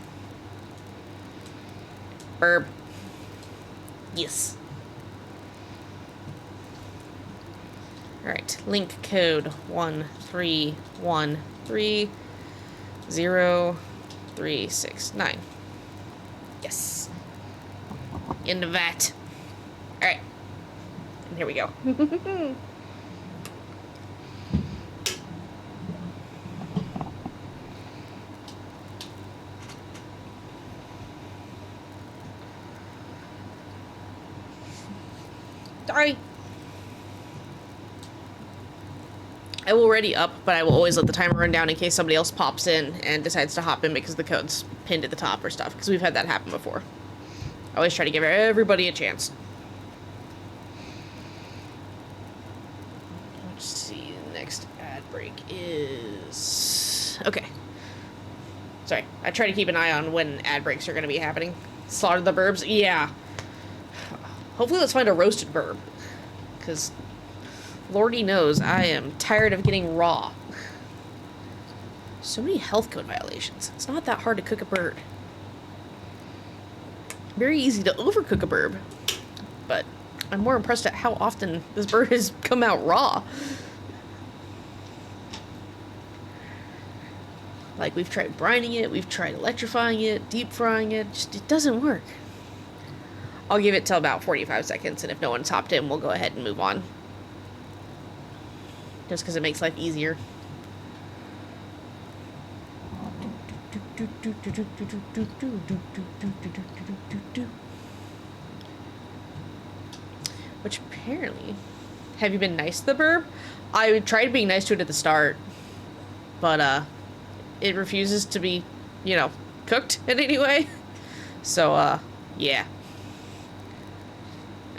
[SPEAKER 1] Burb. Yes. Alright, link code 1313039. Yes. Into that. Alright. And here we go. Sorry. I will ready up, but I will always let the timer run down in case somebody else pops in and decides to hop in because the code's pinned at the top or stuff, because we've had that happen before. I always try to give everybody a chance. Let's see, the next ad break is... Okay. Sorry, I try to keep an eye on when ad breaks are going to be happening. Slaughter the burbs? Yeah. Hopefully let's find a roasted burb, because... Lordy knows, I am tired of getting raw. So many health code violations. It's not that hard to cook a bird. Very easy to overcook a bird. But I'm more impressed at how often this bird has come out raw. Like, we've tried brining it, we've tried electrifying it, deep frying it. Just, it doesn't work. I'll give it till about 45 seconds, and if no one's hopped in, we'll go ahead and move on. Just because it makes life easier. Which apparently... Have you been nice to the burb? I tried being nice to it at the start. But, it refuses to be, you know, cooked in any way. So, yeah.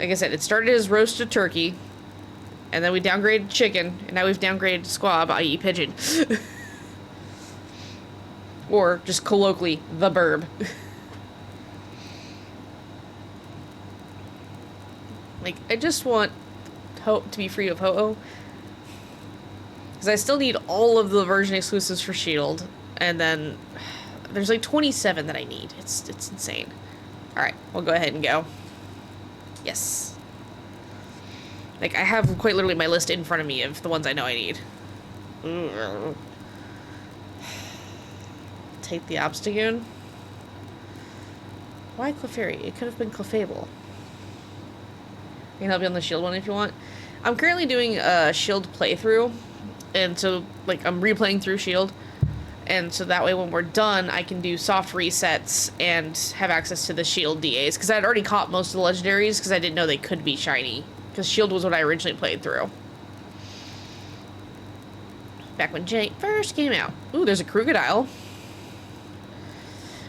[SPEAKER 1] Like I said, it started as roasted turkey. And then we downgraded chicken, and now we've downgraded squab, i.e. pigeon. Or, just colloquially, the burb. Like, I just want to be free of Ho-Oh. Because I still need all of the version exclusives for S.H.I.E.L.D. And then, there's like 27 that I need. It's insane. Alright, we'll go ahead and go. Yes. Like, I have quite literally my list in front of me of the ones I know I need. Take the Obstagoon. Why Clefairy? It could have been Clefable. I can help you on the S.H.I.E.L.D. one if you want. I'm currently doing a S.H.I.E.L.D. playthrough. And so, like, I'm replaying through S.H.I.E.L.D. And so that way when we're done, I can do soft resets and have access to the S.H.I.E.L.D. DAs. Because I'd already caught most of the legendaries because I didn't know they could be shiny. Because S.H.I.E.L.D. was what I originally played through. Back when Jay first came out. Ooh, there's a Krookodile.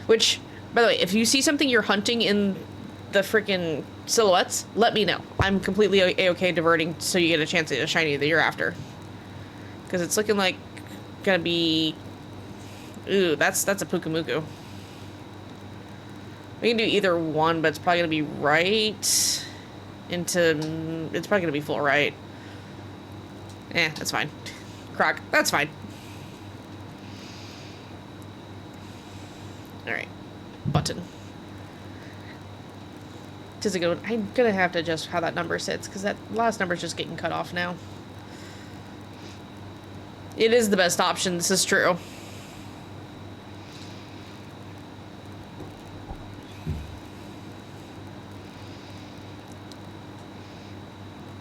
[SPEAKER 1] Which, by the way, if you see something you're hunting in the freaking silhouettes, let me know. I'm completely a-okay diverting so you get a chance at a shiny that you're after. Because it's looking like gonna be... Ooh, that's a Pukumuku. We can do either one, but it's probably gonna be right... into... It's probably gonna be full right. That's fine. Croc, that's fine. Alright. Button. Tis a good one. I'm gonna have to adjust how that number sits, because that last number's just getting cut off now. It is the best option, this is true.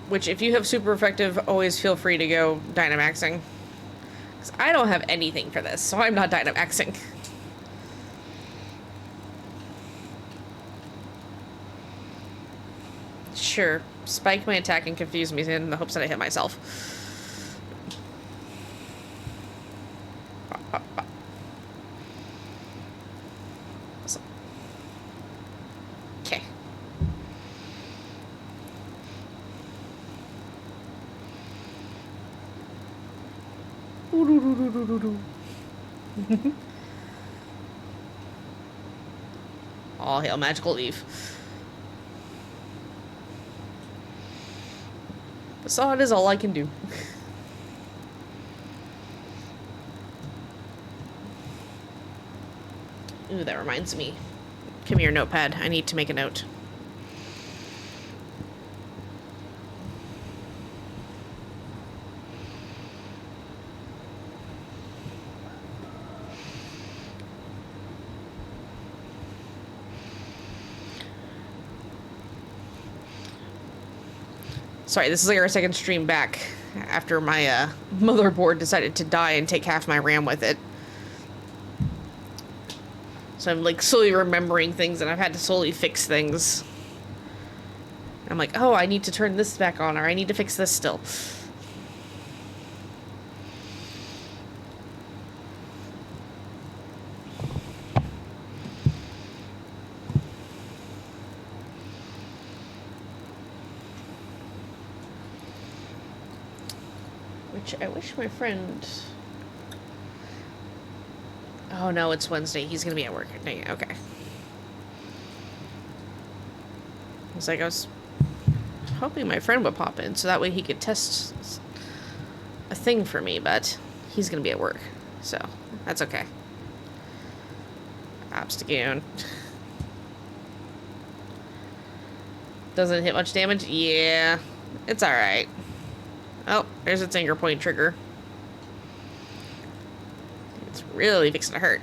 [SPEAKER 1] Which, if you have super effective, always feel free to go Dynamaxing. Because I don't have anything for this, so I'm not Dynamaxing. Sure. Spike my attack and confuse me in the hopes that I hit myself. Awesome. Okay. All hail Magical Leaf. Facade is all I can do. Ooh, that reminds me. Come here, notepad. I need to make a note. Sorry, this is like our second stream back after my motherboard decided to die and take half my RAM with it. So I'm like slowly remembering things and I've had to slowly fix things. I'm like, oh, I need to turn this back on, or I need to fix this still. Which I wish my friend... Oh no, it's Wednesday. He's gonna be at work. Dang it. Okay. I was hoping my friend would pop in so that way he could test a thing for me, but he's gonna be at work, so that's okay. Obstagoon. Doesn't hit much damage? Yeah, it's alright. Oh, there's its anger point trigger. It's really fixing to hurt.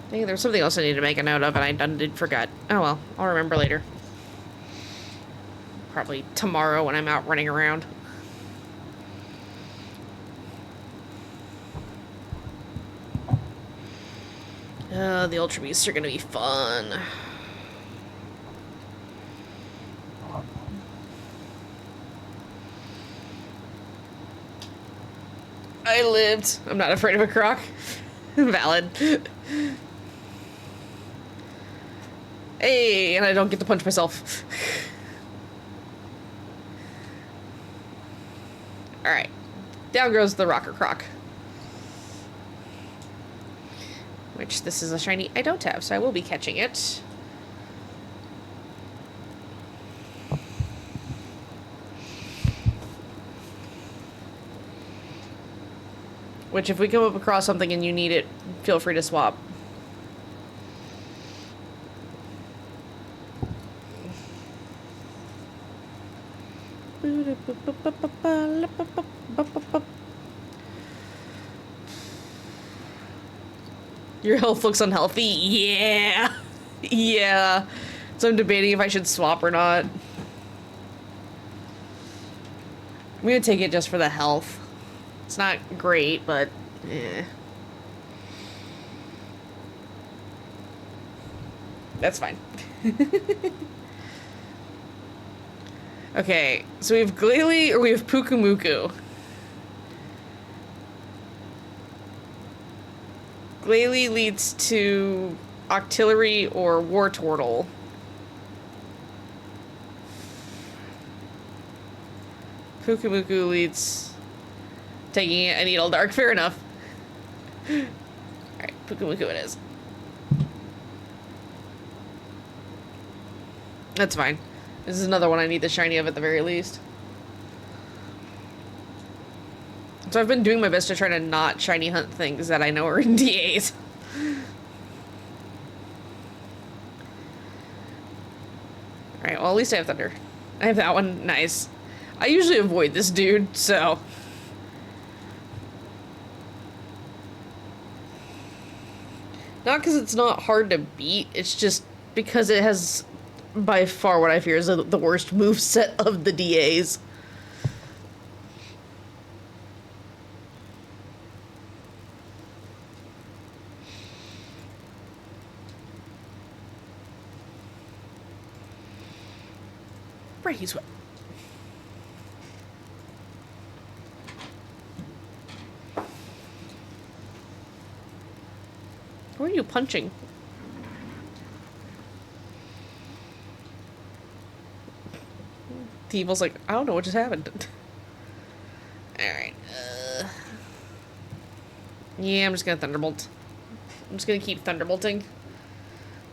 [SPEAKER 1] I think there's something else I need to make a note of and I did forget. Oh well, I'll remember later. Probably tomorrow when I'm out running around. The Ultra Beasts are gonna be fun. I lived. I'm not afraid of a croc. Valid. Hey, and I don't get to punch myself. Alright. Down goes the rocker croc. Which this is a shiny I don't have, so I will be catching it. Which, if we come up across something and you need it, feel free to swap. Your health looks unhealthy. Yeah. Yeah. So I'm debating if I should swap or not. I'm gonna take it just for the health. It's not great, but eh. That's fine. Okay, so we have Glalie or we have Pukumuku. Glalie leads to Octillery or Wartortle. Pukumuku leads taking a Needle Dark. Fair enough. Alright, Pukumuku it is. That's fine. This is another one I need the shiny of at the very least. So I've been doing my best to try to not shiny hunt things that I know are in DAs. Alright, well at least I have Thunder. I have that one. Nice. I usually avoid this dude, so... Not because it's not hard to beat, it's just because it has by far what I fear is the worst moveset of the DAs. He's wet. Who are you punching? The evil's like, I don't know what just happened. Alright. Yeah, I'm just gonna Thunderbolt. I'm just gonna keep Thunderbolting.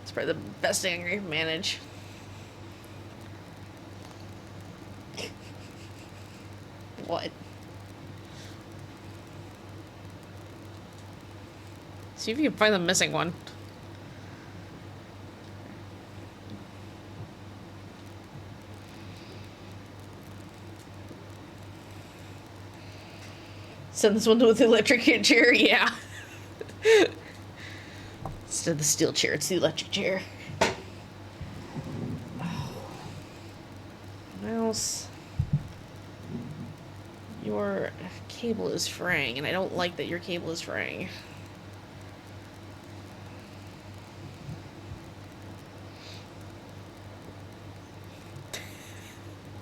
[SPEAKER 1] It's probably the best thing I can manage. What? See if you can find the missing one. Send this one to the electric chair, yeah. Instead of the steel chair, it's the electric chair. Mouse. Your cable is fraying, and I don't like that your cable is fraying.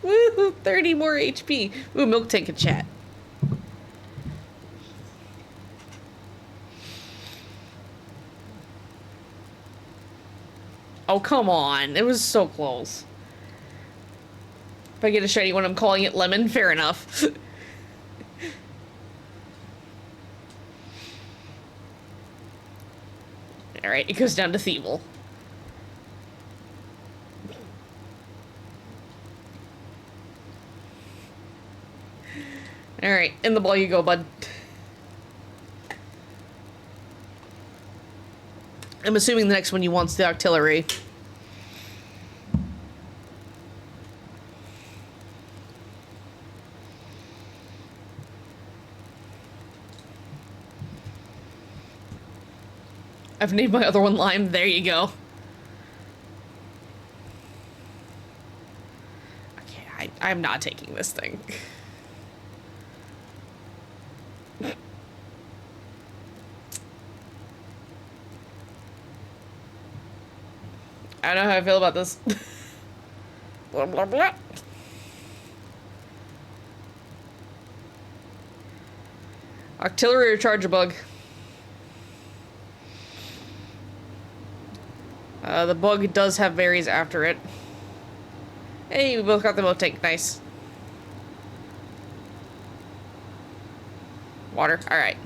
[SPEAKER 1] Woo! 30 more HP. Ooh, Milk Tank can chat. Oh, come on. It was so close. If I get a shiny one, I'm calling it Lemon. Fair enough. Alright, it goes down to Thievul. Alright, in the ball you go, bud. I'm assuming the next one you want's the Octillery. I've named my other one Lime. There you go. Okay, I'm not taking this thing. I don't know how I feel about this. Blah, blah, blah. Octillery or Charge-a-Bug? The bug does have berries after it. Hey, we both got the Milk Tank. Nice. Water. Alright.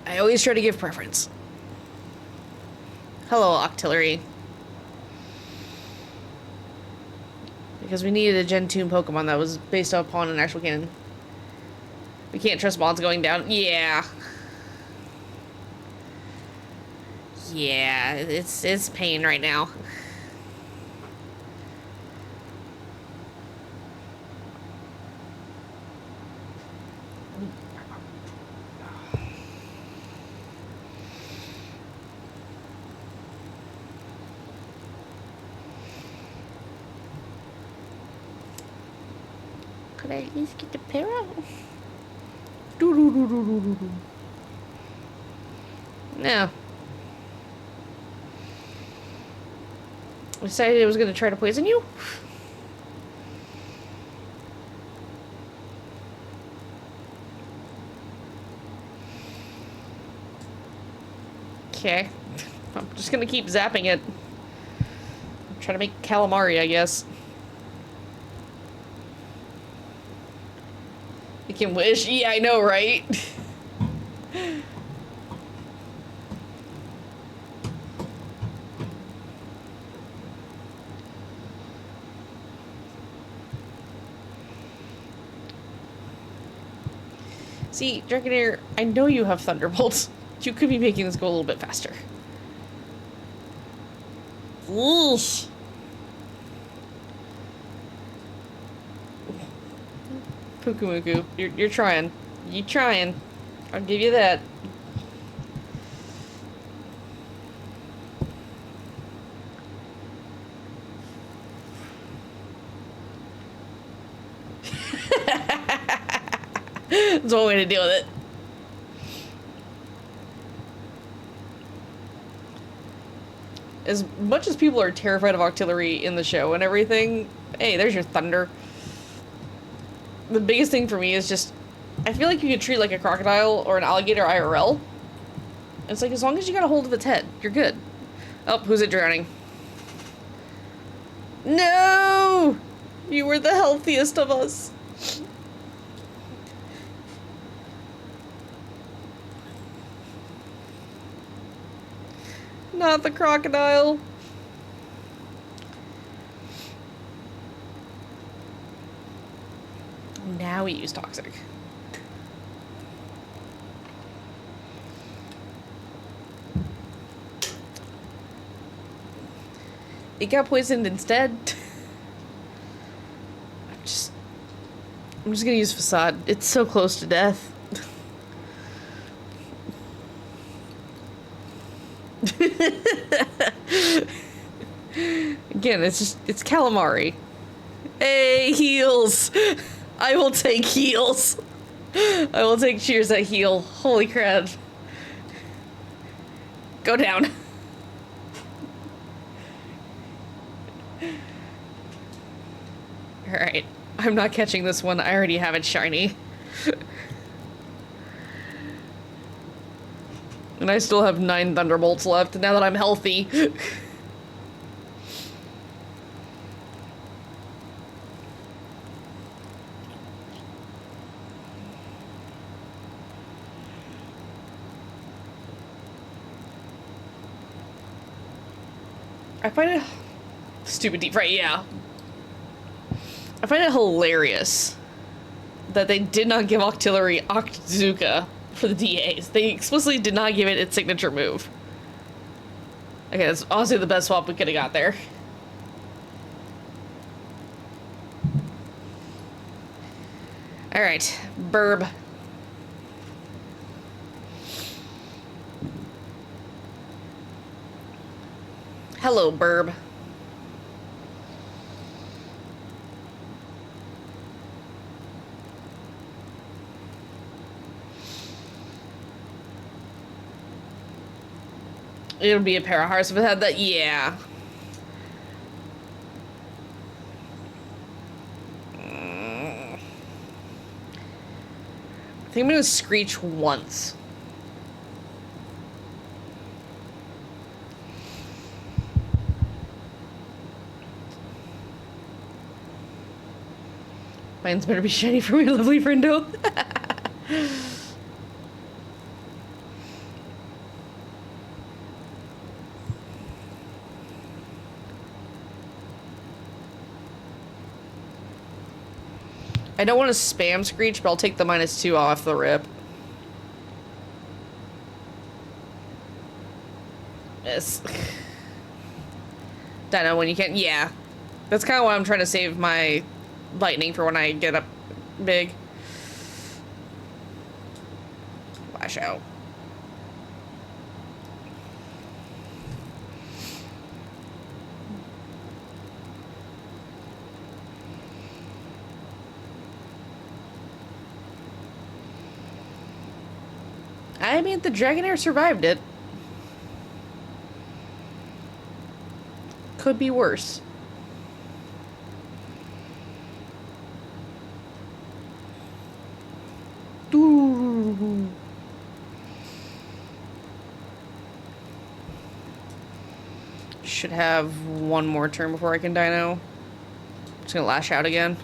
[SPEAKER 1] I always try to give preference. Hello, Octillery. Because we needed a Gen 2 Pokemon that was based upon an actual canon. We can't trust mods going down. Yeah. Yeah, it's pain right now. Could I at least get the Para? No. I decided I was going to try to poison you? Okay. I'm just going to keep zapping it. I'm trying to make calamari, I guess. You can wish. Yeah, I know, right? See, Dragonair, I know you have Thunderbolts. You could be making this go a little bit faster. Eesh. Pukumuku, you're trying. You're trying. I'll give you that. That's one way to deal with it. As much as people are terrified of Octillery in the show and everything, hey, there's your thunder. The biggest thing for me is just, I feel like you could treat like a crocodile or an alligator IRL. It's like, as long as you got a hold of its head, you're good. Oh, who's it drowning? No! You were the healthiest of us. Not the crocodile. Now we use toxic. It got poisoned instead. I'm just gonna use Facade. It's so close to death. Again, it's calamari. Hey, heals! I will take heals. I will take cheers at heal. Holy crap. Go down. Alright. I'm not catching this one. I already have it shiny. And I still have 9 Thunderbolts left now that I'm healthy. I find it... Stupid deep right, yeah. I find it hilarious that they did not give Octillery Octazooka for the DAs. They explicitly did not give it its signature move. Okay, that's honestly the best swap we could have got there. Alright, Burb. Hello, Burb. It would be a pair of hearts if it had that, yeah. I think I'm gonna Screech once. Mine's better be shiny for me, lovely friendo. I don't want to spam Screech, but I'll take the -2 off the rip. Yes. Dino when you can. Yeah. That's kind of why I'm trying to save my lightning for when I get up big. Lash out. I mean, the Dragonair survived it. Could be worse. Ooh. Should have one more turn before I can Dino. Just gonna lash out again.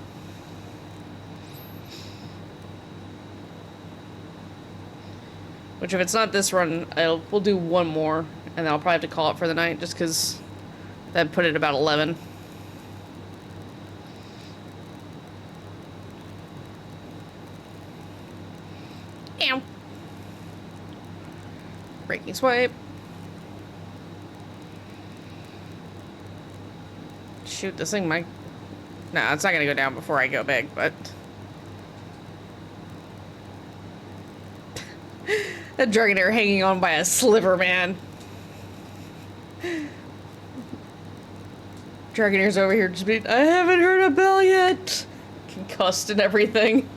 [SPEAKER 1] Which, if it's not this run, we'll do one more, and then I'll probably have to call it for the night, just because that put it about 11. Ow. Breaking swipe. Shoot, this thing might... No, it's not gonna go down before I go big, but... That Dragonair hanging on by a sliver, man. Dragonair's over here just being, I haven't heard a bell yet. Concussed and everything.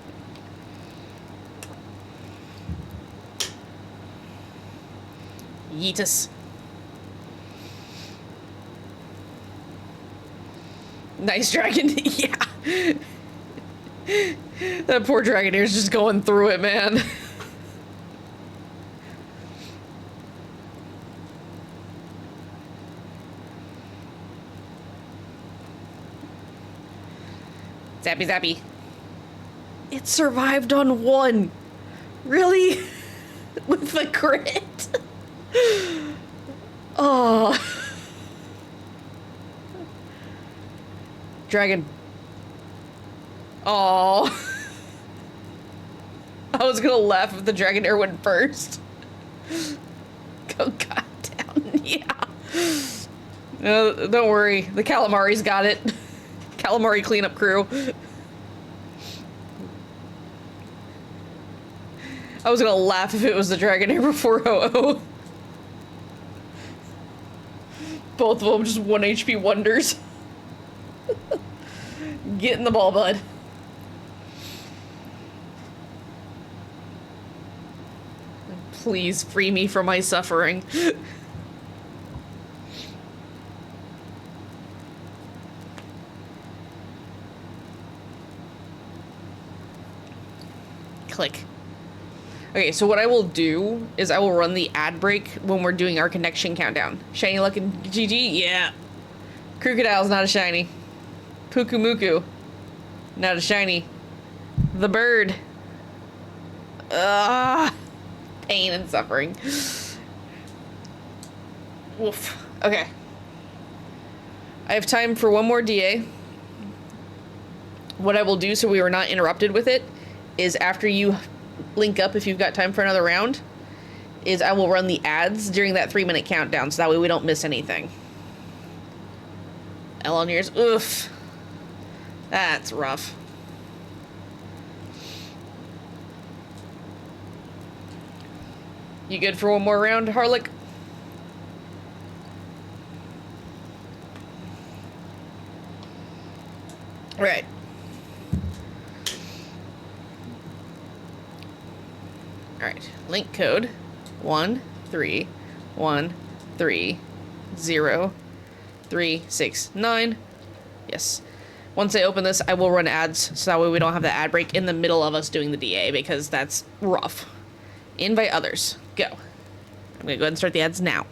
[SPEAKER 1] Yeetus. Nice dragon. Yeah. That poor Dragonair's just going through it, man. Zappy zappy. It survived on 1. Really? With the crit? Oh. Dragon. Oh. I was gonna laugh if the Dragonair went first. Go god down. Yeah. Don't worry. The Calamari's got it. Calamari cleanup crew. I was gonna laugh if it was the Dragonair before Ho-Oh. Both of them just 1 HP wonders. Get in the ball, bud. Please free me from my suffering. Click. Okay, so what I will do is I will run the ad break when we're doing our connection countdown. Shiny luck and GG? Yeah. Crocodile's not a shiny. Pukumuku. Not a shiny. The bird. Pain and suffering. Oof. Okay. I have time for one more DA. What I will do so we are not interrupted with it is after you link up, if you've got time for another round, is I will run the ads during that 3-minute countdown so that way we don't miss anything. L on yours. Oof. That's rough. You good for one more round, Harlick? Right. Alright. Link code 1313039. Yes. Once I open this, I will run ads so that way we don't have the ad break in the middle of us doing the DA because that's rough. Invite others. Go. I'm gonna go ahead and start the ads now.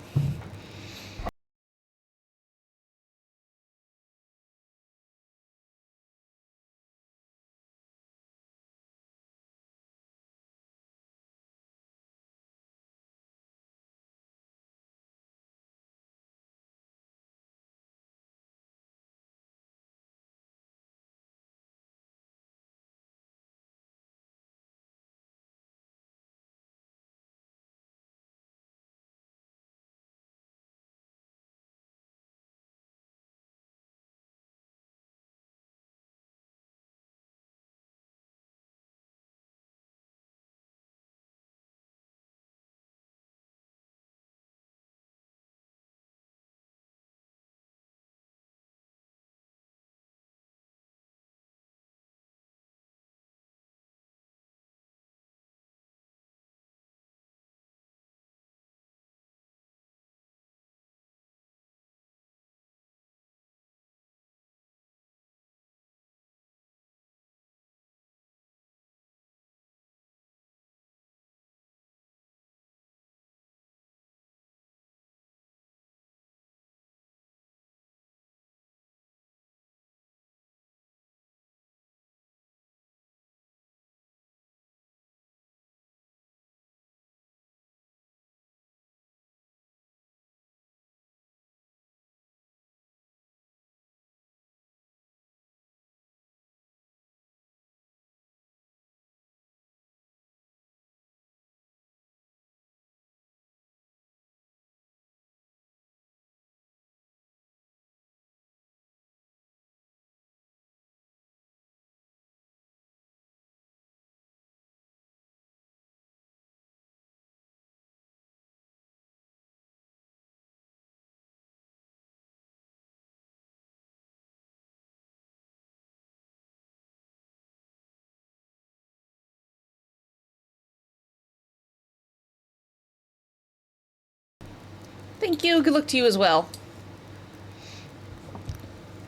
[SPEAKER 1] Thank you. Good luck to you as well.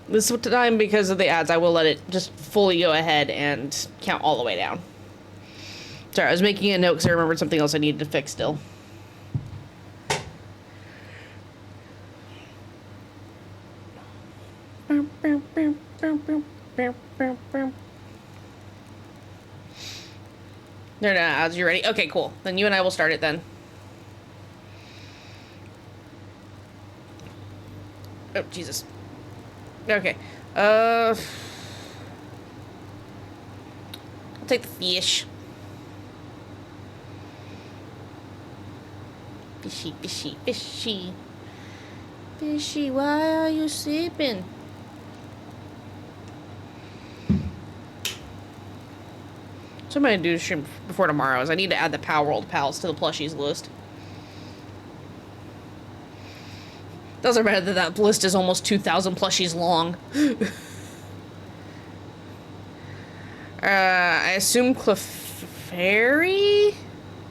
[SPEAKER 1] This time, because of the ads, I will let it just fully go ahead and count all the way down. Sorry, I was making a note because I remembered something else I needed to fix still. No ads. You ready? Okay, cool. Then you and I will start it then. Oh, Jesus. Okay. I'll take the fish. Fishy, fishy, fishy. Fishy, why are you sleeping? So what I'm gonna do to stream before tomorrow is I need to add the Power World pals to the plushies list. Doesn't matter that list is almost 2,000 plushies long. I assume Clefairy?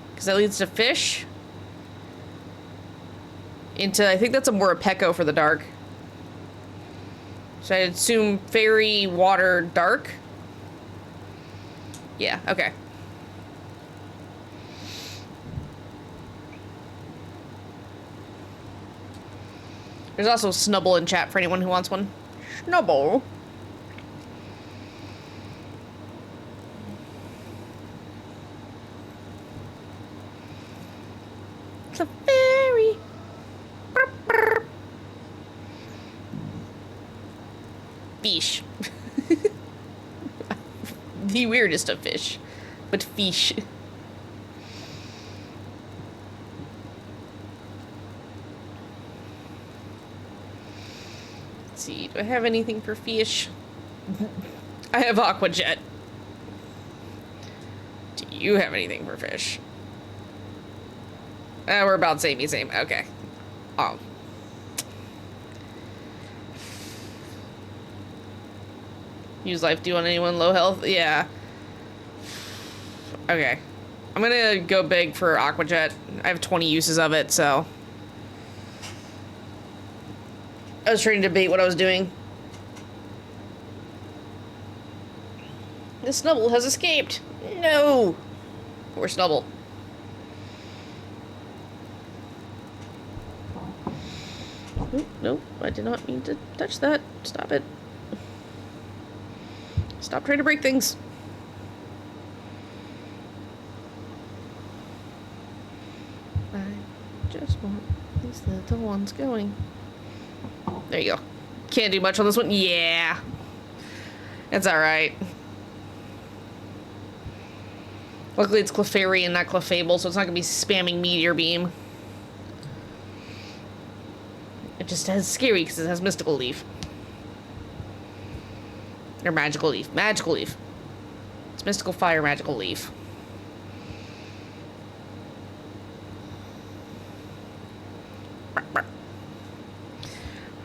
[SPEAKER 1] Because that leads to fish? Into, I think that's a Morpeko for the dark. So I assume fairy, water, dark? Yeah, okay. There's also Snubble in chat for anyone who wants one. Snubble. It's a fairy. Burp, burp. Fish. The weirdest of fish, but fish. Let's see, do I have anything for fish? I have Aqua Jet. Do you have anything for fish? We're about same. Okay. Use life do on anyone low health? Yeah. Okay. I'm gonna go big for Aqua Jet. I have 20 uses of it, so. I was trying to debate what I was doing. This Snubble has escaped. No! Poor Snubble. Oop, nope, I did not mean to touch that. Stop it. Stop trying to break things. I just want these little ones going. There you go. Can't do much on this one. Yeah. It's alright. Luckily it's Clefairy and not Clefable, so it's not going to be spamming Meteor Beam. It just has Scary because it has Mystical Leaf. Or Magical Leaf. Magical Leaf. It's Mystical Fire, Magical Leaf.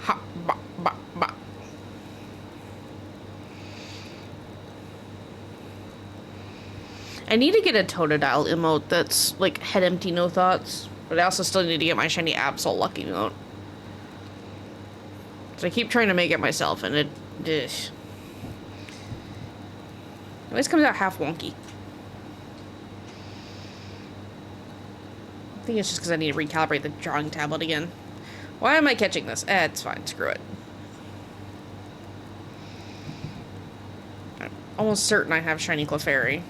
[SPEAKER 1] Ha, ba, ba, ba. I need to get a Totodile emote that's like head empty, no thoughts. But I also still need to get my shiny Absol lucky emote. So I keep trying to make it myself and it always comes out half wonky. I think it's just because I need to recalibrate the drawing tablet again. Why am I catching this? It's fine. Screw it. I'm almost certain I have shiny Clefairy.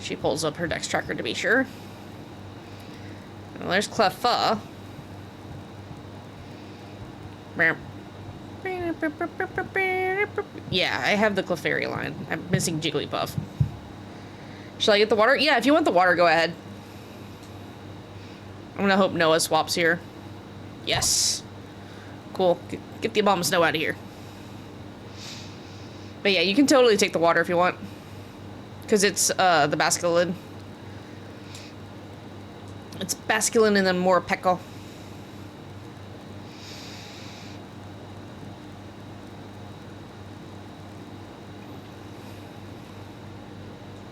[SPEAKER 1] She pulls up her dex tracker to be sure. Well, there's Cleffa. Yeah, I have the Clefairy line. I'm missing Jigglypuff. Shall I get the water? Yeah, if you want the water, go ahead. I'm gonna hope Noah swaps here. Yes. Cool. Get the Abomasnow out of here. But yeah, you can totally take the water if you want. Because it's, the Basculin. It's Basculin and then Morpeko.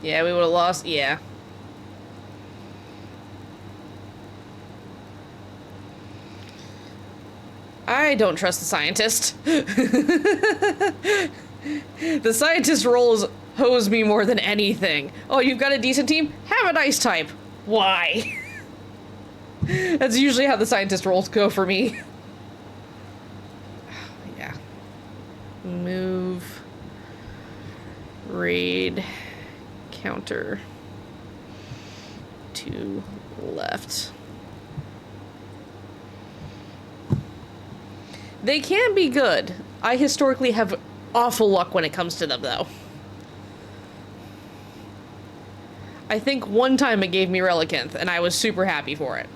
[SPEAKER 1] Yeah, we would have lost. Yeah. I don't trust the scientist. The scientist roles hose me more than anything. Oh, you've got a decent team? Have an ice type. Why? That's usually how the scientist roles go for me. Yeah. Move. Raid. Counter. To left. They can be good. I historically have awful luck when it comes to them, though. I think one time it gave me Relicanth, and I was super happy for it.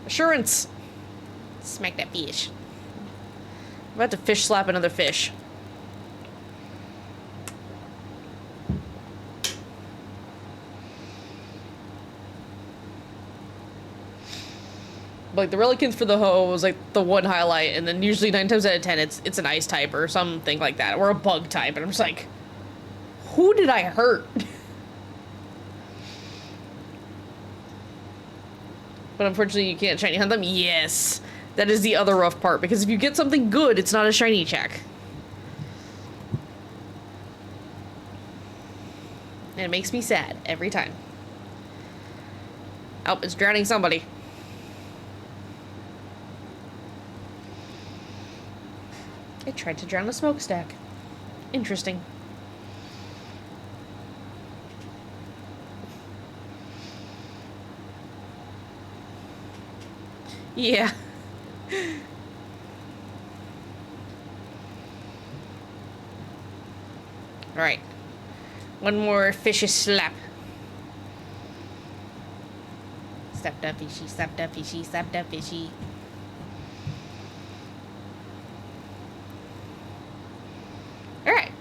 [SPEAKER 1] Assurance! Smack that fish. I'm about to fish slap another fish. Like, the Relicanth for the Ho was, like, the one highlight, and then usually 9 times out of 10, it's an ice type or something like that, or a bug type, and I'm just like, who did I hurt? But unfortunately, you can't shiny hunt them? Yes! That is the other rough part, because if you get something good, it's not a shiny check. And it makes me sad every time. Oh, it's drowning somebody. I tried to drown a smokestack. Interesting. Yeah. Alright. One more fishy slap. Slap that fishy, slap that fishy, slap that fishy. Alright.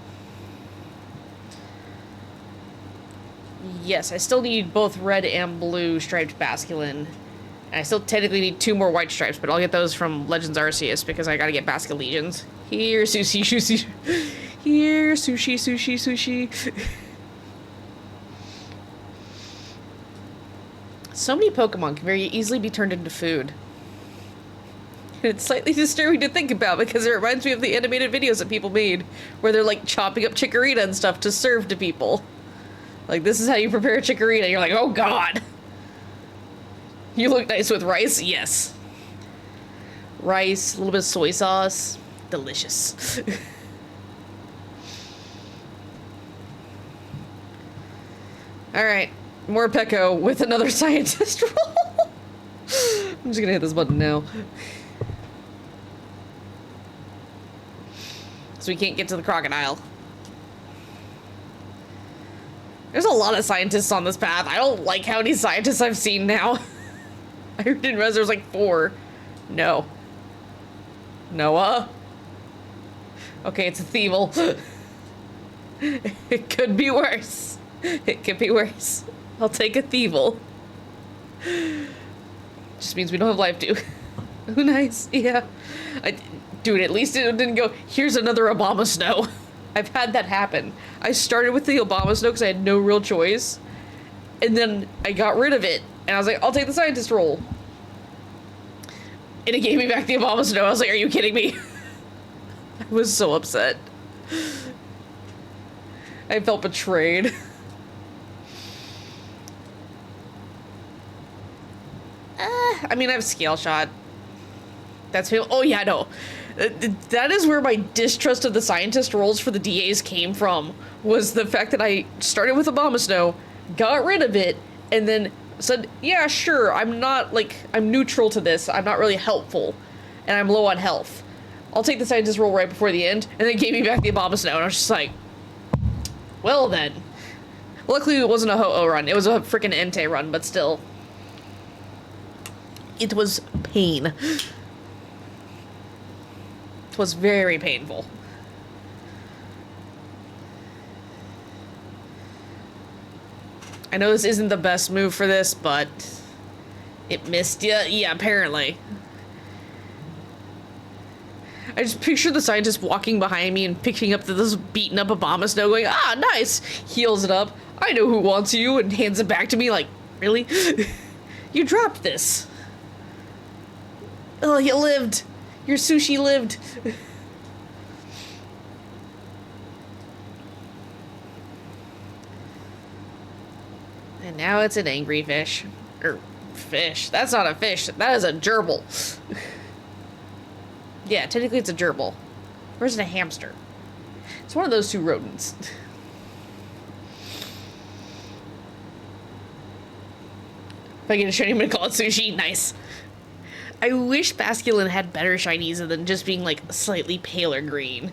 [SPEAKER 1] Yes, I still need both red and blue striped Basculin. And I still technically need 2 more white stripes, but I'll get those from Legends Arceus because I gotta get Basculegions. Here, sushi, sushi. Here, sushi, sushi, sushi. So many Pokemon can very easily be turned into food. It's slightly disturbing to think about because it reminds me of the animated videos that people made where they're like chopping up Chikorita and stuff to serve to people. Like, this is how you prepare a Chikorita. You're like, oh god. You look nice with rice? Yes. Rice, a little bit of soy sauce. Delicious. Alright. More Peko with another scientist roll. I'm just gonna hit this button now. So we can't get to the crocodile. There's a lot of scientists on this path. I don't like how many scientists I've seen now. I didn't realize there was like 4. No. Noah? Okay, it's a Thievul. It could be worse. It could be worse. I'll take a Thievul. Just means we don't have Life Dew. Oh, nice. Yeah. Dude, at least it didn't go, here's another Abomasnow. I've had that happen. I started with the Abomasnow because I had no real choice. And then I got rid of it. And I was like, I'll take the scientist role. And it gave me back the Abomasnow. I was like, are you kidding me? I was so upset. I felt betrayed. I mean, I have Scale Shot. That's him. Oh, yeah, no. That is where my distrust of the scientist roles for the DAs came from, was the fact that I started with Abomasnow, got rid of it, and then said, yeah, sure, I'm not, like, I'm neutral to this, I'm not really helpful, and I'm low on health. I'll take the scientist role right before the end, and then gave me back the Abomasnow, and I was just like, well then. Luckily it wasn't a Ho-Oh run, it was a freaking Entei run, but still. It was pain. It was very painful. I know this isn't the best move for this, but it missed ya. Yeah, apparently. I just picture the scientist walking behind me and picking up this beaten up Abomasnow going, ah, nice! Heals it up. I know who wants you, and hands it back to me like, really? You dropped this. Oh, you lived. Your sushi lived. And now it's an angry fish. Fish. That's not a fish. That is a gerbil. Yeah, technically it's a gerbil. Or is it a hamster? It's one of those two rodents. If I get a shiny, I'm gonna call it sushi. Nice. I wish Basculin had better shinies than just being like slightly paler green.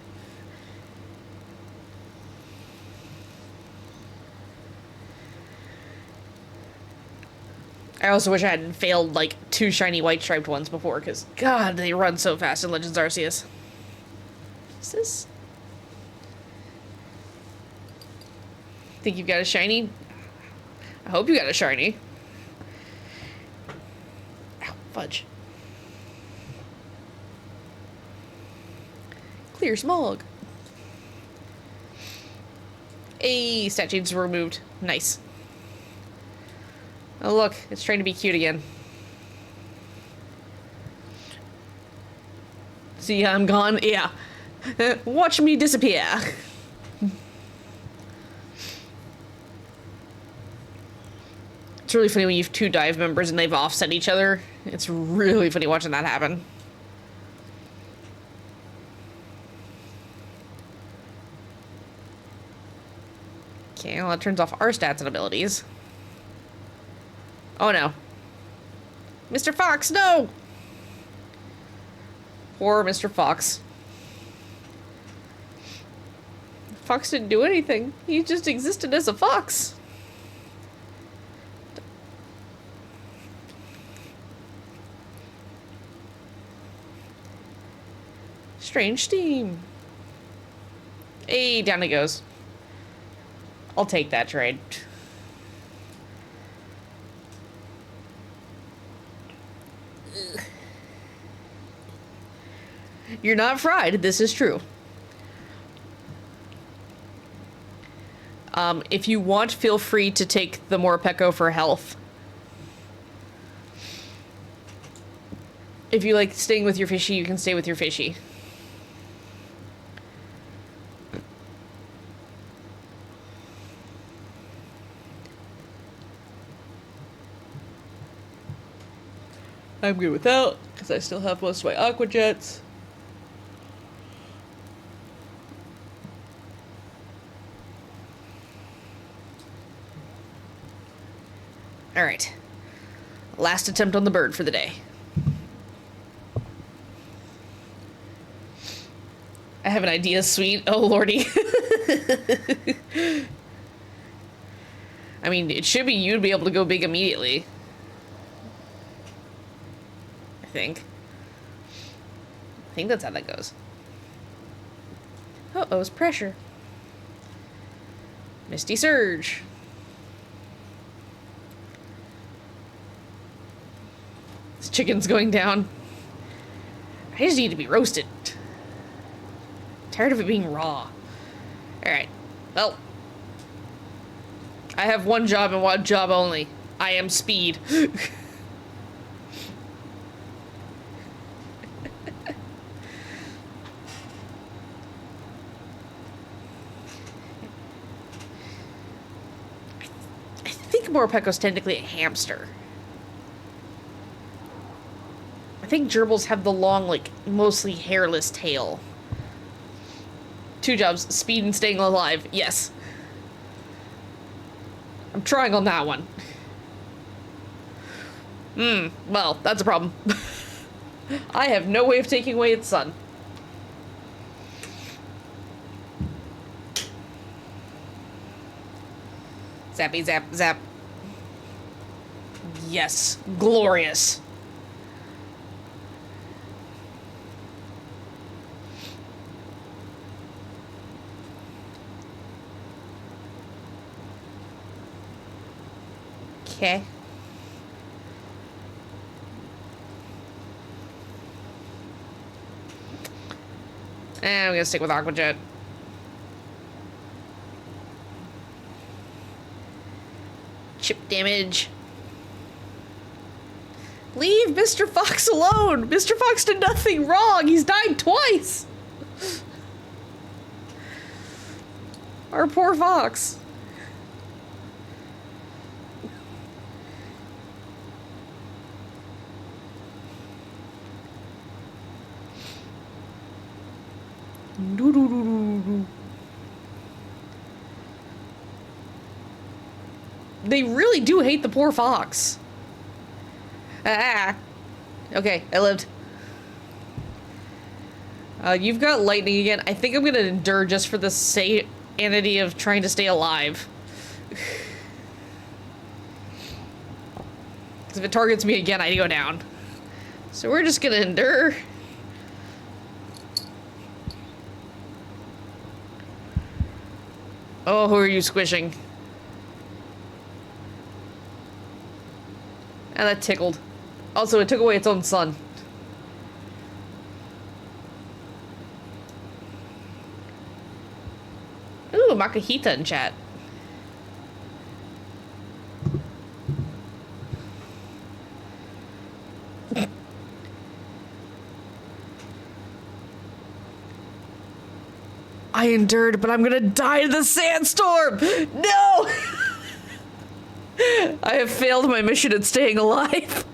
[SPEAKER 1] I also wish I hadn't failed like 2 shiny white striped ones before, because god, they run so fast in Legends Arceus. Is this? Think you've got a shiny? I hope you got a shiny. Ow, fudge. Clear smog. Hey, stat changes were removed. Nice. Oh look, it's trying to be cute again. See, I'm gone? Yeah. Watch me disappear. It's really funny when you have 2 dive members and they've offset each other. It's really funny watching that happen. Okay, well that turns off our stats and abilities. Oh no. Mr. Fox, no! Poor Mr. Fox. Fox didn't do anything. He just existed as a fox. Strange steam. Hey, down it goes. I'll take that trade. You're not fried. This is true. If you want, feel free to take the Morpeko for health. If you like staying with your fishy, you can stay with your fishy. I'm good without, because I still have most of my Aqua Jets. Alright. Last attempt on the bird for the day. I have an idea, sweet. Oh, lordy. I mean, it should be you'd be able to go big immediately. I think that's how that goes. Uh-oh, it's pressure. Misty Surge. This chicken's going down. I just need to be roasted. Tired of it being raw. Alright. Well. I have one job and one job only. I am speed. I think Morpeko's technically a hamster. I think gerbils have the long, like, mostly hairless tail. 2 jobs, speed and staying alive. Yes. I'm trying on that one. Well, that's a problem. I have no way of taking away its sun. Zappy zap zap. Yes. Glorious. Okay. And I'm gonna stick with Aqua Jet. Chip damage. Leave Mr. Fox alone! Mr. Fox did nothing wrong! He's died twice! Our poor Fox. They really do hate the poor fox. Ah. Okay, I lived. You've got lightning again. I think I'm gonna endure just for the sanity of trying to stay alive. Because if it targets me again, I go down. So we're just gonna endure. Oh, who are you squishing? And that tickled. Also, it took away its own son. Ooh, Makahita in chat. I endured, but I'm gonna die in the sandstorm! No! I have failed my mission at staying alive.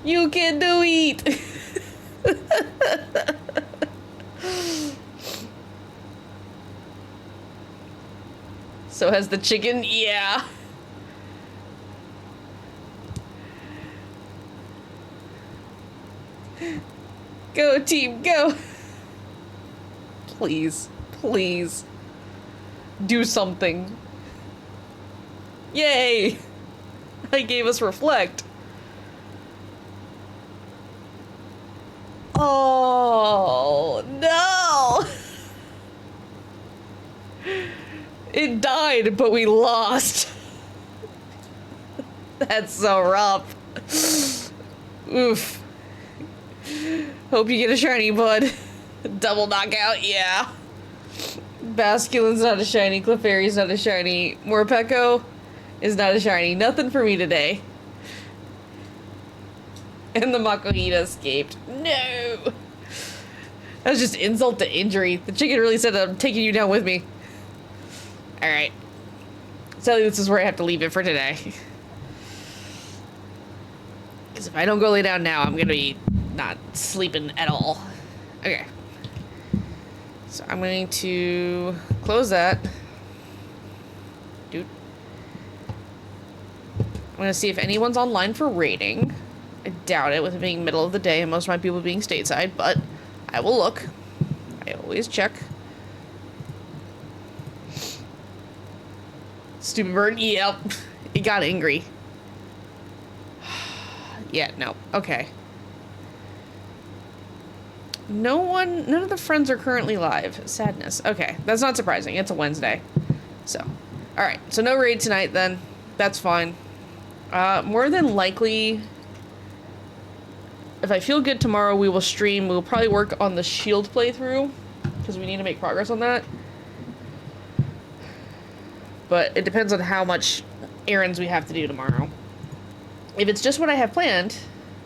[SPEAKER 1] You can do it! So has the chicken? Yeah. Go, team, go! Please, please. Do something. Yay! I gave us reflect. Oh, no! It died, but we lost. That's so rough. Oof. Hope you get a shiny, bud. Double knockout, yeah. Basculin's not a shiny. Clefairy's not a shiny. Morpeko is not a shiny. Nothing for me today. And the Makuhita escaped. No! That was just insult to injury. The chicken really said, I'm taking you down with me. Alright. So this is where I have to leave it for today. Because if I don't go lay down now, I'm gonna be not sleeping at all. Okay. So I'm going to close that. Dude. I'm gonna see if anyone's online for raiding. I doubt it with it being middle of the day and most of my people being stateside, but I will look. I always check. Stupid bird. Yep. It got angry. Yeah, no. Okay. None of the friends are currently live. Sadness. Okay, that's not surprising. It's a Wednesday. So, alright. So no raid tonight then. That's fine. More than likely, if I feel good tomorrow, we will stream. We'll probably work on the shield playthrough, because we need to make progress on that. But it depends on how much errands we have to do tomorrow. If it's just what I have planned...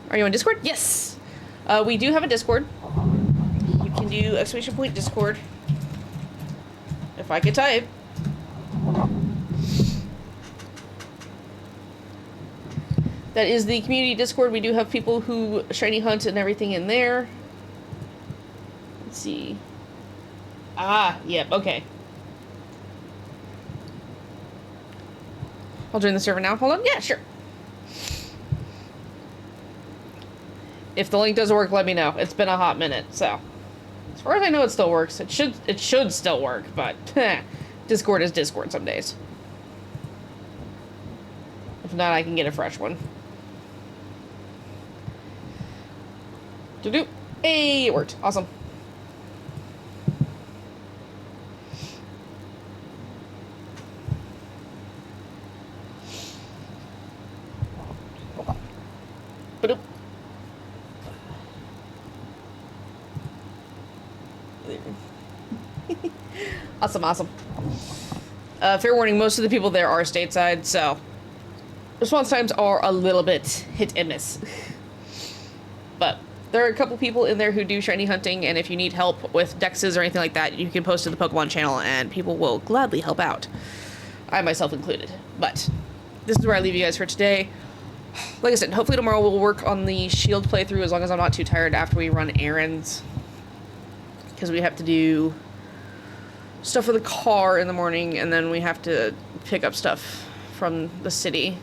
[SPEAKER 1] Are you on Discord? Yes! We do have a Discord. You can do ! Discord. If I could type. That is the community Discord. We do have people who shiny hunt and everything in there. Let's see. Ah, yep, okay. I'll join the server now. Hold on. Yeah, sure. If the link doesn't work, let me know. It's been a hot minute, so. As far as I know, it still works. It should still work, but Discord is Discord some days. If not, I can get a fresh one. Do-do. Hey, it worked. Awesome. Ba-doop. Awesome, awesome. Fair warning, most of the people there are stateside, so response times are a little bit hit and miss. But there are a couple people in there who do shiny hunting, and if you need help with dexes or anything like that, you can post to the Pokemon channel and people will gladly help out. I myself included. But this is where I leave you guys for today. Like I said, hopefully tomorrow we'll work on the shield playthrough as long as I'm not too tired after we run errands. Because we have to do stuff for the car in the morning, and then we have to pick up stuff from the city.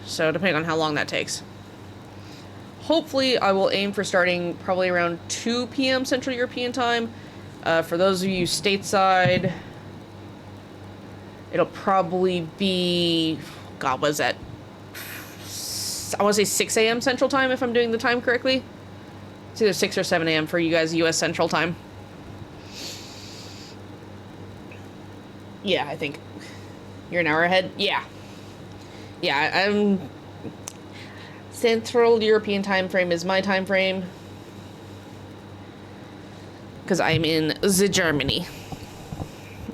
[SPEAKER 1] So depending on how long that takes. Hopefully I will aim for starting probably around 2 p.m. Central European time. For those of you stateside, it'll probably be, God, what is that? I want to say 6 a.m. Central time if I'm doing the time correctly. It's either 6 or 7 a.m. for you guys U.S. Central time. Yeah, I think you're an hour ahead. Yeah. Yeah, I'm... Central European time frame is my time frame. Because I'm in the Germany.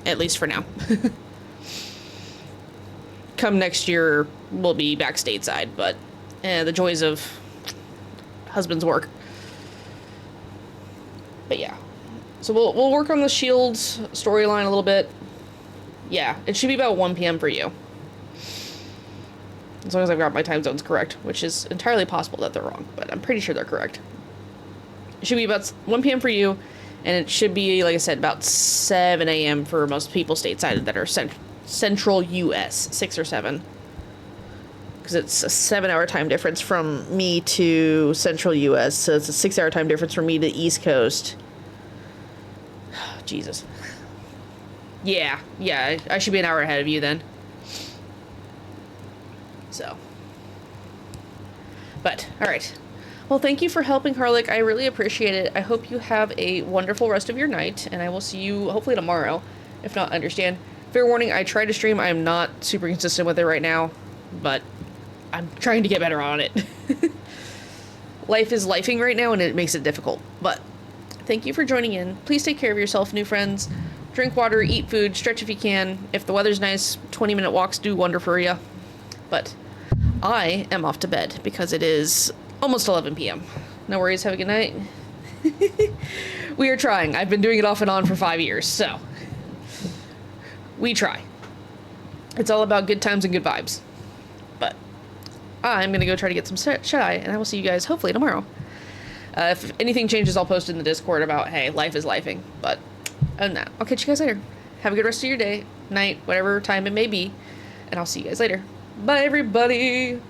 [SPEAKER 1] At least for now. Come next year, we'll be back stateside, but the joys of husband's work. But yeah. So we'll work on the Shields storyline a little bit. Yeah, it should be about 1 p.m. for you. As long as I've got my time zones correct, which is entirely possible that they're wrong, but I'm pretty sure they're correct. It should be about 1 p.m. for you, and it should be, like I said, about 7 a.m. for most people stateside that are central U.S., 6 or 7. Because it's a 7-hour time difference from me to central U.S., so it's a 6-hour time difference from me to East Coast. Jesus. Yeah, I should be an hour ahead of you then. So. But, alright. Well, thank you for helping, Harlick. I really appreciate it. I hope you have a wonderful rest of your night, and I will see you hopefully tomorrow. If not, understand. Fair warning, I tried to stream. I am not super consistent with it right now, but I'm trying to get better on it. Life is lifing right now, and it makes it difficult. But thank you for joining in. Please take care of yourself, new friends. Drink water, eat food, stretch if you can. If the weather's nice, 20-minute walks do wonder for you. But I am off to bed because it is almost 11 p.m. No worries, have a good night. We are trying. I've been doing it off and on for 5 years, so we try. It's all about good times and good vibes. But I'm going to go try to get some shut-eye, and I will see you guys hopefully tomorrow. If anything changes, I'll post in the Discord about, hey, life is lifing. But other than that, I'll catch you guys later. Have a good rest of your day, night, whatever time it may be, and I'll see you guys later. Bye, everybody!